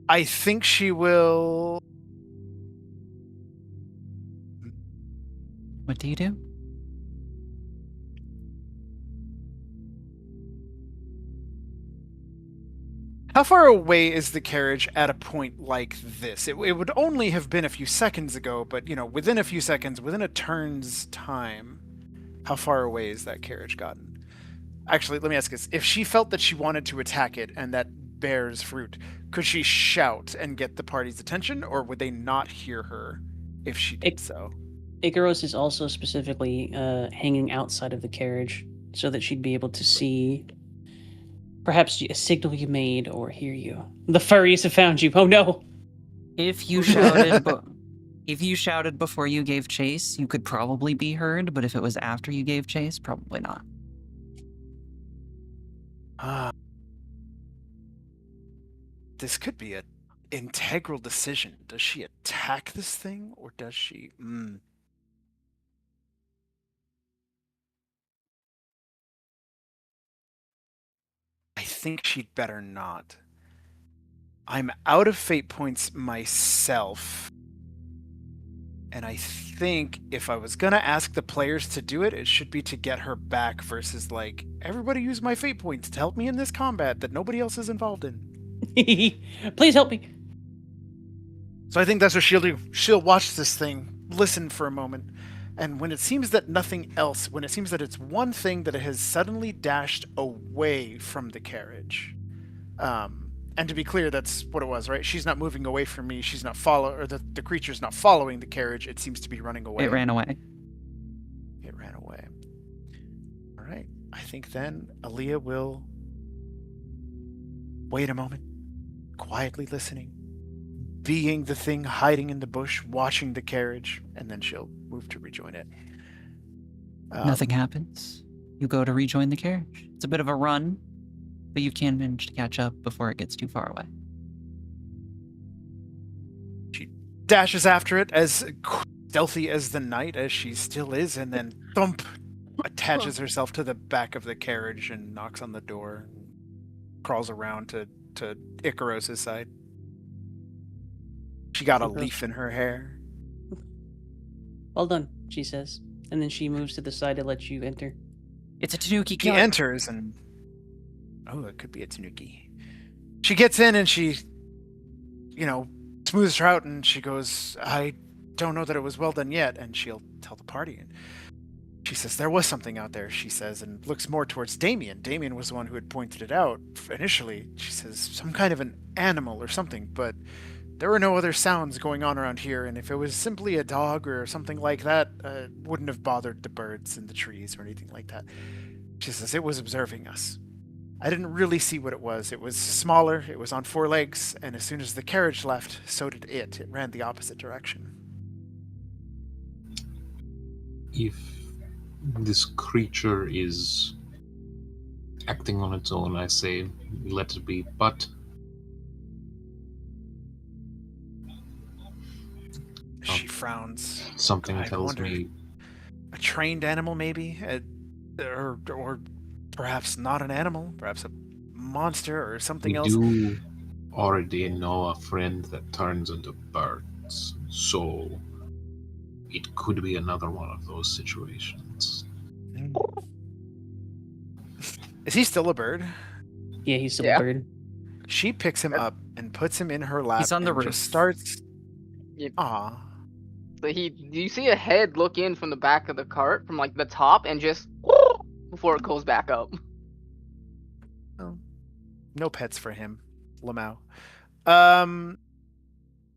I think she will. What do you do? How far away is the carriage at a point like this? It would only have been a few seconds ago, but within a few seconds, within a turn's time, how far away is that carriage gotten? Actually, let me ask this. If she felt that she wanted to attack it and that bears fruit, could she shout and get the party's attention, or would they not hear her if she did so? Icaros is also specifically hanging outside of the carriage so that she'd be able to see perhaps a signal you made or hear you. The furries have found you. Oh no! If you shouted, if you shouted before you gave chase, you could probably be heard. But if it was after you gave chase, probably not. This could be an integral decision. Does she attack this thing, or does she? I think she'd better not. I'm out of fate points myself. And I think if I was gonna ask the players to do it, it should be to get her back versus like, everybody use my fate points to help me in this combat that nobody else is involved in. Please help me. So I think that's what she'll do. She'll watch this thing, listen for a moment, and when it seems that nothing else, when it seems that it's one thing that has suddenly dashed away from the carriage, and to be clear, that's what it was, right? She's not moving away from me. She's not or the creature's not following the carriage. It seems to be running away. It ran away. It ran away. All right. I think then Aaliyah will wait a moment, quietly listening, being the thing hiding in the bush, watching the carriage, and then she'll move to rejoin it. Nothing happens. You go to rejoin the carriage. It's a bit of a run, but you can manage to catch up before it gets too far away. She dashes after it as stealthy as the night as she still is, and then thump, attaches herself to the back of the carriage and knocks on the door, crawls around to Icaros's side. She got a leaf in her hair. Well done, she says. And then she moves to the side to let you enter. It's a Tanuki She killer. enters and... Oh, it could be a Tanuki. She gets in and she, smooths her out and she goes, I don't know that it was well done yet. And she'll tell the party. And she says, there was something out there, she says, and looks more towards Damien. Damien was the one who had pointed it out initially. She says, some kind of an animal or something, but there were no other sounds going on around here. And if it was simply a dog or something like that, wouldn't have bothered the birds in the trees or anything like that. She says, it was observing us. I didn't really see what it was. It was smaller, it was on 4 legs, and as soon as the carriage left, so did it. It ran the opposite direction. If this creature is acting on its own, I say let it be, but She frowns. something I tells wonder- me A trained animal, maybe? Or perhaps not an animal, perhaps a monster or something we else. do already know a friend that turns into birds, so it could be another one of those situations. Is he still a bird? Yeah, he's still Yeah. a bird. She picks him up and puts him in her lap. He's on the and roof. just starts. Yep. Aw. So you see a head look in from the back of the cart, from like the top, and just before it goes back up. Oh, no pets for him, Lamau.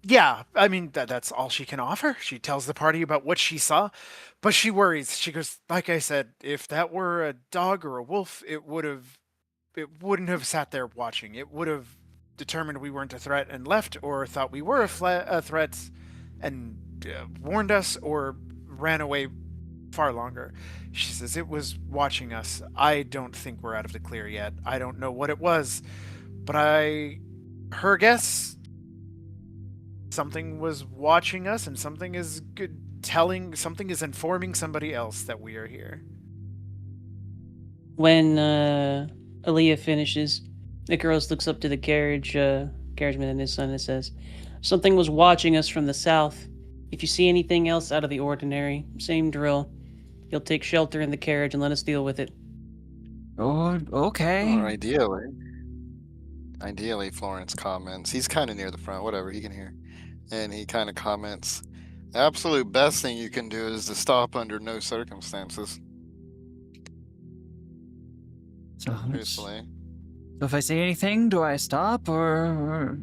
Yeah, I mean that's all she can offer. She tells the party about what she saw, but she worries. She goes, like I said, if that were a dog or a wolf, it wouldn't have sat there watching. It would have determined we weren't a threat and left, or thought we were a threat and warned us, or ran away far longer. She says it was watching us. I don't think we're out of the clear yet. I don't know what it was, but her guess, something was watching us, and something is something is informing somebody else that we are here. When Aaliyah finishes, Icarus looks up to the carriageman and his son and says, something was watching us from the south. If you see anything else out of the ordinary, same drill. You'll take shelter in the carriage and let us deal with it. Oh, okay. Or ideally, Florence comments. He's kind of near the front, whatever, he can hear. And he kind of comments, the absolute best thing you can do is to stop under no circumstances. So Truthfully. if I say anything, do I stop or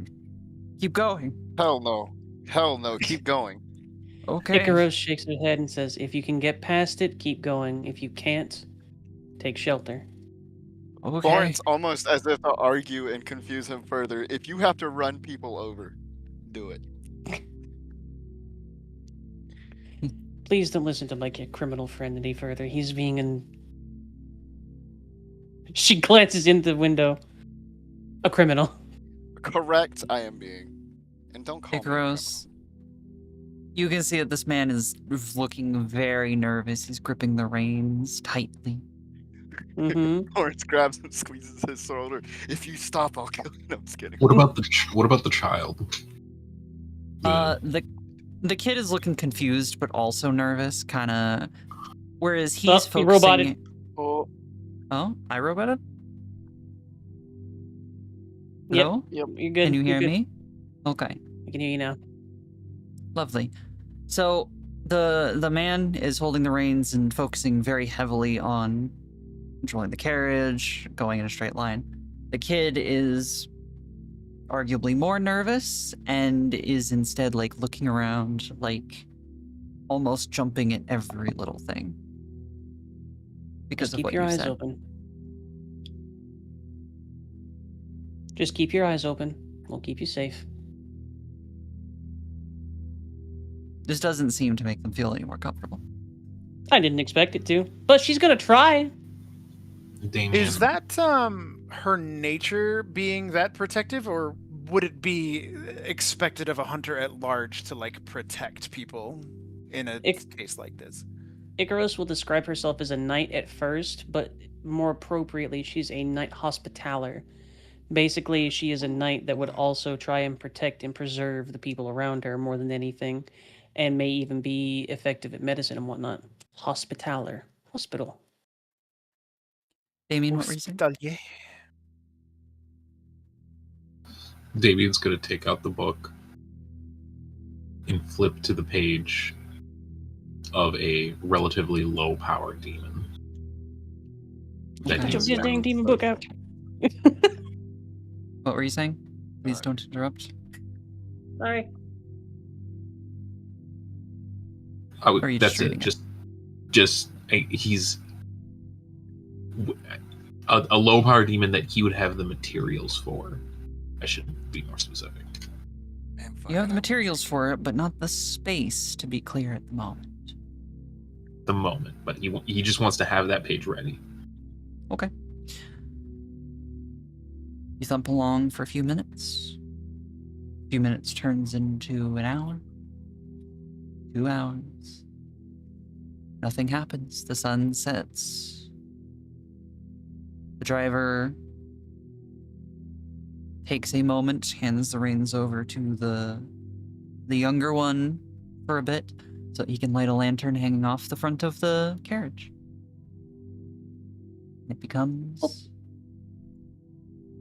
keep going? Hell no. Hell no, keep going. Okay. Icarus shakes his head and says, if you can get past it, keep going. If you can't, take shelter. Okay. Florence, almost as if to argue and confuse him further, if you have to run people over, do it. Please don't listen to my criminal friend any further. He's being an... She glances into the window. A criminal. Correct, I am being. And don't call me a Icarus, you can see that this man is looking very nervous. He's gripping the reins tightly. Mm-hmm. Lawrence grabs him, squeezes his shoulder. If you stop, I'll kill you. No, I'm just kidding. What about the child? The kid is looking confused, but also nervous, kind of. Whereas Oh, he's he focusing. roboted. Oh, Oh, I roboted. Yep. Hello? yep. You're good. Can you You're hear good. me? Okay, I can hear you now. lovely. So the man is holding the reins and focusing very heavily on controlling the carriage, going in a straight line. The kid is arguably more nervous and is instead like looking around, like almost jumping at every little thing because Just of keep what your you eyes said. open. Just keep your eyes open. We'll keep you safe. This doesn't seem to make them feel any more comfortable. I didn't expect it to, but she's gonna try. Damien. Is that her nature being that protective, or would it be expected of a hunter at large to like protect people in a case like this? Icarus will describe herself as a knight at first, but more appropriately, she's a knight hospitaller. Basically, she is a knight that would also try and protect and preserve the people around her more than anything, and may even be effective at medicine and whatnot. Hospitaller. Hospital. Damien, what were you saying? Hospitalier. Damien's gonna take out the book and flip to the page of a relatively low power demon. That Okay. Get he's your dang demon book out. What were you saying? Please don't interrupt. Sorry. Or are you That's just it. reading it? He's a low power demon that he would have the materials for. I should be more specific. Man, You have the fucking materials for it, but not the space, to be clear at the moment. The moment, but he just wants to have that page ready. Okay. You thump along for a few minutes. A few minutes turns into an hour. 2 hours. Nothing happens. The sun sets. The driver takes a moment, hands the reins over to the younger one for a bit, so he can light a lantern hanging off the front of the carriage. It becomes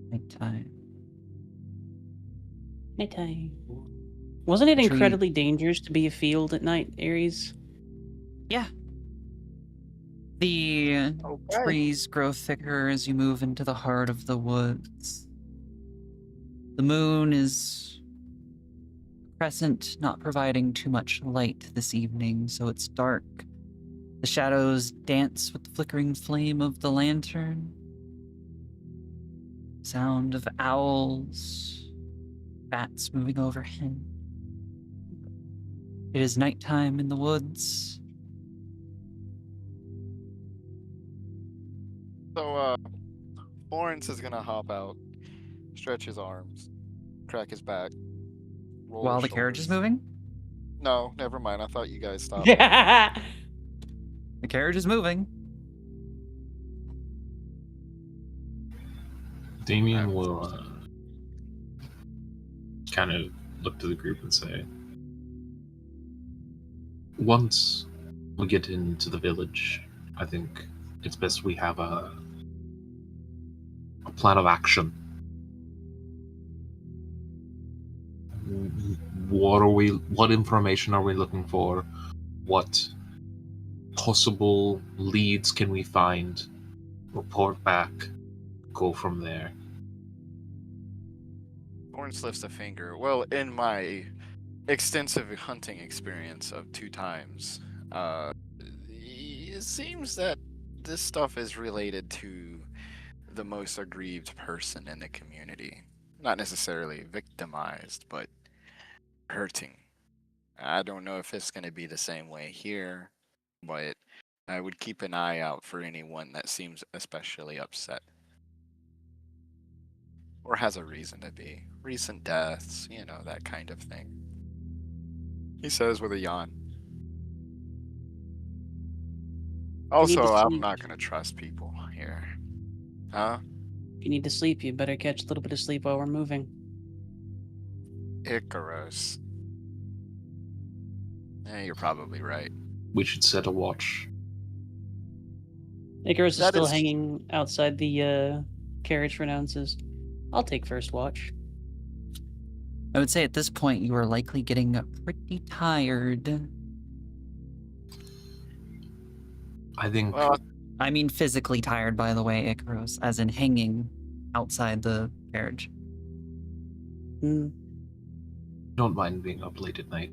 nighttime. Nighttime. Wasn't it Tree- incredibly dangerous to be afield at night, Ares? Yeah. The Okay. trees grow thicker as you move into the heart of the woods. The moon is crescent, not providing too much light this evening, so it's dark. The shadows dance with the flickering flame of the lantern. Sound of owls, bats moving overhead. It is nighttime in the woods. So, Lawrence is gonna hop out, stretch his arms, crack his back, roll While his the carriage is shoulders. moving? No, never mind. I thought you guys stopped. Yeah. The carriage is moving. Damien will kind of look to the group and say, once we get into the village, I think it's best we have a plan of action. What information are we looking for? What possible leads can we find? Report back, go from there. Lawrence lifts a finger. Well, in my extensive hunting experience of 2 times, it seems that this stuff is related to the most aggrieved person in the community. Not necessarily victimized, but hurting. I don't know if it's going to be the same way here, but I would keep an eye out for anyone that seems especially upset. Or has a reason to be. Recent deaths, that kind of thing. He says with a yawn. Also, to I'm see- not going to trust people. here. Huh? If you need to sleep, you better catch a little bit of sleep while we're moving. Icarus. You're probably right. We should set a watch. Icarus is That still is- hanging outside the carriage for now and says, I'll take first watch. I would say at this point you are likely getting pretty tired. I think Well, I mean physically tired, by the way, Icarus, as in hanging outside the carriage. Hmm. don't mind being up late at night.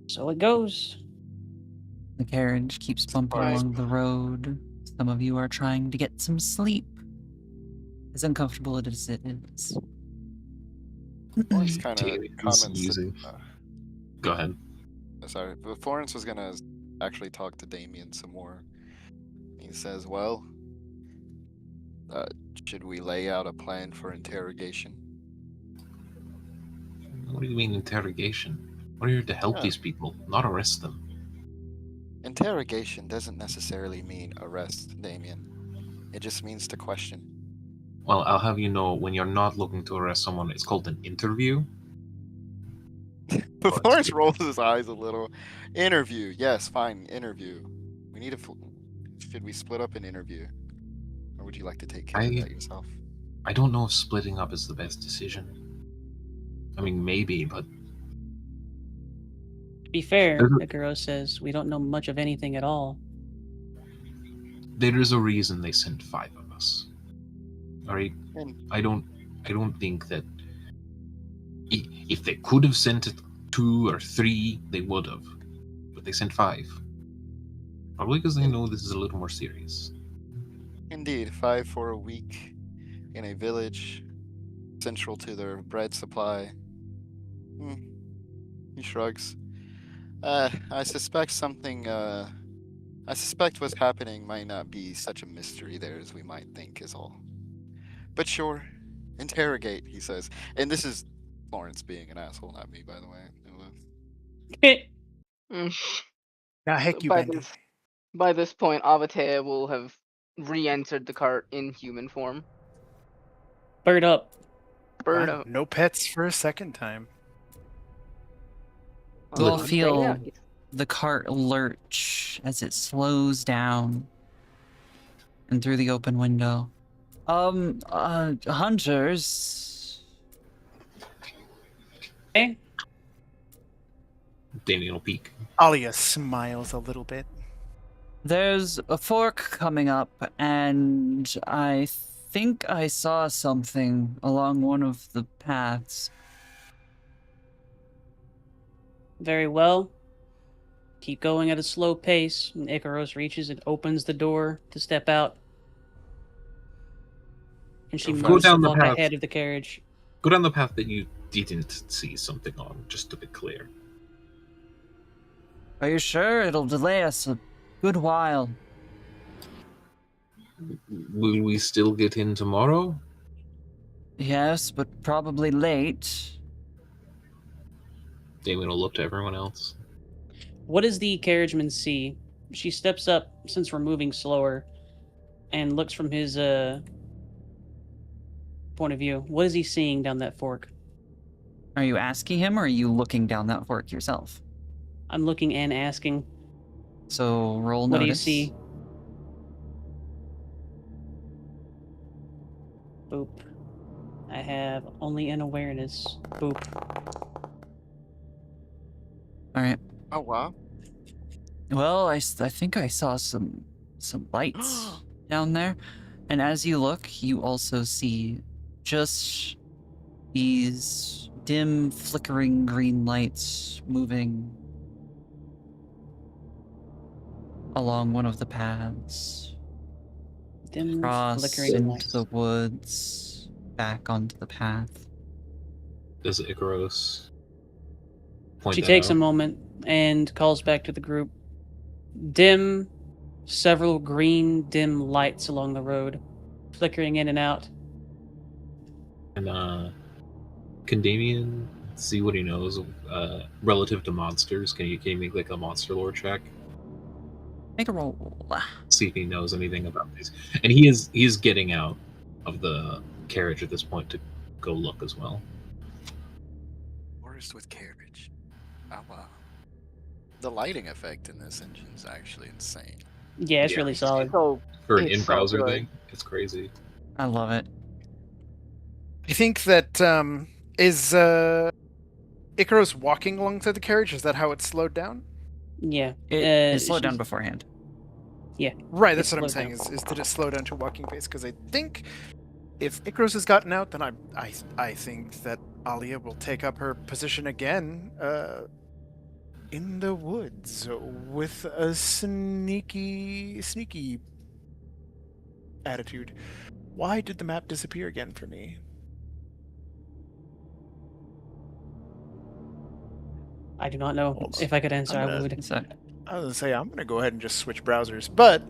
So it goes. The carriage keeps bumping Right. along the road. Some of you are trying to get some sleep, as uncomfortable as it is. Florence kind of David's comments. using- Go ahead. Sorry, but Florence was gonna actually talk to Damien some more. He says, "Well, should we lay out a plan for interrogation?" What do you mean interrogation? We're here to help Yeah. these people, not arrest them. Interrogation doesn't necessarily mean arrest, Damien. It just means to question. Well, I'll have you know, when you're not looking to arrest someone, it's called an interview. But Oh, Florence it's- rolls his eyes a little. Interview, yes, fine, interview. We need a. Should we split up an interview, or would you like to take care of that yourself? I don't know if splitting up is the best decision. I mean, maybe, but To be fair, There's a- Icarus says, we don't know much of anything at all. there is a reason they sent 5 of us. Alright? And I don't think that if they could have sent it 2 or 3, they would have. But they sent 5. Probably because they know this is a little more serious. indeed, 5 for a week in a village central to their bread supply. He shrugs. I suspect something. I suspect what's happening might not be such a mystery there as we might think, is all. But sure, interrogate, he says. And this is Florence being an asshole, not me, by the way. Mm. Now, heck, So you by Bendy. by this point, Avatea will have re-entered the cart in human form. Bird up. Bird Fine, out. no pets for a second time. You all Avatea. feel the cart lurch as it slows down and through the open window. Hunters. Hey, Damien will peek. Alia smiles a little bit. There's a fork coming up, and I think I saw something along one of the paths. very well. Keep going at a slow pace. And Icarus reaches and opens the door to step out. And she Go moves to down the walk path. ahead of the carriage. Go down the path that you didn't see something on, just to be clear. Are you sure it'll delay us a good while? Will we still get in tomorrow? Yes, but probably late. Damien will look to everyone else. What does the carriageman see? She steps up, since we're moving slower, and looks from his point of view. What is he seeing down that fork? Are you asking him, or are you looking down that fork yourself? I'm looking and asking. So roll What do you notice. see? Boop. I have only an awareness. Boop. All right. Oh, wow. Well, I think I saw some lights down there, and as you look, you also see just these dim, flickering green lights moving along one of the paths, Dim across flickering into lights. the woods, back onto the path. Does Icarus point She that takes a out? moment and calls back to the group. Dim, several green dim lights along the road, flickering in and out. And can Damien see what he knows relative to monsters? Can you make like a monster lore check? Make a roll. See if he knows anything about these. And he is getting out of the carriage at this point to go look as well. Forest with carriage. Oh wow. The lighting effect in this engine is actually insane. Yeah, it's Yeah. really solid. So For an It's so in-browser good. thing, it's crazy. I love it. I think that is Icarus walking alongside the carriage. Is that how it's slowed down? Yeah. It slowed down she's- beforehand. Right, that's It's what I'm slowed saying. down. Is did it slow down to a walking pace? Because I think if Icarus has gotten out, then I think that Alia will take up her position again in the woods with a sneaky attitude. Why did the map disappear again for me? I do not know. Hold on. If I could answer, I'm I gonna- would. So, I was gonna say I'm gonna go ahead and just switch browsers, but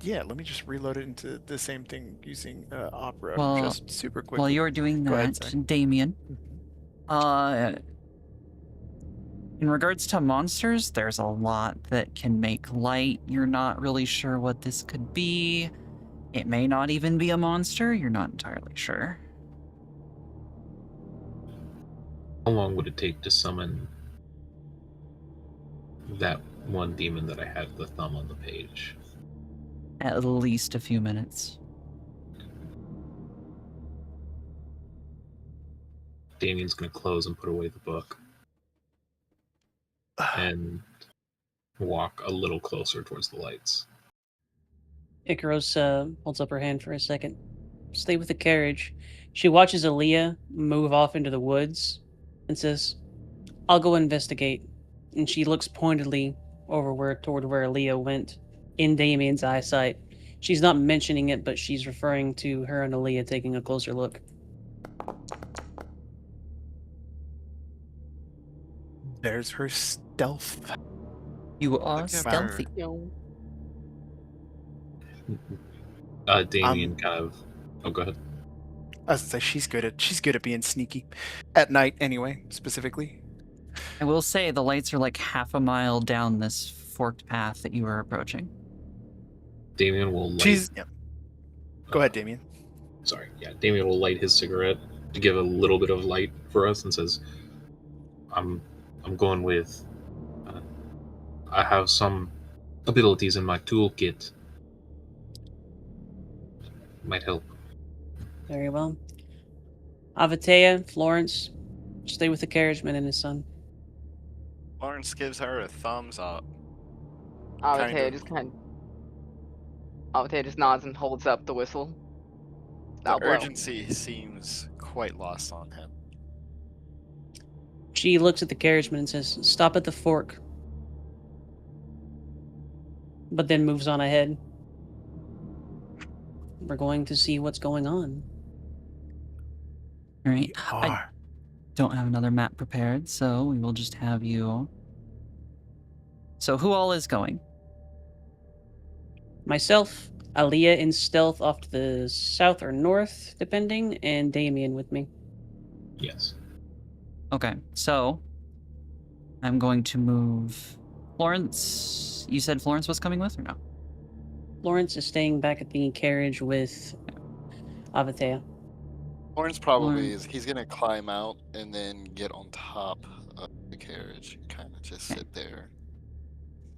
yeah, let me just reload it into the same thing using Opera Well, just super quickly. while you're doing Go ahead, that, Zach. Damien, Mhm. in regards to monsters, there's a lot that can make light. You're not really sure what this could be. It may not even be a monster. You're not entirely sure. How long would it take to summon that one demon that I had the thumb on the page? At least a few minutes. Damien's going to close and put away the book and walk a little closer towards the lights. Icarus holds up her hand for a second. Stay with the carriage. She watches Aaliyah move off into the woods and says, I'll go investigate. And she looks pointedly toward where Aaliyah went in Damien's eyesight. She's not mentioning it, but she's referring to her and Aaliyah taking a closer look. There's her stealth. You are Look at stealthy. Damien kind of... Oh, go ahead. I was gonna say she's good at being sneaky, at night anyway, specifically. I will say the lights are like half a mile down this forked path that you are approaching. Damien will light... She's. Yeah. Go ahead, Damien. Sorry, yeah. Damien will light his cigarette to give a little bit of light for us and says, I'm going with... I have some abilities in my toolkit. Might help. Very well. Avatea, Florence, stay with the carriageman and his son. Lawrence gives her a thumbs up. Avatea Kind Avatea just nods and holds up the whistle. The Now blow. urgency seems quite lost on him. She looks at the carriageman and says, Stop at the fork. But then moves on ahead. We're going to see what's going on. All right. We I are. don't have another map prepared, so we will just have you. So who all is going? Myself, Aaliyah in stealth off to the south or north, depending, and Damien with me. Yes. Okay, so I'm going to move Florence. You said Florence was coming with or no? Florence is staying back at the carriage with Avatea. Lawrence probably Lawrence. he's gonna climb out and then get on top of the carriage and kind of just Okay. sit there.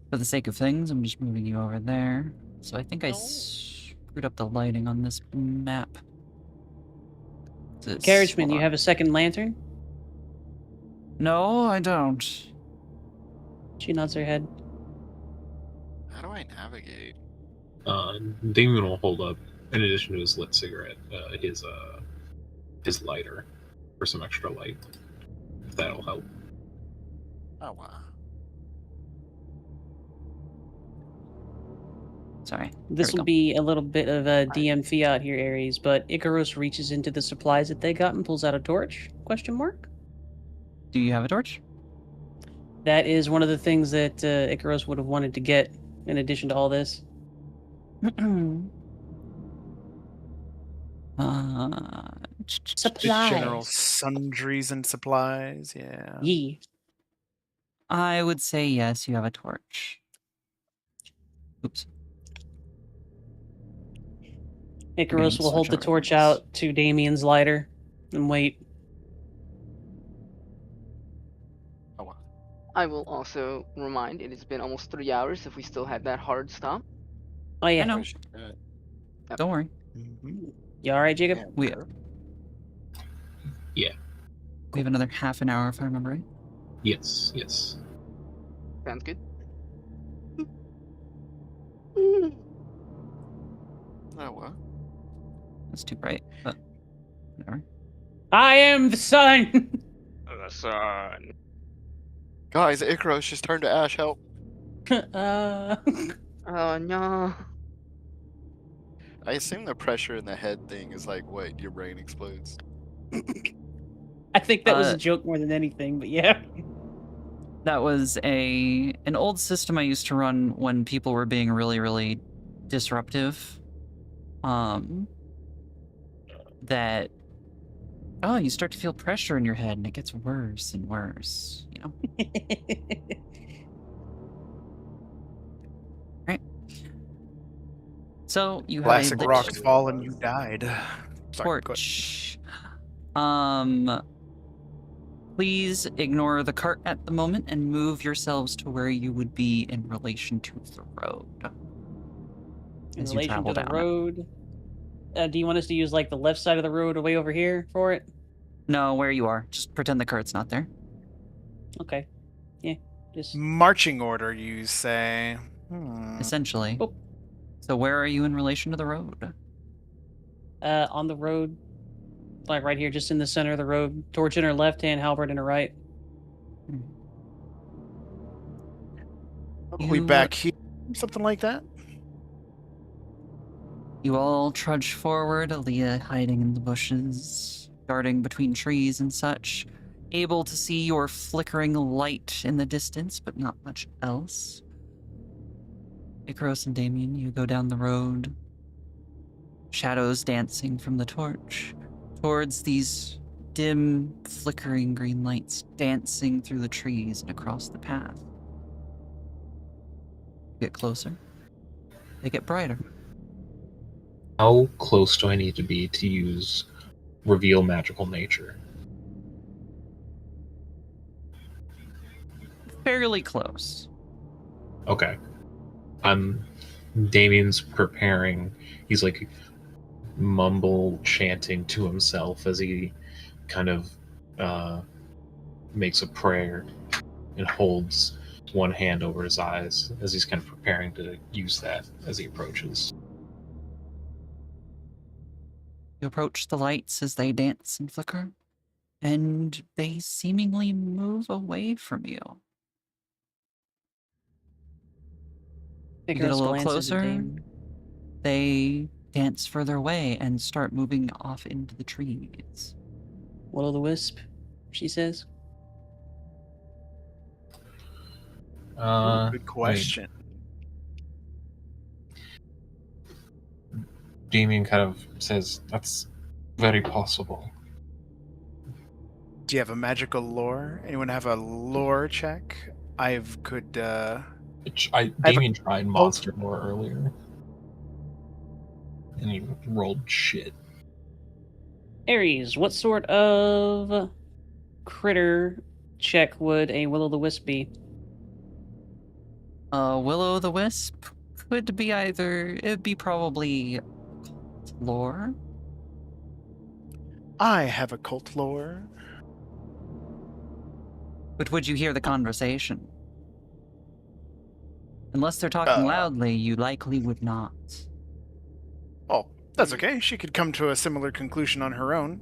For the sake of things, I'm just moving you over there. So I think I No. screwed up the lighting on this map. Carriageman, you have a second lantern? No, I don't. She nods her head. How do I navigate? Damien will hold up, in addition to his lit cigarette, his lighter for some extra light. If that'll help. Oh wow. Sorry. This There we will go. be a little bit of a DM fiat here, Ares, but Icarus reaches into the supplies that they got and pulls out a torch? Question mark? Do you have a torch? That is one of the things that Icarus would have wanted to get in addition to all this. Just general sundries and supplies. Yeah. Ye. I would say yes, you have a torch. Oops. Icarus will hold switch the torch items. out to Damien's lighter and wait. Oh, wow. I will also remind it has been almost 3 hours if we still had that hard stop. Oh yeah. I know. Where's she at? Don't worry. You all right, Jacob? Yeah, We sure. we have another half an hour if I remember right. Yes, yes. Sounds good. Oh, well. That's too bright, but whatever. I am the sun. The sun. Guys, Icarus just turned to ash. Help. uh, Oh no. I assume the pressure in the head thing is like what your brain explodes. I think that was a Uh, joke more than anything, but yeah. That was an old system I used to run when people were being really, really disruptive. That you start to feel pressure in your head and it gets worse and worse, you know? Right. So you have Classic a lit rocks fall and you died. Sorry, go ahead. torch. Please ignore the cart at the moment and move yourselves to where you would be in relation to the road. In as you relation travel to the down it. road. Do you want us to use like the left side of the road way over here for it? No, where you are. Just pretend the cart's not there. Okay. Yeah. Just Marching order, you say? Essentially. Oh. So where are you in relation to the road? on the road, like right here, just in the center of the road. Torch in her left hand, halberd in her right. We back here, something like that. You all trudge forward, Aaliyah hiding in the bushes, darting between trees and such, able to see your flickering light in the distance, but not much else. Icarus and Damien, you go down the road, shadows dancing from the torch, towards these dim, flickering green lights dancing through the trees and across the path. Get closer. They get brighter. How close do I need to be to use reveal magical nature? Fairly close. Okay. Damien's preparing. He's like mumble chanting to himself as he kind of makes a prayer and holds one hand over his eyes as he's kind of preparing to use that as he approaches. You approach the lights as they dance and flicker, and they seemingly move away from you. You get a Icarus little glances at closer, Damien. they dance further away and start moving off into the trees. Will o' the wisp, she says. Good question. Damien kind of says, "That's very possible." Do you have a magical lore? Anyone have a lore check? Damien tried monster lore earlier, and he rolled shit. Ares, what sort of critter check would a will o' the wisp be? Willow the Wisp could be it'd be probably lore. I have a cult lore. But would you hear the conversation? Unless they're talking loudly, you likely would not. Oh, that's okay. She could come to a similar conclusion on her own.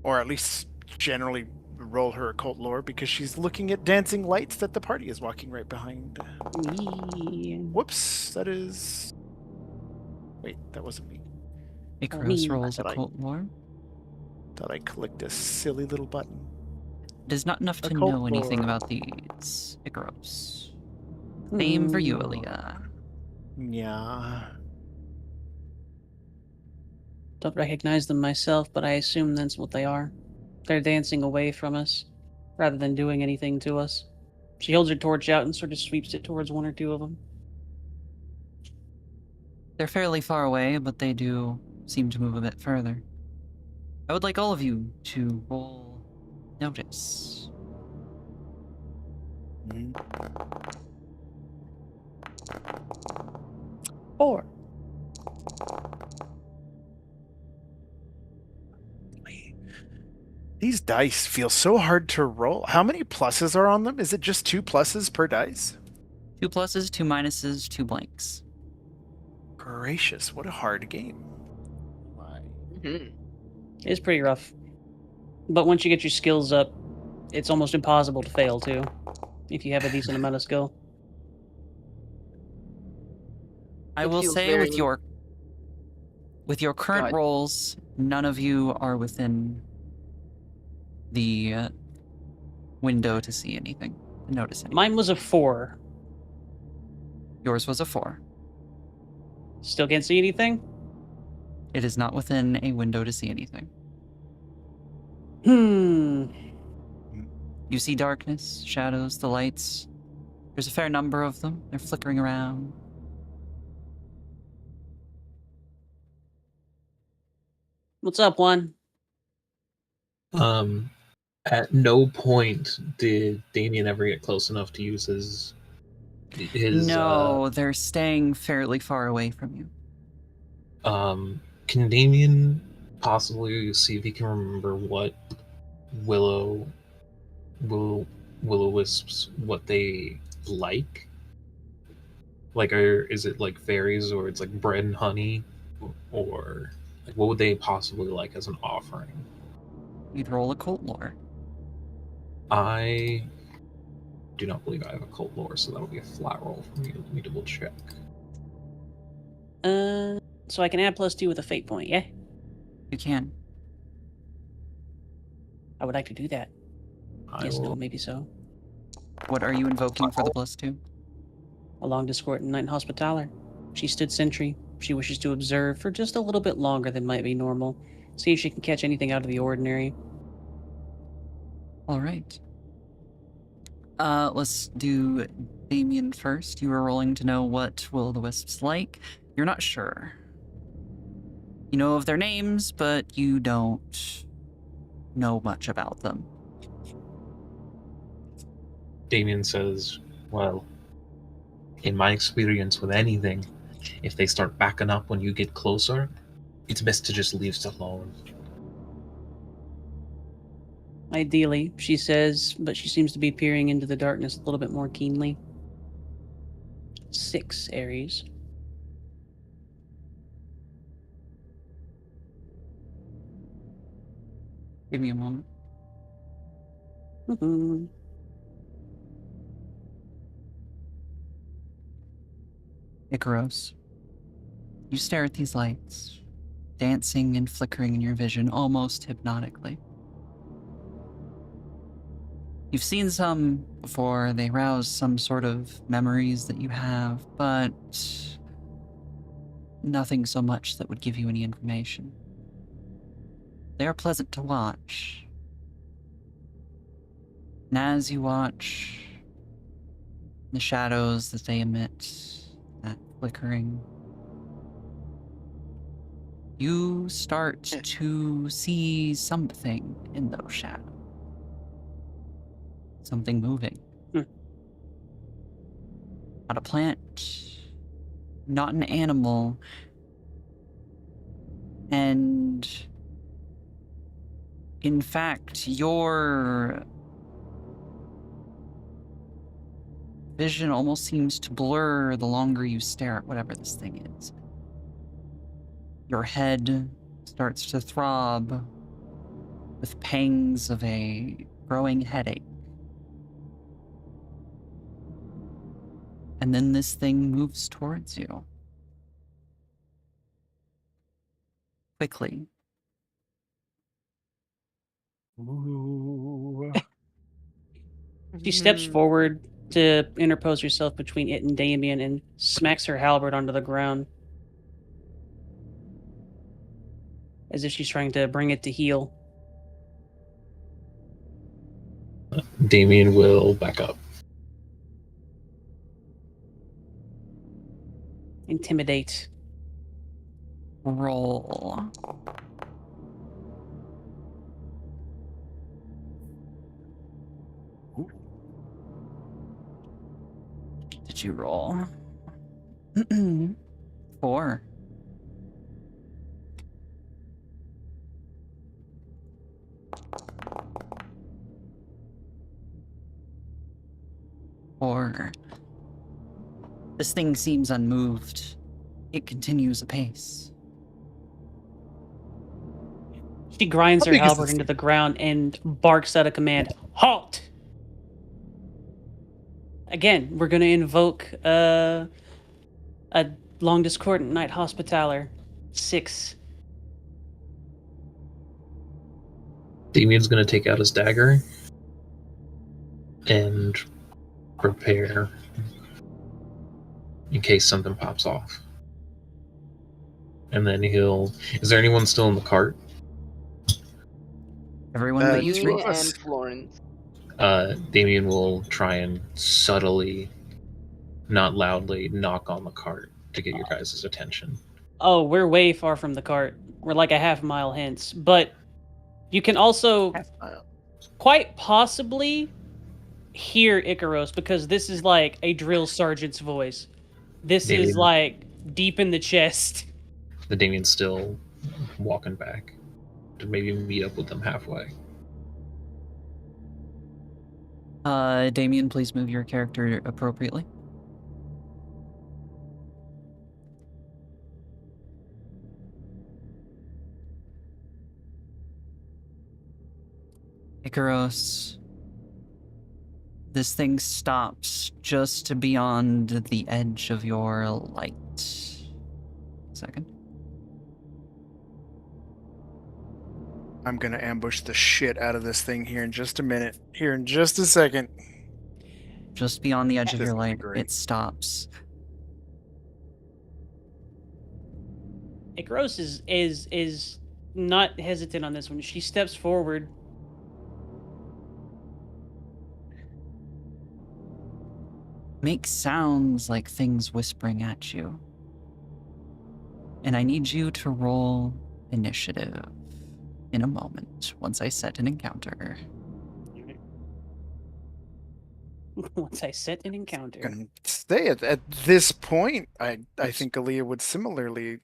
Or at least generally roll her occult lore because she's looking at dancing lights that the party is walking right behind. Me. Whoops, that is... Wait, that wasn't me. Icarus me. rolls I thought I- occult lore. Thought I clicked a silly little button. It is not enough to Occult know anything lore. about these. Icarus. Same for you, Aaliyah. Yeah. Don't recognize them myself, but I assume that's what they are. They're dancing away from us, rather than doing anything to us. She holds her torch out and sort of sweeps it towards one or two of them. They're fairly far away, but they do seem to move a bit further. I would like all of you to roll notice. Mhm. 4. These dice feel so hard to roll. How many pluses are on them? Is it just 2 pluses per dice? 2 pluses, 2 minuses, 2 blanks. Gracious, what a hard game. My. Mhm. It's pretty rough. But once you get your skills up, it's almost impossible to fail, too, if you have a decent amount of skill. I It will feels say very- with your current ahead. rolls, none of you are within the window to see anything, to notice anything. Mine was a 4. Yours was a 4. Still can't see anything? It is not within a window to see anything. You see darkness, shadows, the lights. There's a fair number of them. They're flickering around. What's up, Juan? At no point did Damien ever get close enough to use his No, they're staying fairly far away from you. Can Damien possibly see if he can remember what Willow wisps, what they like? Like, is it like fairies, or it's like bread and honey, or like what would they possibly like as an offering? You'd roll a cult lore. I do not believe I have a cult lore, so that'll be a flat roll for me. Let me double check. So I can add +2 with a fate point, yeah? You can. I would like to do that. Yes, no, maybe so. What are you invoking for the +2? A long discord and night hospitaller. She stood sentry. She wishes to observe for just a little bit longer than might be normal. See if she can catch anything out of the ordinary. All right. Let's do Damien first. You were rolling to know what will-o'-the-wisps like. You're not sure. You know of their names, but you don't know much about them. Damien says, well, in my experience with anything, if they start backing up when you get closer, it's best to just leave it alone. Ideally, she says, but she seems to be peering into the darkness a little bit more keenly. 6, Ares. Give me a moment. Mhm. Icaros. You stare at these lights, dancing and flickering in your vision almost hypnotically. You've seen some before, they rouse some sort of memories that you have, but nothing so much that would give you any information. They are pleasant to watch. And as you watch the shadows that they emit, that flickering, you start to see something in those shadows. Something moving. Not a plant, not an animal, and in fact, your vision almost seems to blur the longer you stare at whatever this thing is. Your head starts to throb with pangs of a growing headache. And then this thing moves towards you. Quickly. Ooh. She steps Mhm. forward to interpose herself between it and Damien and smacks her halberd onto the ground. As if she's trying to bring it to heel. Damien will back up. Intimidate. Roll. Ooh. Did you roll? 4. Or this thing seems unmoved. It continues apace. She grinds How her big is halberd this into thing? the ground and barks out a command. Halt! Again, we're going to invoke a long discordant night hospitaller. 6. Damien's gonna take out his dagger and prepare in case something pops off. And then he'll. Is there anyone still in the cart? Everyone but you two Me three. of us. and Florence. Damien will try and subtly, not loudly, knock on the cart to get your guys' attention. Oh, we're way far from the cart. We're like a half mile hence. But you can also quite possibly hear Icaros because this is like a drill sergeant's voice. This is Damien. like deep in the chest. The Damien's still walking back to maybe meet up with them halfway. Damien, please move your character appropriately. Icaros, this thing stops just beyond the edge of your light. Second. I'm gonna ambush the shit out of this thing here in just a minute. Here in just a second. Just beyond the edge of This your would be light, great. it stops. Icaros is not hesitant on this one. She steps forward. Makes sounds like things whispering at you. And I need you to roll initiative in a moment once I set an encounter. Once I set an encounter. Gonna say at this point, I think Aaliyah would similarly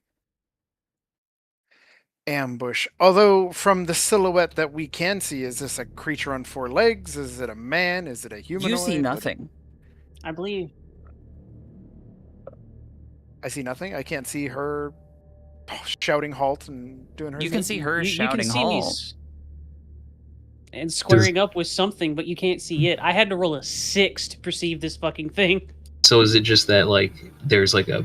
ambush. Although from the silhouette that we can see, is this a creature on 4 legs? Is it a man? Is it a humanoid? You see What- nothing. I believe. I see nothing. I can't see her shouting halt and doing her You thing. can see her you shouting can see me halt. and squaring up with something, but you can't see it. I had to roll a 6 to perceive this fucking thing. So is it just that, like, there's like a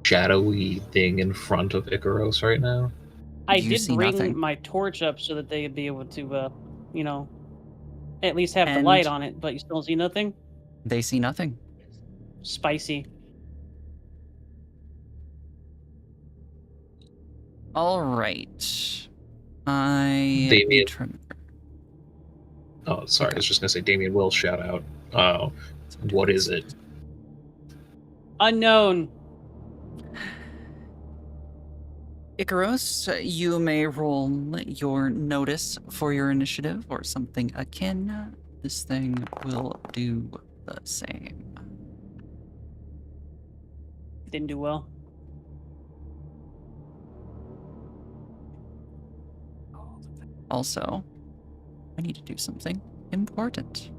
shadowy thing in front of Icaros right now? I You did see bring nothing. my torch up so that they'd be able to, at least have the And- light on it, but you still see nothing? They see nothing. Spicy. All right. I Damien. need to remember. Oh, sorry. I was just gonna say Damien will shout out. What is it? Unknown. Icaros, you may roll your notice for your initiative or something akin. This thing will do the same. Didn't do well. Also, I need to do something important.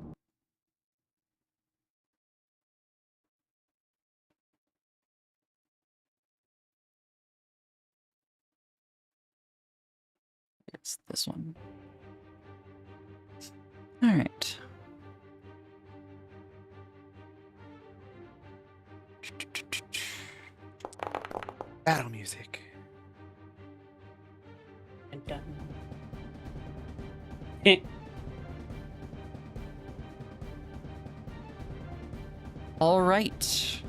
It's this one. All right. Battle music. And done. All right.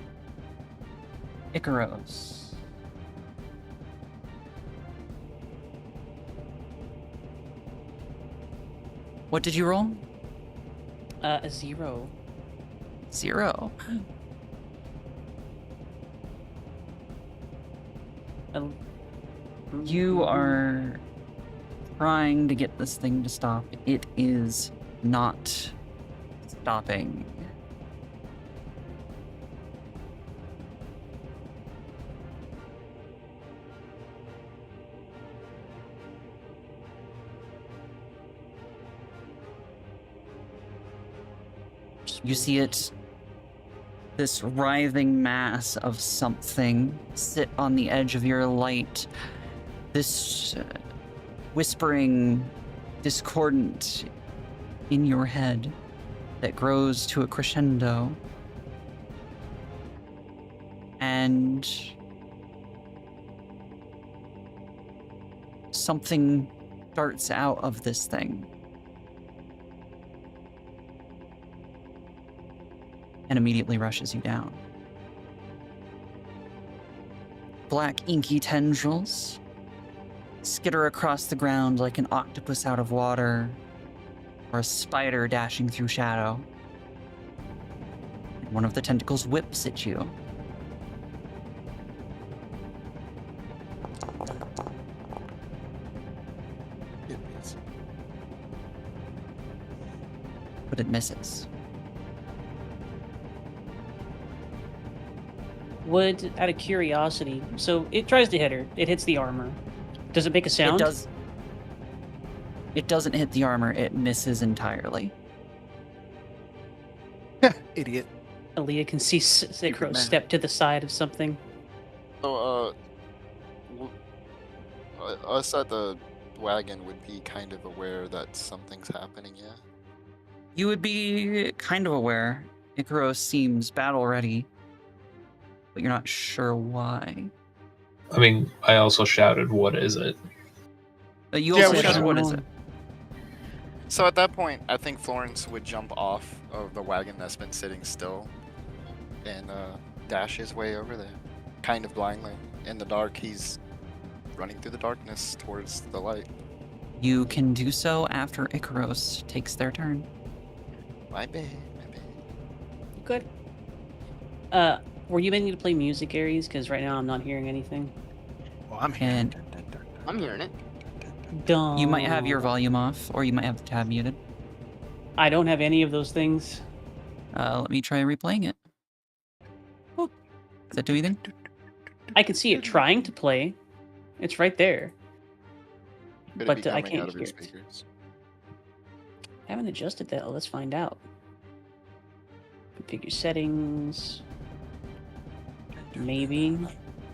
Icaros. What did you roll? A 0. 0. A You are trying to get this thing to stop. It is not stopping. You see it, this writhing mass of something, sit on the edge of your light. This whispering, discordant in your head that grows to a crescendo. And something darts out of this thing. And immediately rushes you down. Black inky tendrils skitter across the ground like an octopus out of water or a spider dashing through shadow. And one of the tentacles whips at you. But it misses. Would, out of curiosity, so it tries to hit her. It hits the armor. Does it make a sound? It does. It doesn't hit the armor. It misses entirely. Idiot. Aaliyah can see Sikro man. step to the side of something. So, us at the wagon would be kind of aware that something's happening, yeah? You would be kind of aware. Ikaros seems battle ready, but you're not sure why. I mean, I also shouted, "What is it?" You Yeah, also we shouted, should- what is it? So at that point, I think Florence would jump off of the wagon that's been sitting still and dash his way over there, kind of blindly. In the dark, he's running through the darkness towards the light. You can do so after Ikaros takes their turn. My bad, my bad. Good. Were you meaning to play music, Aries? Because right now I'm not hearing anything. Well, I'm here. And I'm hearing it. Dumb. you might have your volume off, or you might have the tab muted. I don't have any of those things. Let me try replaying it. Does that do anything? I can see it trying to play. It's right there. Could it But, be I coming can't out of your hear it. speakers? I haven't adjusted that. Let's find out. Configure settings. Maybe.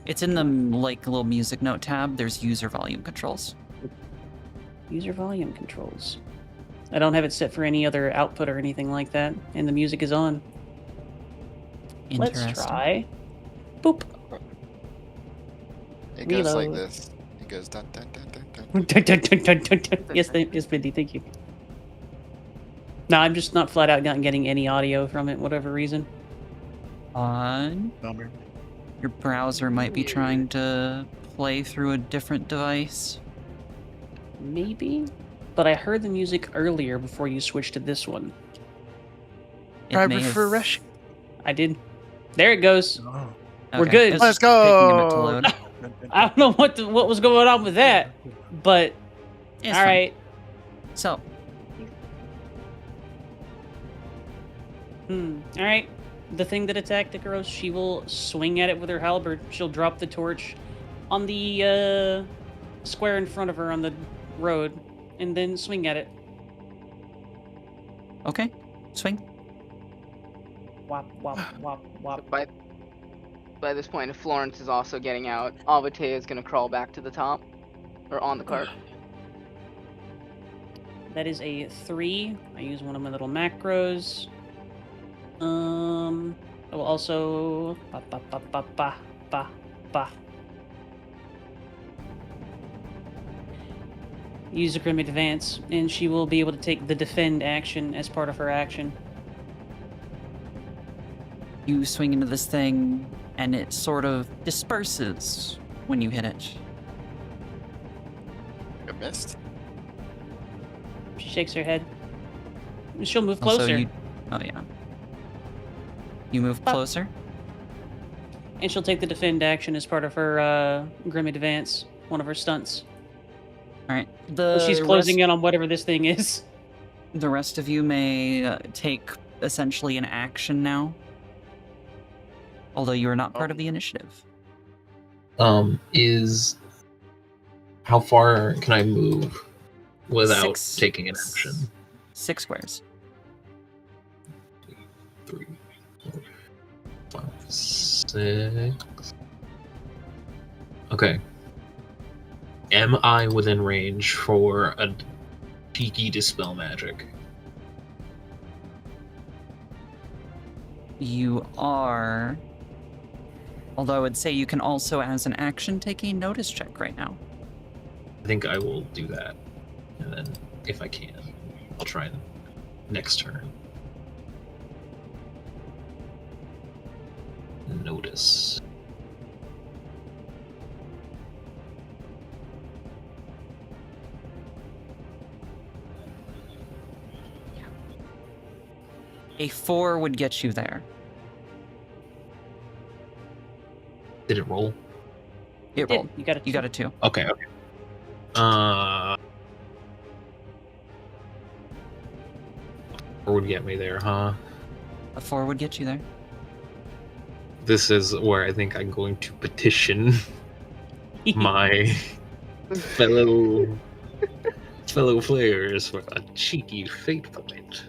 It's in the little music note tab. There's user volume controls. User volume controls. I don't have it set for any other output or anything like that, and the music is on. Let's Interesting. try. Boop. It goes like Reload. this. It goes dun dun dun dun dun. Yes, yes, Mindy, thank you. No, I'm just not flat out not getting any audio from it, whatever reason. On Bummer. your browser might be trying to play through a different device. Maybe? But I heard the music earlier before you switched to this one. It Try may have- refreshing. I did. There it goes. Oh. We're Okay, good. it's Let's taking a bit to go. load. I don't know what was going on with that, but It's all fine. right. So, All right. The thing that attacked Ikaros, she will swing at it with her halberd. She'll drop the torch on the square in front of her on the road, and then swing at it. okay, swing. Wop wop wop wop. By this point, if Florence is also getting out, Avatea is gonna crawl back to the top, or on the cart. That is a 3. I use one of my little macros. I will also use a Grim Advance, and she will be able to take the defend action as part of her action. You swing into this thing, and it sort of disperses when you hit it. It missed. She shakes her head. She'll move Also, closer, oh yeah. You move Ah. closer. and she'll take the defend action as part of her Grim Advance one of her stunts. All right. So she's closing in on whatever this thing is. The rest of you may take essentially an action now. Although you are not part of the initiative. Is how far can I move without Six- taking an action? 6 squares. 3, 4, 5, 6. Okay. Am I within range for a cheeky dispel magic? You are. Although I would say you can also, as an action, take a notice check right now. I think I will do that. And then, if I can, I'll try next turn. Notice. A 4 would get you there. Did it roll? It rolled. You got it. You got a 2. Okay, okay. 4 would get me there, huh? A 4 would get you there. This is where I think I'm going to petition my fellow players for a cheeky fate point.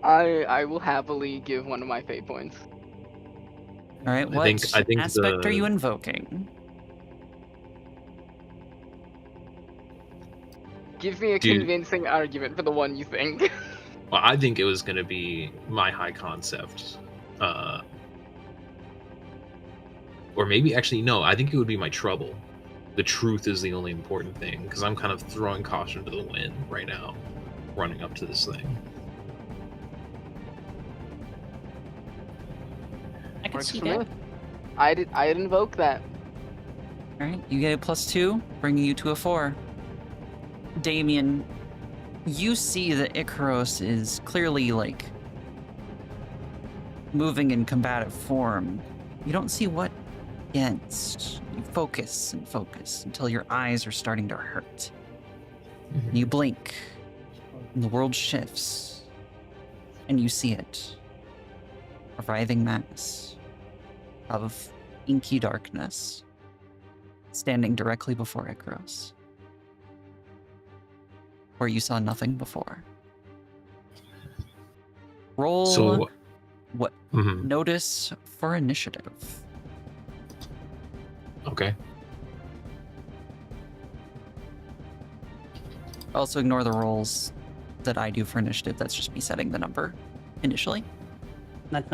I will happily give one of my fate points. All right. What I think aspect are you invoking? Give me a Dude. convincing argument for the one you think. Well, I think it was going to be my high concept. Or maybe, actually, no, I think it would be my trouble. The truth is the only important thing, because I'm kind of throwing caution to the wind right now, running up to this thing. I can Works see for that. me. I'd invoke that. All right. You get a +2, bringing you to a 4. Damien, you see that Icaros is clearly, like, moving in combative form. You don't see what against. You focus and focus until your eyes are starting to hurt. And you blink, and the world shifts, and you see it. A writhing mass of inky darkness standing directly before Icaros, where you saw nothing before. Roll So, what? mhm, Notice for initiative. okay. Also ignore the rolls that I do for initiative. That's just me setting the number initially. Not.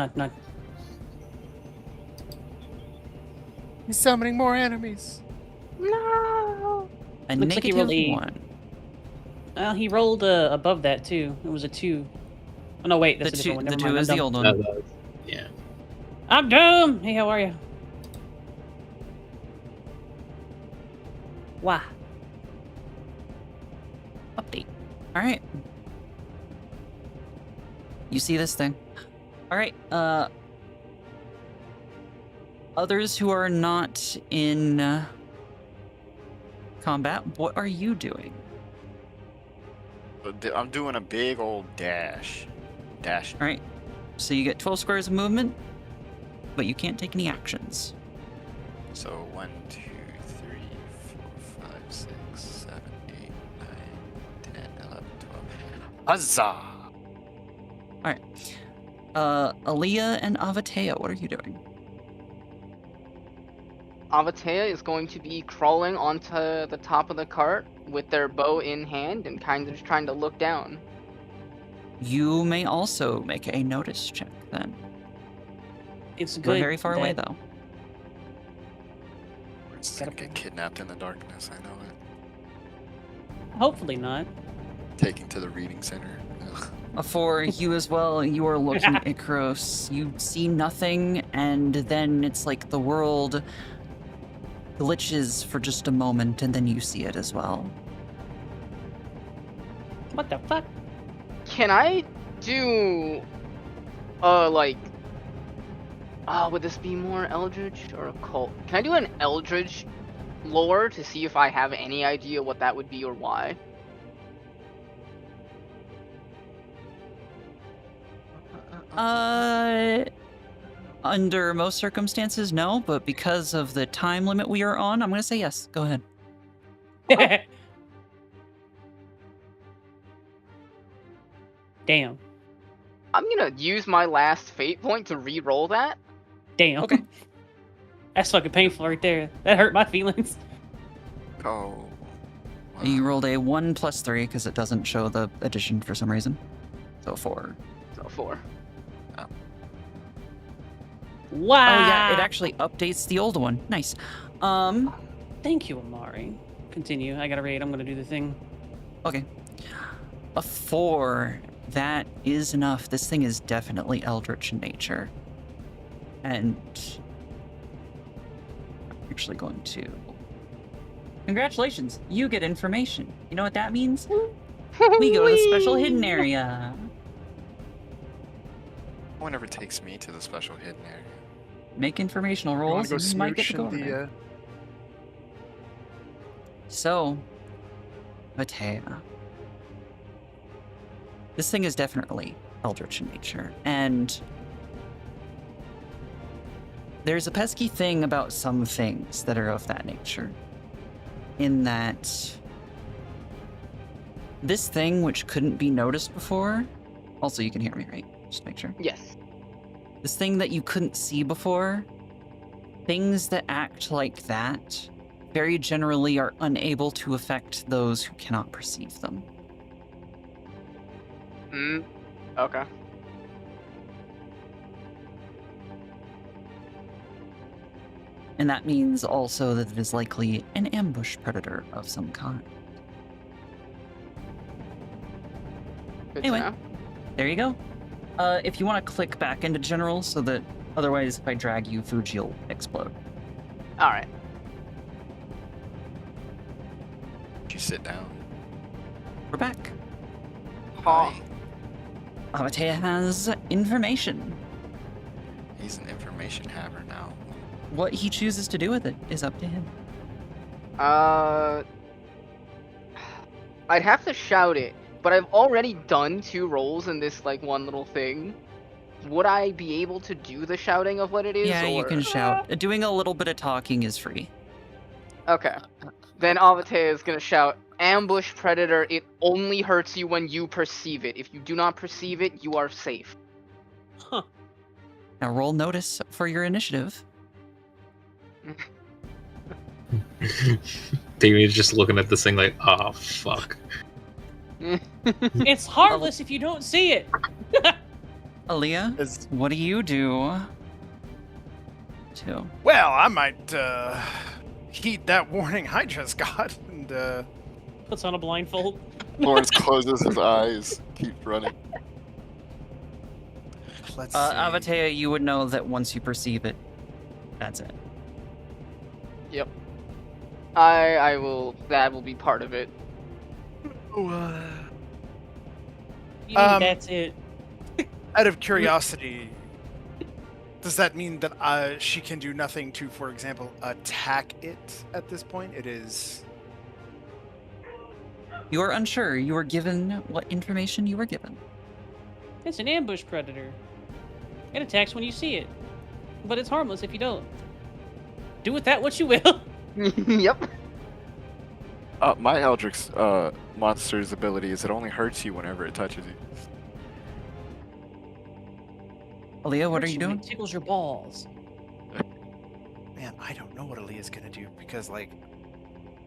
He's summoning more enemies. No. A Looks like he rolled a- -1. Well, he rolled above that too. It was a 2. Oh no, wait, that's The a 2, different one. the Never 2 mind, is I'm the dumb. old one. Yeah. I'm dumb. Hey, how are you? Wah. Update. All right. You see this thing? All right. Others who are not in combat, what are you doing? I'm doing a big old dash. Dash. All right. So you get 12 squares of movement, but you can't take any actions. So 1, 2, 3, 4, 5, 6, 7, 8, 9, 10, 11, 12. Huzzah! Aaliyah and Avatea, what are you doing? Avatea is going to be crawling onto the top of the cart with their bow in hand and kind of just trying to look down. You may also make a notice check then. It's We're good. very far away that- though. We're just Gotta gonna get kidnapped in the darkness, I know it. Hopefully not. Taken to the reading center. Ugh. For you as well, you are looking at Icaros. You see nothing, and then it's like the world glitches for just a moment, and then you see it as well. What the fuck? Can I do, would this be more Eldritch or Occult? Can I do an Eldritch lore to see if I have any idea what that would be or why. Under most circumstances, no, but because of the time limit we are on, I'm gonna say yes. Go ahead. Damn. I'm gonna use my last fate point to re-roll that. Damn. Okay. That's fucking painful right there. That hurt my feelings. Oh. You rolled a 1 plus 3 because it doesn't show the addition for some reason. So 4. So 4. Wow. Oh yeah, it actually updates the old one. Nice. Thank you, Amari. Continue. I gotta raid. I'm gonna do the thing. Okay. A 4. That is enough. This thing is definitely eldritch in nature. And I'm actually going to... Congratulations, you get information. You know what that means? We go to the special hidden area. No one ever takes me to the special hidden area. Make informational You wanna rolls go and you might get to smooch go in over the, there. So, Matea. This thing is definitely eldritch in nature, and there's a pesky thing about some things that are of that nature. In that this thing, which couldn't be noticed before, also you can hear me, right? Just make sure. Yes. This thing that you couldn't see before, things that act like that very generally are unable to affect those who cannot perceive them. Okay. And that means also that it is likely an ambush predator of some kind. Good Anyway. to know. There you go. If you want to click back into general so that otherwise if I drag you, Fuji will explode. Alright. Did you sit down? We're back. Huh. Hi. Amatea has information. He's an information haver now. What he chooses to do with it is up to him. I'd have to shout it, but I've already done 2 rolls in this, like, one little thing. Would I be able to do the shouting of what it is? Yeah, you or... can shout. Doing a little bit of talking is free. Okay. Then Avatea is gonna shout, "Ambush predator, it only hurts you when you perceive it. If you do not perceive it, you are safe." Huh. Now roll notice for your initiative. Damien's just looking at this thing like, oh, fuck. It's harmless if you don't see it. Aaliyah, As- what do you do? Too. Well, I might heed that warning I just got, and Puts on a blindfold. Lawrence closes his eyes, keeps running. let's see. Avatea, you would know that once you perceive it, that's it. Yep. I will. That will be part of it. You mean that's it. Out of curiosity, does that mean that she can do nothing to, for example, attack it at this point? It is... You are unsure. You were given what information you were given. It's an ambush predator. It attacks when you see it, but it's harmless if you don't. Do with that what you will. Yep. My Eldritch monster's ability is it only hurts you whenever it touches you. Aaliyah, what are Hurts you when doing? It tickles your balls. Man, I don't know what Aaliyah's gonna do, because, like...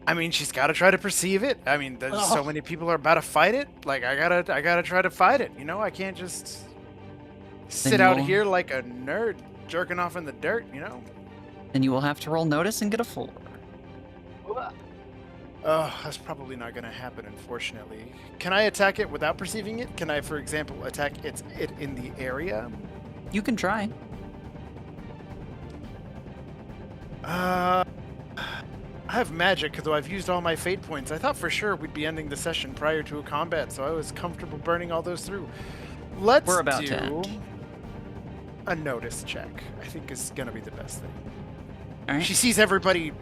I mean, she's gotta try to perceive it. I mean, there's so Ugh. many people are about to fight it. Like, I gotta try to fight it, you know? I can't just... sit out you'll- here like a nerd, jerking off in the dirt, you know? Then you will have to roll notice and get a 4. Oh, that's probably not gonna happen, unfortunately. Can I attack it without perceiving it? Can I, for example, attack it in the area? You can try. I have magic, though I've used all my fate points. I thought for sure we'd be ending the session prior to a combat, so I was comfortable burning all those through. Let's We're about do to end. a notice check. I think is gonna be the best thing. All right. She sees everybody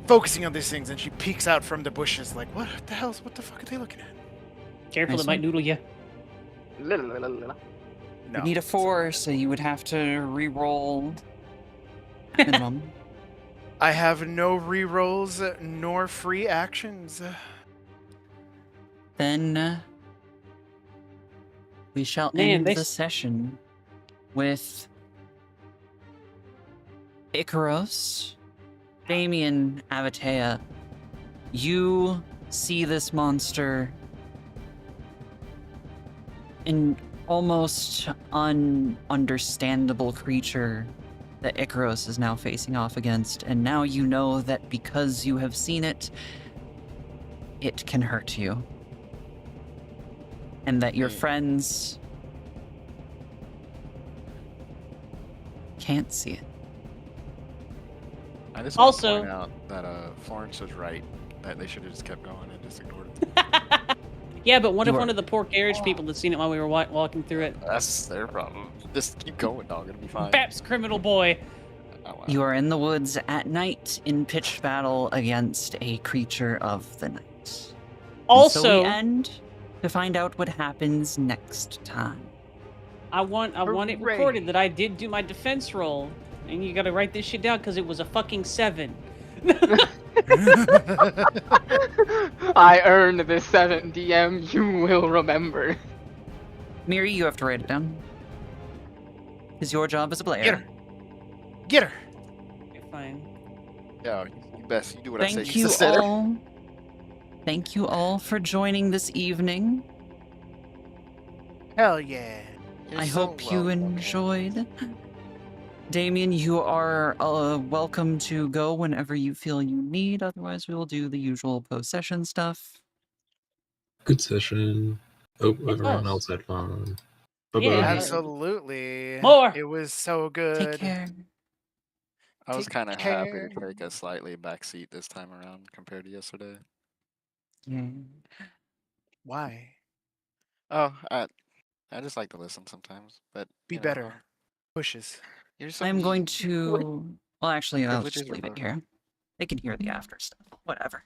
focusing on these things, and she peeks out from the bushes like, what the fuck are they looking at? Careful, Nice it might one. noodle you. No. You need a 4, so you would have to re-roll minimum. I have no re-rolls nor free actions. Then we shall Man, end they the s- session with Icaros, Damien, Avatea. You see this monster, an almost ununderstandable creature that Icaros is now facing off against, and now you know that because you have seen it, it can hurt you. And that your friends can't see it. I just want to Also- point out that Florence was right. That they should have just kept going and just ignored it. Yeah, but what You if are- one of the poor carriage people had seen it while we were walking through it? That's their problem. Just keep going, dog. It'll be fine. Baps, criminal boy. Oh, wow. You are in the woods at night in pitched battle against a creature of the night. And so Also, we end to find out what happens next time. I want it Hooray. recorded that I did do my defense roll, and you gotta write this shit down because it was a fucking 7. I earned this 7, DM. You will remember. Miri, you have to write it down. Because your job as a player. Get her. Get her. Okay, fine. Yeah, you best. You do what I say. Thank You you just said it. all. Thank you all for joining this evening. Hell yeah. You're I so hope you welcome. enjoyed. Damien, you are welcome to go whenever you feel you need. Otherwise, we will do the usual post-session stuff. Good session. Hope everyone was. else had fun. Yeah, Bye-bye. Absolutely. More. It was so good. Take care. I was Take kind of happy care. to take a slightly backseat this time around compared to yesterday. Yeah. Why? Oh, I just like to listen sometimes, but Be you know, better. Pushes. You're so I'm going mean. to. Well, actually, I'll Privileges just are leave it both- here. They can hear the after stuff. Whatever.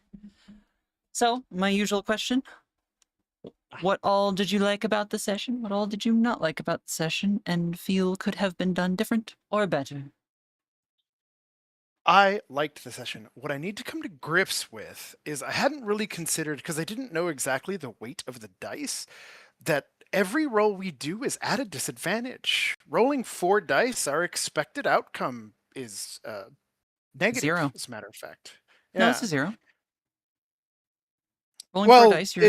So, my usual question. What all did you like about the session? What all did you not like about the session and feel could have been done different or better? I liked the session. What I need to come to grips with is I hadn't really considered, because I didn't know exactly the weight of the dice, that every roll we do is at a disadvantage. Rolling 4 dice, our expected outcome is negative, 0. as a matter of fact. No, Yeah. it's a 0. Rolling Well, 4 dice, you're...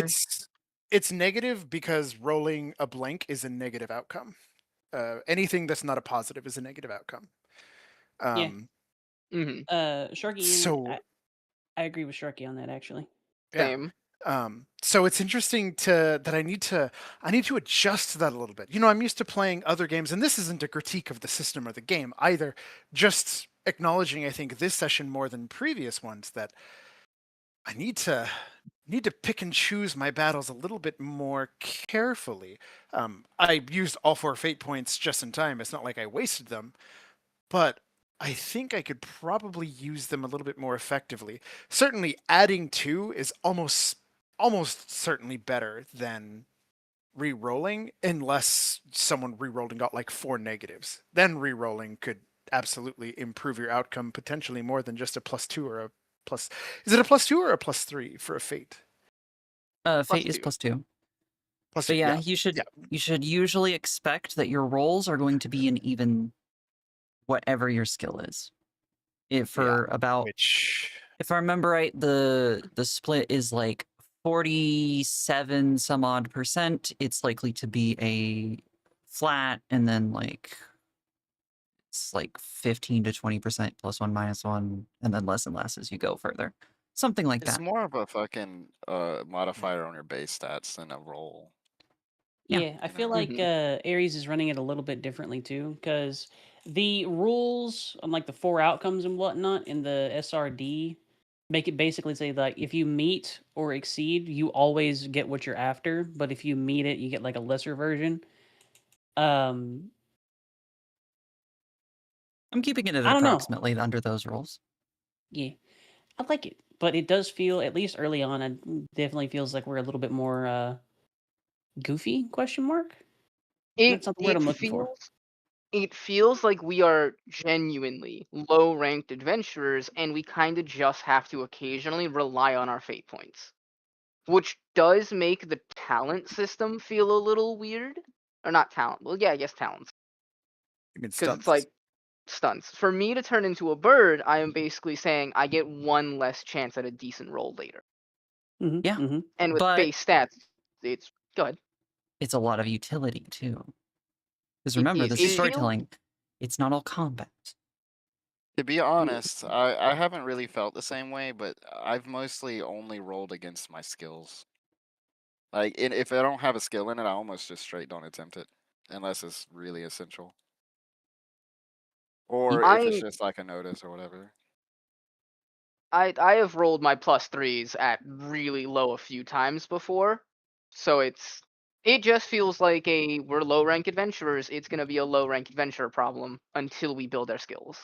it's negative because rolling a blank is a negative outcome. Anything that's not a positive is a negative outcome. Yeah. Mm-hmm. Sharky, So I agree with Sharky on that actually. yeah. Same. So it's interesting that I need to adjust to that a little bit. You know, I'm used to playing other games, and this isn't a critique of the system or the game either. Just acknowledging, I think, this session more than previous ones, that I need to pick and choose my battles a little bit more carefully. I used all 4 fate points just in time. It's not like I wasted them, but I think I could probably use them a little bit more effectively. Certainly, adding 2 is almost certainly better than re-rolling, unless someone re-rolled and got like 4 negatives. Then re-rolling could absolutely improve your outcome, potentially more than just a +2 or a plus. Is it a +2 or a +3 for a fate? Fate is +2. +2. +2. But yeah, you should usually expect that your rolls are going to be an even whatever your skill is. If I remember right, the split is like 47 some odd %. It's likely to be a flat, and then like it's like 15 to 20% +1 -1, and then less and less as you go further. Something like It's that. more of a fucking modifier on your base stats than a roll. Yeah. Yeah, I You feel know. like Ares is running it a little bit differently too, because the rules on like the 4 outcomes and whatnot in the SRD make it basically say like if you meet or exceed, you always get what you're after, but if you meet it, you get like a lesser version. I'm keeping it at I don't know. approximately under those rules. Yeah. I like it, but it does feel, at least early on, it definitely feels like we're a little bit more goofy? Question mark. That's not the word It I'm looking for. feels like we are genuinely low ranked adventurers, and we kind of just have to occasionally rely on our fate points, which does make the talent system feel a little weird. Or not talent. Well, yeah, I guess talents, You mean because it's stunts? like stunts. For me to turn into a bird, I am basically saying I get one less chance at a decent roll later. Yeah. Mm-hmm. And with But base stats, it's go ahead. it's a lot of utility too. Because It remember, is. this It is feels storytelling. It's not all combat. To be honest, I haven't really felt the same way, but I've mostly only rolled against my skills. Like, if I don't have a skill in it, I almost just straight don't attempt it, unless it's really essential, or if it's I just like a notice or whatever. I have rolled my +3s at really low a few times before, so it just feels like we're low rank adventurers. It's gonna be a low rank adventurer problem until we build our skills.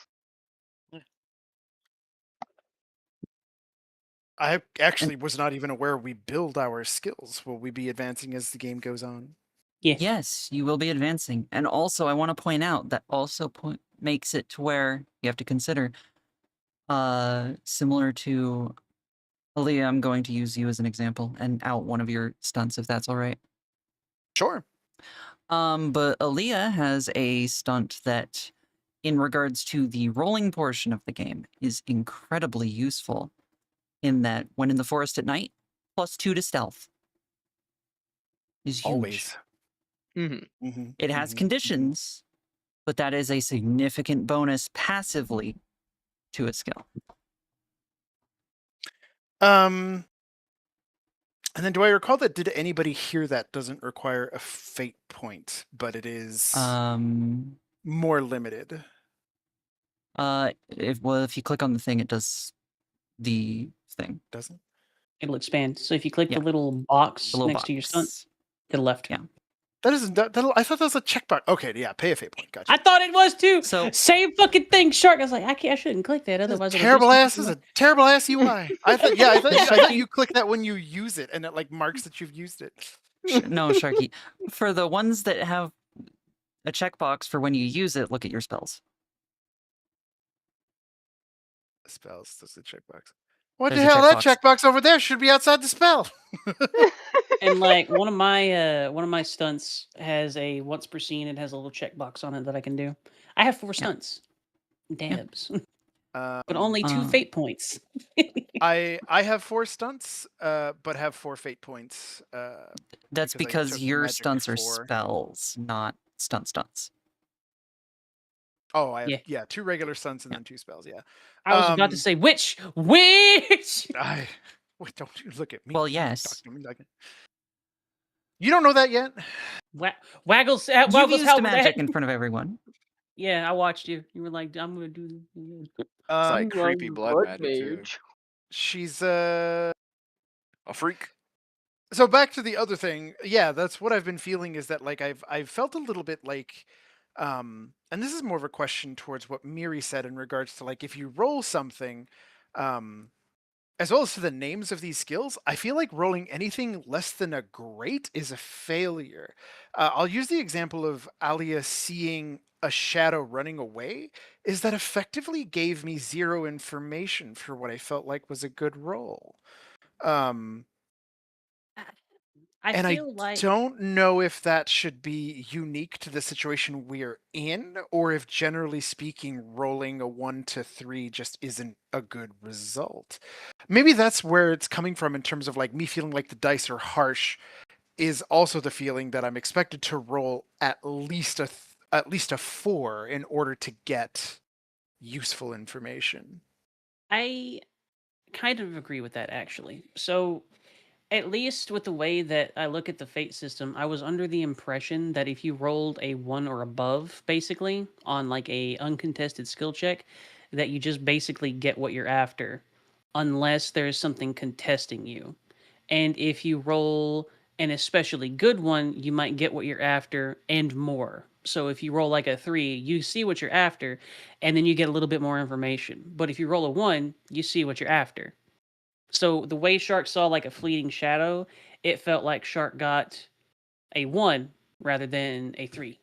I actually was not even aware we build our skills. Will we be advancing as the game goes on? Yes. Yes, you will be advancing. And also, I want to point out that also makes it to where you have to consider, similar to Aaliyah, I'm going to use you as an example and out one of your stunts, if that's all right. Sure. But Aaliyah has a stunt that, in regards to the rolling portion of the game, is incredibly useful. In that, when in the forest at night, +2 to stealth is huge. Always. Mm-hmm. It has conditions, but that is a significant bonus passively to a skill. And then do I recall that did anybody hear that doesn't require a fate point, but it is more limited? If you click on the thing, it does the thing. Doesn't? It'll expand. So if you click Yeah. the little box The little next to your stunt box. to the left. Yeah. That isn't that, I thought that was a checkbox. Okay, yeah, pay a fate point. Gotcha. I thought it was too. So- Same fucking thing, Shark. I was like, I shouldn't click that, This is otherwise it'll do terrible ass. something This is a terrible ass UI. I thought Sharky- you click that when you use it, and it like marks that you've used it. No, Sharky. For the ones that have a checkbox for when you use it, look at your spells. Spells. That's the checkbox. What There's the a hell? That checkbox. checkbox over there should be outside the spell. And like one of my stunts has a once per scene. It has a little checkbox on it that I can do. I have 4 stunts. Dabs. But only 2 fate points. I have 4 stunts, but have 4 fate points. That's because I because took your magic stunts are before. spells, not stunts. Oh, I have Yeah. 2 regular stunts and then 2 spells. Yeah. I was about to say which. Wait, don't you look at me. Well, Talk yes. to me like you don't know that yet. Waggles. You've Waggles used help magic that. in front of everyone. Yeah, I watched you. You were like, I'm gonna do this. It's like creepy blood magic too. She's A freak. So back to the other thing. Yeah, that's what I've been feeling is that like I've felt a little bit like and this is more of a question towards what Miri said in regards to like if you roll something as well as to the names of these skills, I feel like rolling anything less than a great is a failure. I'll use the example of Alia seeing a shadow running away, is that effectively gave me 0 information for what I felt like was a good roll. I I feel like don't know if that should be unique to the situation we're in, or if generally speaking, rolling a 1 to 3 just isn't a good result. Maybe that's where it's coming from in terms of like me feeling like the dice are harsh, is also the feeling that I'm expected to roll at least a 4 in order to get useful information. I kind of agree with that actually. So at least with the way that I look at the fate system, I was under the impression that if you rolled a 1 or above, basically, on like a uncontested skill check, that you just basically get what you're after, unless there's something contesting you. And if you roll an especially good one, you might get what you're after and more. So if you roll like a 3, you see what you're after, and then you get a little bit more information. But if you roll a 1, you see what you're after. So the way Shark saw like a fleeting shadow, it felt like Shark got a 1 rather than a 3.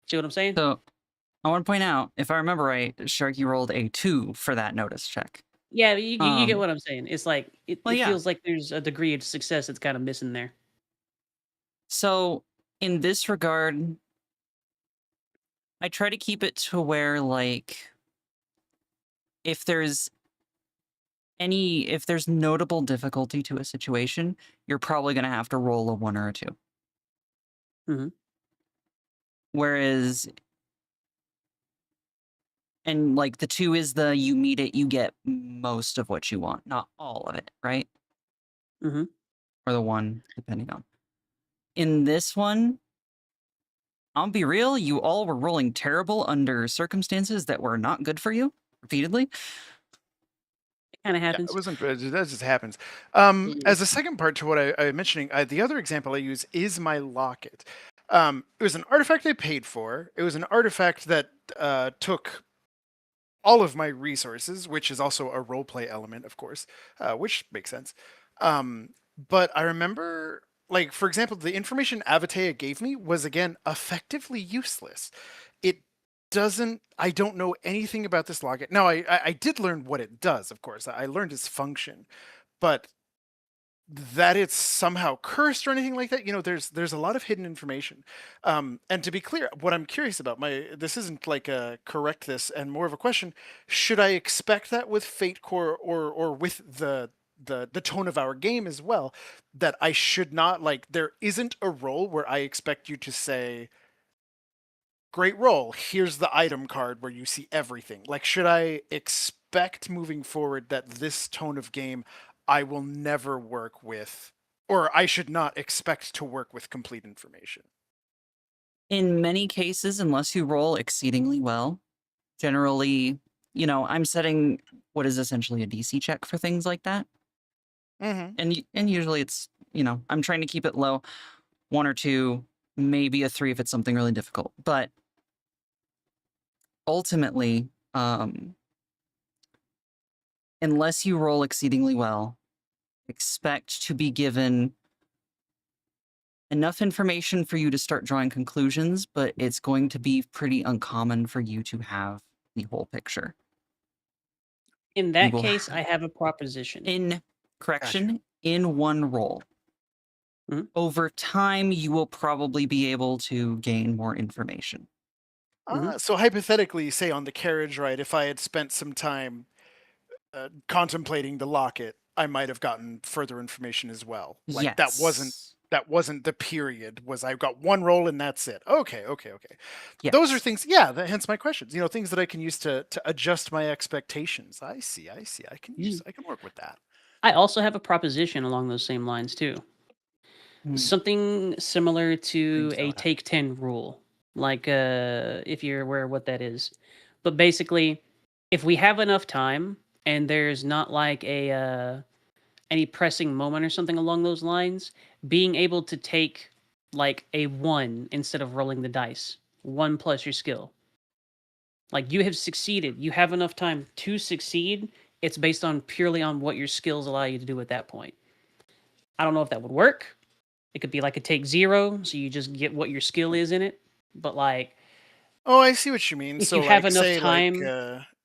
See what I'm saying? So I want to point out, if I remember right, Sharky rolled a 2 for that notice check. Yeah, you get Um, what I'm saying. It's like well, it yeah. feels like there's a degree of success that's kind of missing there. So in this regard, I try to keep it to where, like, if there's notable difficulty to a situation, you're probably going to have to roll a 1 or a 2. Mhm. Whereas, and like the 2 is the you meet it, you get most of what you want, not all of it, right? Mhm. Or the 1, depending on. In this one, I'll be real, you all were rolling terrible under circumstances that were not good for you, repeatedly. It kind of Yeah, happens. it wasn't. That just happens. Mhm. As a second part to what I'm mentioning, the other example I use is my locket. It was an artifact I paid for. It was an artifact that took all of my resources, which is also a roleplay element, of course, which makes sense. But I remember, like, for example, the information Avatea gave me was, again, effectively useless. It doesn't, I don't know anything about this locket. Now, I did learn what it does, of course. I learned its function, but that it's somehow cursed or anything like that, there's a lot of hidden information. And to be clear, what I'm curious about, this isn't like a correct this and more of a question: should I expect that with Fate Core or with the tone of our game as well, that I should not, like, there isn't a role where I expect you to say, great roll, here's the item card where you see everything? Like, should I expect moving forward that this tone of game I will never work with, or I should not expect to work with complete information? In many cases, unless you roll exceedingly well, generally, I'm setting what is essentially a DC check for things like that. Mm-hmm. And usually it's, I'm trying to keep it low, 1 or 2, maybe a 3 if it's something really difficult. But ultimately, unless you roll exceedingly well, expect to be given enough information for you to start drawing conclusions, but it's going to be pretty uncommon for you to have the whole picture. In You that will case, I have a proposition. in one roll. Mhm. Over time, you will probably be able to gain more information. So hypothetically, say on the carriage ride, if I had spent some time contemplating the locket, I might have gotten further information as well. Like, that wasn't the period. Was I got one roll and that's it? Okay. Yes. Those are things. Yeah, hence my questions. Things that I can use to adjust my expectations. I see. I can work with that. I also have a proposition along those same lines too. Something similar to Dreams a don't take 10 rule, like if you're aware of what that is. But basically, if we have enough time and there's not like a any pressing moment or something along those lines, being able to take like a 1 instead of rolling the dice, 1 plus your skill. Like, you have succeeded. You have enough time to succeed. It's based on purely on what your skills allow you to do at that point. I don't know if that would work. It could be like a take 0, so you just get what your skill is in it. But like, Oh, I see what you mean. if So, you have like, enough say, time,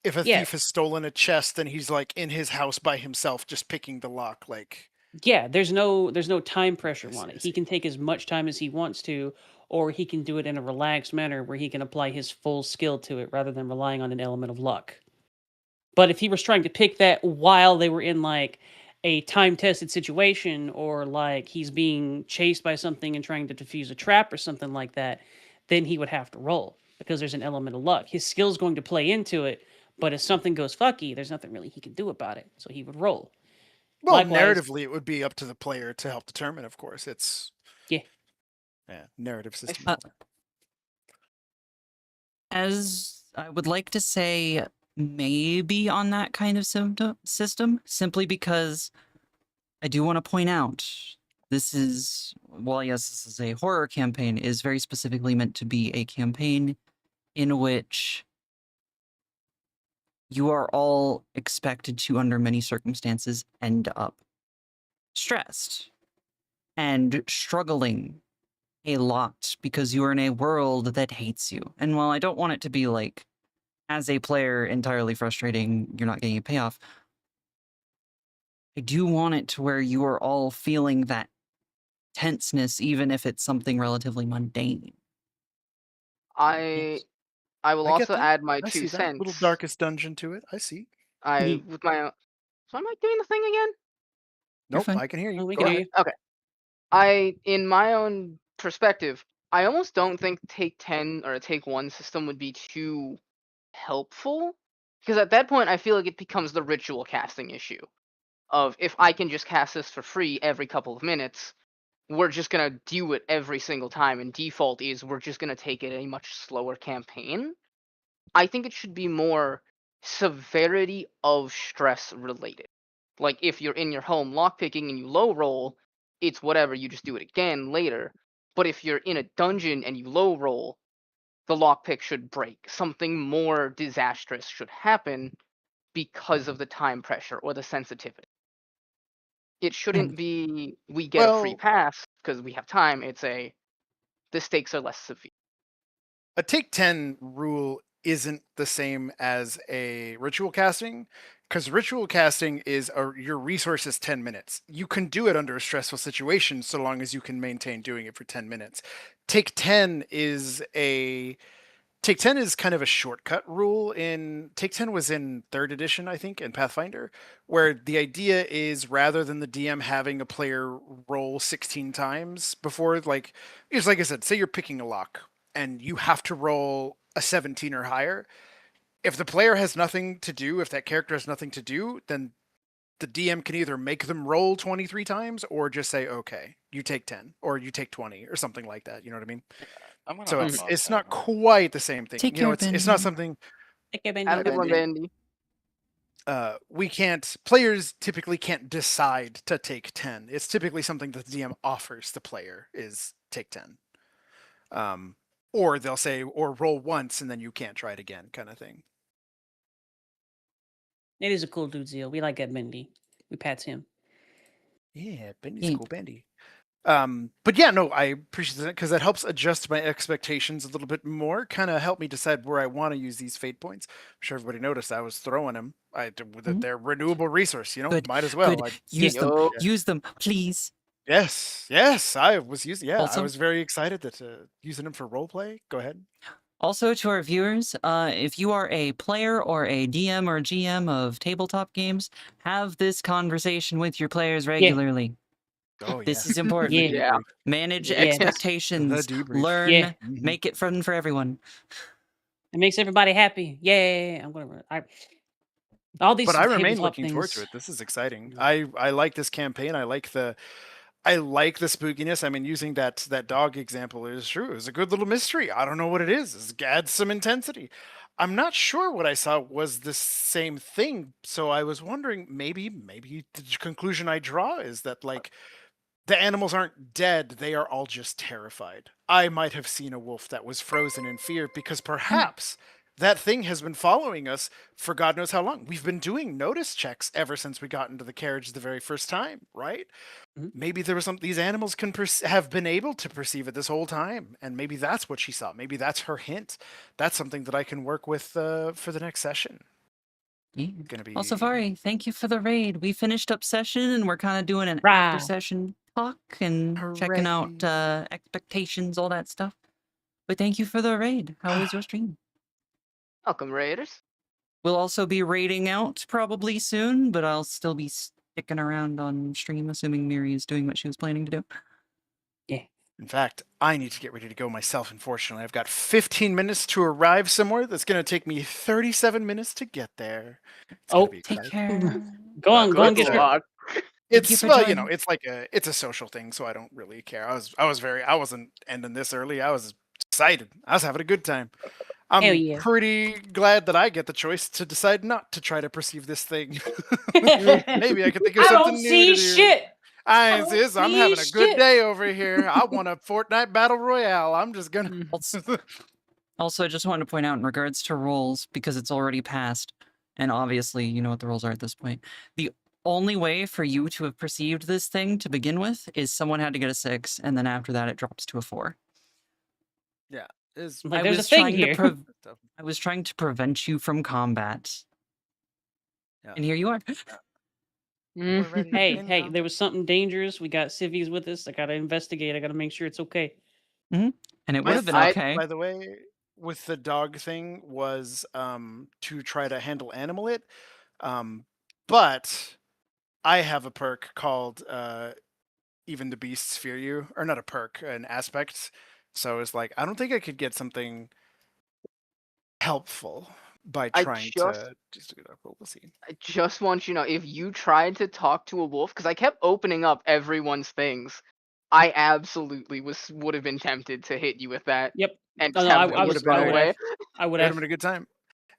if a yeah, thief has stolen a chest, then he's, like, in his house by himself, just picking the lock. Like, yeah, there's no time pressure on I it. see. He can take as much time as he wants to, or he can do it in a relaxed manner where he can apply his full skill to it rather than relying on an element of luck. But if he was trying to pick that while they were in like a time tested situation, or like he's being chased by something and trying to defuse a trap or something like that, then he would have to roll because there's an element of luck. His skill's going to play into it, but if something goes fucky, there's nothing really he can do about it. So he would roll. Well, Likewise, narratively, it would be up to the player to help determine, of course. It's yeah. Narrative system. As I would like to say, maybe on that kind of system, simply because I do want to point out this is, well, yes, this is a horror campaign, is very specifically meant to be a campaign in which you are all expected to, under many circumstances, end up stressed and struggling a lot because you are in a world that hates you. And while I don't want it to be like, as a player, entirely frustrating, you're not getting a payoff, I do want it to where you are all feeling that tenseness, even if it's something relatively mundane. I will I get also that. add my I see two that little cents. darkest dungeon to it. I see. I with my so am I doing the thing again? You're Nope, fine. I can hear you. Oh, we Go can hear ahead. you. Okay. In my own perspective, I almost don't think take 10 or a take 1 system would be too helpful, because at that point I feel like it becomes the ritual casting issue of, if I can just cast this for free every couple of minutes, we're just gonna do it every single time, and default is we're just gonna take it a much slower campaign. I think it should be more severity of stress related. Like, if you're in your home lockpicking and you low roll, it's whatever, you just do it again later. But if you're in a dungeon and you low roll, the lockpick should break. Something more disastrous should happen because of the time pressure or the sensitivity. It shouldn't And be we get a free Well, pass because we have time. It's the stakes are less severe. a take 10 rule isn't the same as a ritual casting, because ritual casting is your resource is 10 minutes. You can do it under a stressful situation so long as you can maintain doing it for 10 minutes. Take 10 is Take 10 is kind of a shortcut rule. In Take 10 was in 3rd edition, I think, in Pathfinder, where the idea is, rather than the DM having a player roll 16 times before, like, it's like I said, say you're picking a lock and you have to roll a 17 or higher. If the player has nothing to do, if that character has nothing to do, then the DM can either make them roll 23 times or just say, okay, you take 10 or you take 20 or something like that. You know what I mean? I'm gonna So hop Mhm. off it's that not one. quite the same thing. take You know, care, it's not Bendy. something Take care, Have Bendy. a good one, Bendy. Bandy. We can't, players typically can't decide to take 10. It's typically something that the DM offers the player, is take 10. Or they'll say, or roll once and then you can't try it again, kind of thing. It is a cool dude, Zeal. We like Ed Bendy. We pats him. Yeah, Bendy's Yeah. cool, Bendy. But yeah, no, I appreciate that because that helps adjust my expectations a little bit more, kind of help me decide where I want to use these fate points. I'm sure everybody noticed I was throwing them. They're renewable resource, Good, might as well. good. Use them. Yo. Use them, please. Yes, I was using. Yeah, I Also- was very excited that using them for role play. Go ahead. Also, to our viewers, if you are a player or a DM or GM of tabletop games, have this conversation with your players regularly. Oh, This yes. is important. Yeah. Yeah. Manage Yes. expectations. The debrief. Learn. Yeah. Make it fun for everyone. It makes everybody happy. Yay! I'm gonna. All these But I remain tabletop looking forward things. to it. This is exciting. I like this campaign. I like the spookiness. I mean, using that dog example is true. It's a good little mystery. I don't know what it is. It adds some intensity. I'm not sure what I saw was the same thing. So I was wondering, maybe the conclusion I draw is that, like, the animals aren't dead. They are all just terrified. I might have seen a wolf that was frozen in fear because perhaps that thing has been following us for God knows how long. We've been doing notice checks ever since we got into the carriage the very first time, right? Mhm. Maybe there was these animals can have been able to perceive it this whole time, and maybe that's what she saw. Maybe that's her hint. That's something that I can work with for the next session. Yeah. Gonna be Also, Vari, thank you for the raid. We finished up session and we're kind of doing an Right. after session talk and checking out Hooray. expectations, all that stuff. But thank you for the raid. How was your stream? Welcome, Raiders. We'll also be raiding out probably soon, but I'll still be sticking around on stream, assuming Miri is doing what she was planning to do. In fact, I need to get ready to go myself, unfortunately. I've got 15 minutes to arrive somewhere that's going to take me 37 minutes to get there. It's Oh, gonna be Take exciting. care. Go on, go Good and get your. luck. Thank you It's for well, joining. it's a social thing, so I don't really care. I wasn't ending this early. I was excited. I was having a good time. I'm Hell yeah. pretty glad that I get the choice to decide not to try to perceive this thing. Maybe I could think of I something don't new see to do. shit. I Oh, sis, I'm having a please, good shit. day over here. I want a Fortnite Battle Royale. I'm just gonna. Also, I just wanted to point out in regards to rules, because it's already passed, and obviously you know what the rules are at this point. The only way for you to have perceived this thing to begin with is someone had to get a 6, and then after that it drops to a 4. Yeah, is Like, I there's a was thing trying here. to I was trying to prevent you from combat, Yeah. and here you are. We're ready. Hey, in hey, now. there was something dangerous. We got civvies with us. I gotta investigate. I gotta make sure it's okay. And it would My have been thought, okay. by the way, with the dog thing was to try to handle animal it, but I have a perk called even the beasts fear you, or not a perk, an aspect. So it's like I don't think I could get something helpful by I trying just to just do that. But we'll see. I just want you to know, if you tried to talk to a wolf, because I kept opening up everyone's things, I absolutely would have been tempted to hit you with that Yep. and No, just no, have I you was. been run I would away. have. I would It would have have. been a good time.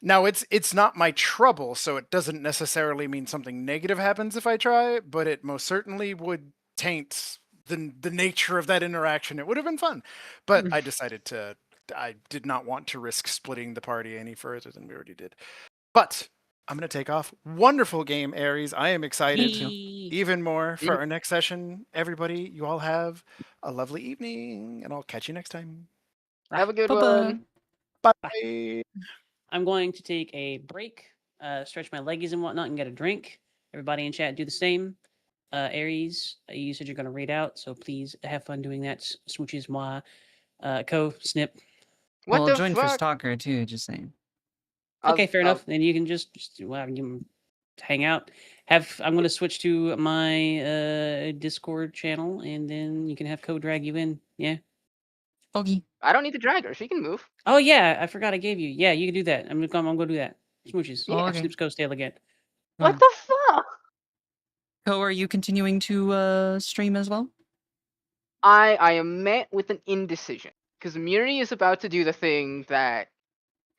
Now it's not my trouble, so it doesn't necessarily mean something negative happens if I try, but it most certainly would taint the nature of that interaction. It would have been fun, but I decided to. I did not want to risk splitting the party any further than we already did. But I'm gonna take off. Wonderful game, Aries. I am excited Yee. even more for Yeah. our next session. Everybody, you all have a lovely evening, and I'll catch you next time. Have a good Bye-bye. one. Bye. I'm going to take a break, stretch my leggies and whatnot, and get a drink. Everybody in chat do the same. Aries, you said you're going to read out, so please have fun doing that. Smooches, moi, snip. What Well, the join for fuck? stalker too. Just saying. Okay, fair enough. Then you can just well, you can hang out. I'm going to switch to my Discord channel, and then you can have Co drag you in. Yeah. Okay. I don't need to drag her. She can move. Oh yeah, I forgot I gave you. Yeah, you can do that. I'm gonna go do that. Smooches. Oh, Yeah. okay. Snips goes tail again. What the fuck? Co, are you continuing to stream as well? I am met with an indecision because Miri is about to do the thing that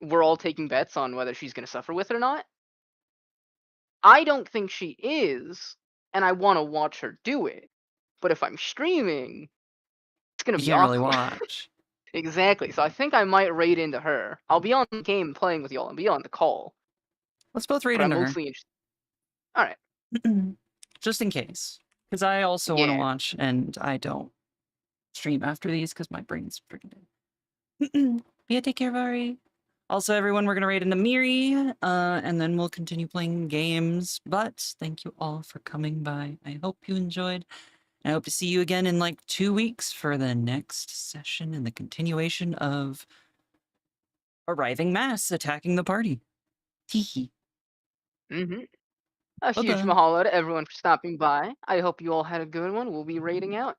we're all taking bets on whether she's going to suffer with it or not. I don't think she is, and I want to watch her do it. But if I'm streaming, it's going to You be can't really awkward. watch. Exactly. So I think I might raid into her. I'll be on the game playing with y'all and be on the call. Let's both read But I'm into her. mostly interested. All right. Just in case. Because I also want to Yeah. watch, and I don't stream after these because my brain's freaking dead. Yeah, take care, Vari. Also, everyone, we're going to raid into Miri, and then we'll continue playing games. But thank you all for coming by. I hope you enjoyed. I hope to see you again in like 2 weeks for the next session and the continuation of Arriving Mass attacking the party. Teehee. Mm-hmm. A huge Bye-bye. mahalo to everyone for stopping by. I hope you all had a good one. We'll be raiding out.